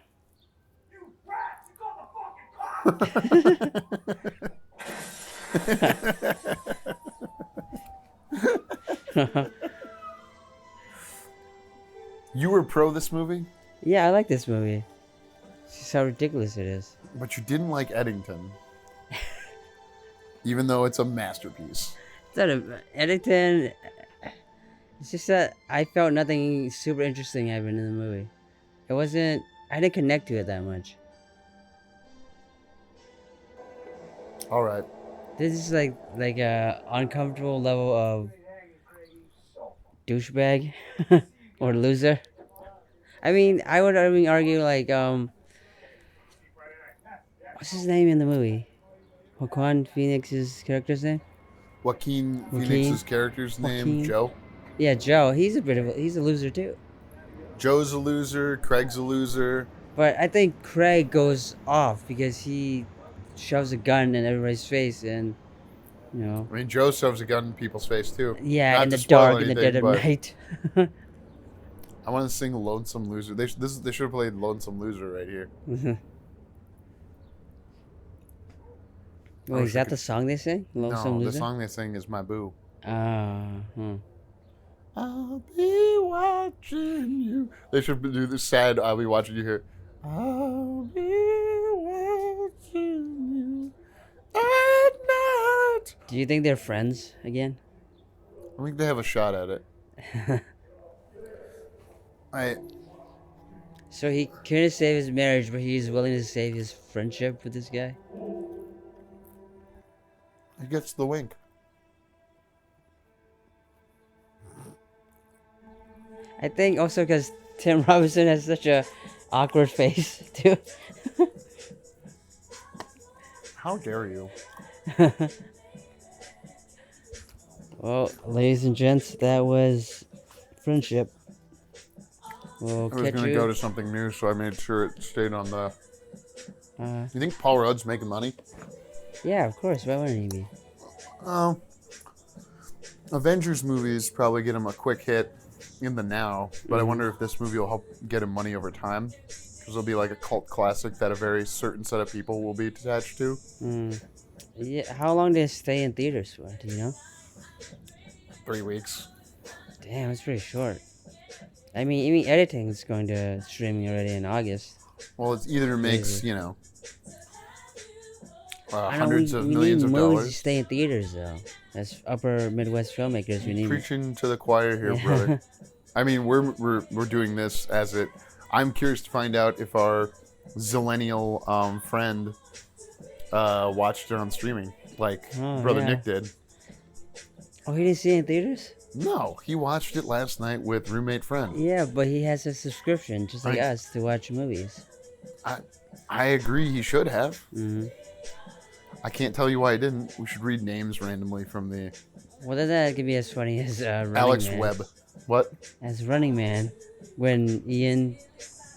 [SPEAKER 2] You were pro this movie,
[SPEAKER 1] Yeah, I like this movie. It's just how ridiculous it is.
[SPEAKER 2] but you didn't like Eddington. Even though it's a masterpiece.
[SPEAKER 1] It's not a Eddington. It's just that I felt nothing super interesting happened in the movie. It wasn't. I didn't connect to it that much.
[SPEAKER 2] All right.
[SPEAKER 1] This is like a uncomfortable level of douchebag or loser. I mean, I would even argue like what's his name in the movie? Joaquin Phoenix's character's name?
[SPEAKER 2] Joaquin
[SPEAKER 1] Joaquin?
[SPEAKER 2] Phoenix's character's name,
[SPEAKER 1] Joaquin?
[SPEAKER 2] Joe.
[SPEAKER 1] Yeah, Joe. He's a loser too.
[SPEAKER 2] Joe's a loser. Craig's a loser.
[SPEAKER 1] But I think Craig goes off because he shoves a gun in everybody's face and You know.
[SPEAKER 2] I mean, Joe shoves a gun in people's face too.
[SPEAKER 1] Yeah,
[SPEAKER 2] Not
[SPEAKER 1] in
[SPEAKER 2] to
[SPEAKER 1] the
[SPEAKER 2] spoil
[SPEAKER 1] dark, in the
[SPEAKER 2] anything,
[SPEAKER 1] dead of
[SPEAKER 2] but
[SPEAKER 1] night.
[SPEAKER 2] I want to sing "Lonesome Loser." They should have played "Lonesome Loser" right here.
[SPEAKER 1] Wait, is that the song they sing? Lonesome
[SPEAKER 2] No, the
[SPEAKER 1] Loser?
[SPEAKER 2] song they sing is "My Boo."
[SPEAKER 1] Hmm.
[SPEAKER 2] I'll be watching you. They should do the sad "I'll be watching you" here. I'll be watching you at night.
[SPEAKER 1] Do you think they're friends again?
[SPEAKER 2] I think they have a shot at it.
[SPEAKER 1] So he couldn't save his marriage, but he's willing to save his friendship with this guy?
[SPEAKER 2] He gets the wink.
[SPEAKER 1] I think also because Tim Robinson has such a awkward face, too.
[SPEAKER 2] How dare you?
[SPEAKER 1] Well, ladies and gents, that was Friendship. We'll
[SPEAKER 2] I was
[SPEAKER 1] catch
[SPEAKER 2] going to
[SPEAKER 1] you.
[SPEAKER 2] go to something new, so I made sure it stayed on the... You think Paul Rudd's making money?
[SPEAKER 1] Yeah, of course. Why wouldn't he be?
[SPEAKER 2] Avengers movies probably get him a quick hit in the now, but I wonder if this movie will help get him money over time. Because it'll be like a cult classic that a very certain set of people will be attached to.
[SPEAKER 1] Yeah. How long did it stay in theaters for? Do you know?
[SPEAKER 2] 3 weeks.
[SPEAKER 1] Damn, it's pretty short. I mean, even editing is going to streaming already in August.
[SPEAKER 2] Well, it either makes,
[SPEAKER 1] Crazy.
[SPEAKER 2] hundreds of
[SPEAKER 1] we
[SPEAKER 2] millions
[SPEAKER 1] need
[SPEAKER 2] of
[SPEAKER 1] movies to
[SPEAKER 2] dollars.
[SPEAKER 1] stay in theaters, though. As upper Midwest filmmakers, we need.
[SPEAKER 2] Preaching to the choir here,
[SPEAKER 1] Yeah.
[SPEAKER 2] brother. I mean, we're doing this as it. I'm curious to find out if our zillennial friend watched it on streaming, like
[SPEAKER 1] Oh,
[SPEAKER 2] brother
[SPEAKER 1] yeah.
[SPEAKER 2] Nick did.
[SPEAKER 1] Oh, he didn't see it in theaters?
[SPEAKER 2] No, he watched it last night with roommate friend.
[SPEAKER 1] Yeah, but he has a subscription, just like us, to watch movies.
[SPEAKER 2] I agree, he should have.
[SPEAKER 1] Mm-hmm.
[SPEAKER 2] I can't tell you why he didn't. We should read names randomly from the
[SPEAKER 1] Well, then that could be as funny as Running
[SPEAKER 2] Alex
[SPEAKER 1] Man.
[SPEAKER 2] Webb. What?
[SPEAKER 1] As Running Man, when Ian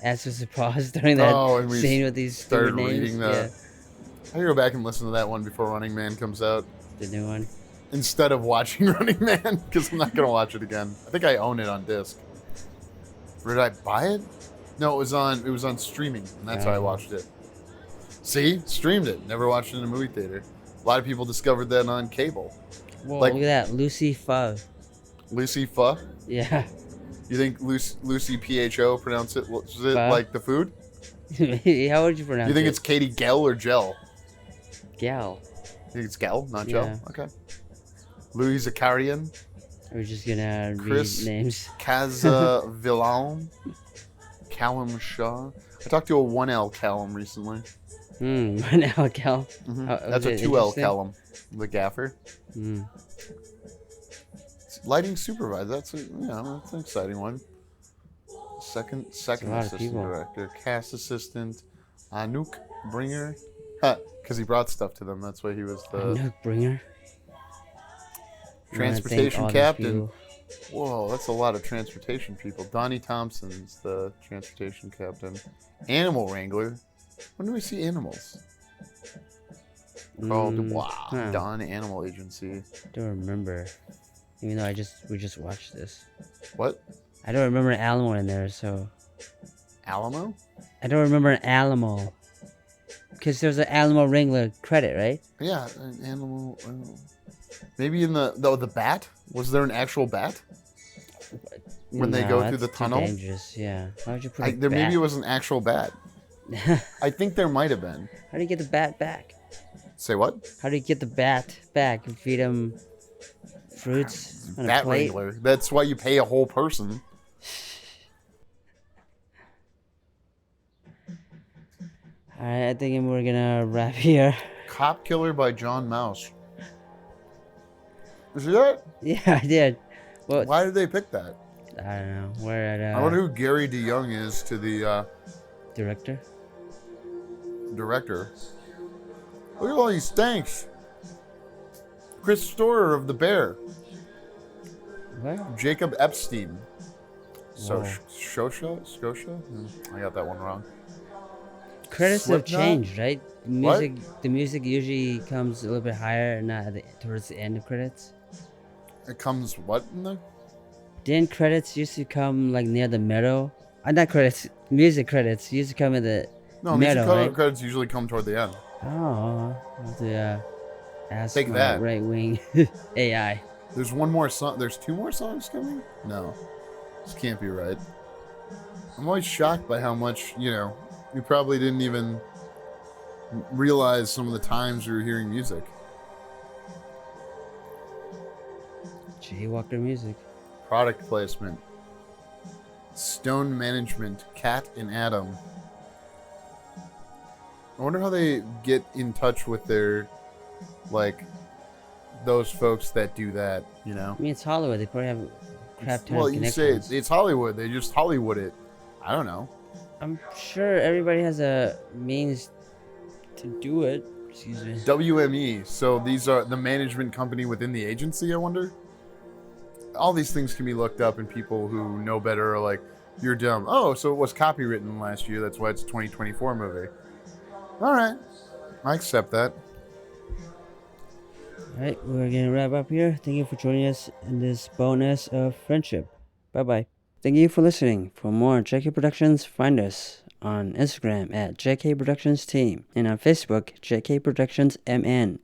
[SPEAKER 1] asked us to pause during that
[SPEAKER 2] and we
[SPEAKER 1] scene with these
[SPEAKER 2] started
[SPEAKER 1] stupid names.
[SPEAKER 2] reading the. I gotta go back and listen to that one before Running Man comes out.
[SPEAKER 1] The new one.
[SPEAKER 2] Instead of watching Running Man, because I'm not gonna watch it again. I think I own it on disc. Or did I buy it? No, it was on streaming, and that's how I watched it. See, streamed it. Never watched it in a movie theater. A lot of people discovered that on cable.
[SPEAKER 1] Whoa,
[SPEAKER 2] Like-
[SPEAKER 1] look at that, Lucy Pho.
[SPEAKER 2] Lucy Pho.
[SPEAKER 1] Yeah.
[SPEAKER 2] You think Lucy Pho pronounce it? Is it
[SPEAKER 1] Pho?
[SPEAKER 2] like the food?
[SPEAKER 1] How would you pronounce it?
[SPEAKER 2] You think it's Katie Gell or Gel?
[SPEAKER 1] Gal?
[SPEAKER 2] You think it's Gell, not
[SPEAKER 1] Yeah.
[SPEAKER 2] Gel? Okay. Louis Zakarian,
[SPEAKER 1] We're just gonna
[SPEAKER 2] Chris-
[SPEAKER 1] read names.
[SPEAKER 2] Kaza Villalm, Callum Shaw. I talked to a 1L Callum recently.
[SPEAKER 1] Now, Cal.
[SPEAKER 2] That's a 2L Callum, the gaffer. Lighting supervisor. That's that's an exciting one. Second
[SPEAKER 1] lot of
[SPEAKER 2] assistant
[SPEAKER 1] people.
[SPEAKER 2] director, cast assistant, Anouk Bringer. Because he brought stuff to them. That's why he was the
[SPEAKER 1] Note bringer.
[SPEAKER 2] transportation captain. Whoa, that's a lot of transportation people. Donnie Thompson's the transportation captain. Animal wrangler. When do we see animals? Called Don Animal Agency.
[SPEAKER 1] Don't remember. Even though we just watched this.
[SPEAKER 2] What?
[SPEAKER 1] I don't remember an animal in there, so
[SPEAKER 2] Alamo?
[SPEAKER 1] I don't remember an animal. Because there's an animal wrangler credit, right?
[SPEAKER 2] Yeah, an animal. Maybe in the bat? Was there an actual bat? When they go through the
[SPEAKER 1] that's too
[SPEAKER 2] tunnel?
[SPEAKER 1] dangerous, yeah. Why would you put a
[SPEAKER 2] There
[SPEAKER 1] bat?
[SPEAKER 2] maybe it was an actual bat. I think there might have been.
[SPEAKER 1] How do you get the bat back?
[SPEAKER 2] Say what?
[SPEAKER 1] How do you get the bat back and feed him fruits on a
[SPEAKER 2] Bat
[SPEAKER 1] plate?
[SPEAKER 2] wrangler. That's why you pay a whole person.
[SPEAKER 1] Alright, I think we're gonna wrap here.
[SPEAKER 2] Cop Killer by John Mouse. Is that?
[SPEAKER 1] Yeah, I did. Well,
[SPEAKER 2] Why did they pick that?
[SPEAKER 1] I don't know. We're at
[SPEAKER 2] I wonder who Gary DeYoung is to the
[SPEAKER 1] director.
[SPEAKER 2] director. Look at all these stanks. Chris Storer of The Bear.
[SPEAKER 1] What?
[SPEAKER 2] Jacob Epstein. So,
[SPEAKER 1] Whoa.
[SPEAKER 2] Scotia? I got that one wrong.
[SPEAKER 1] Credits have
[SPEAKER 2] Slipknot?
[SPEAKER 1] changed, right? The music usually comes a little bit higher, not towards the end of credits.
[SPEAKER 2] It comes what in there?
[SPEAKER 1] Didn't credits used to come like near the middle? Not credits. Music credits used to come in the
[SPEAKER 2] No, music
[SPEAKER 1] middle, right?
[SPEAKER 2] credits usually come toward the end.
[SPEAKER 1] Oh, I'll have to ask
[SPEAKER 2] Take
[SPEAKER 1] my
[SPEAKER 2] that.
[SPEAKER 1] right wing AI.
[SPEAKER 2] There's one more song. There's 2 more songs coming? No. This can't be right. I'm always shocked by how much, we probably didn't even realize some of the times we were hearing music.
[SPEAKER 1] Jaywalker music.
[SPEAKER 2] Product placement. Stone Management, Cat and Adam. I wonder how they get in touch with their, those folks that do that,
[SPEAKER 1] I mean, it's Hollywood. They probably have a crap ton of
[SPEAKER 2] you say
[SPEAKER 1] connections.
[SPEAKER 2] it's Hollywood. They just Hollywood it. I don't know.
[SPEAKER 1] I'm sure everybody has a means to do it. Excuse me.
[SPEAKER 2] WME. So these are the management company within the agency, I wonder? All these things can be looked up, and people who know better are like, you're dumb. Oh, so it was copywritten last year. That's why it's a 2024 movie. All right. I accept that.
[SPEAKER 1] All right, we're going to wrap up here. Thank you for joining us in this bonus of friendship. Bye-bye. Thank you for listening. For more JK Productions, find us on Instagram at JK Productions Team and on Facebook, JK Productions MN.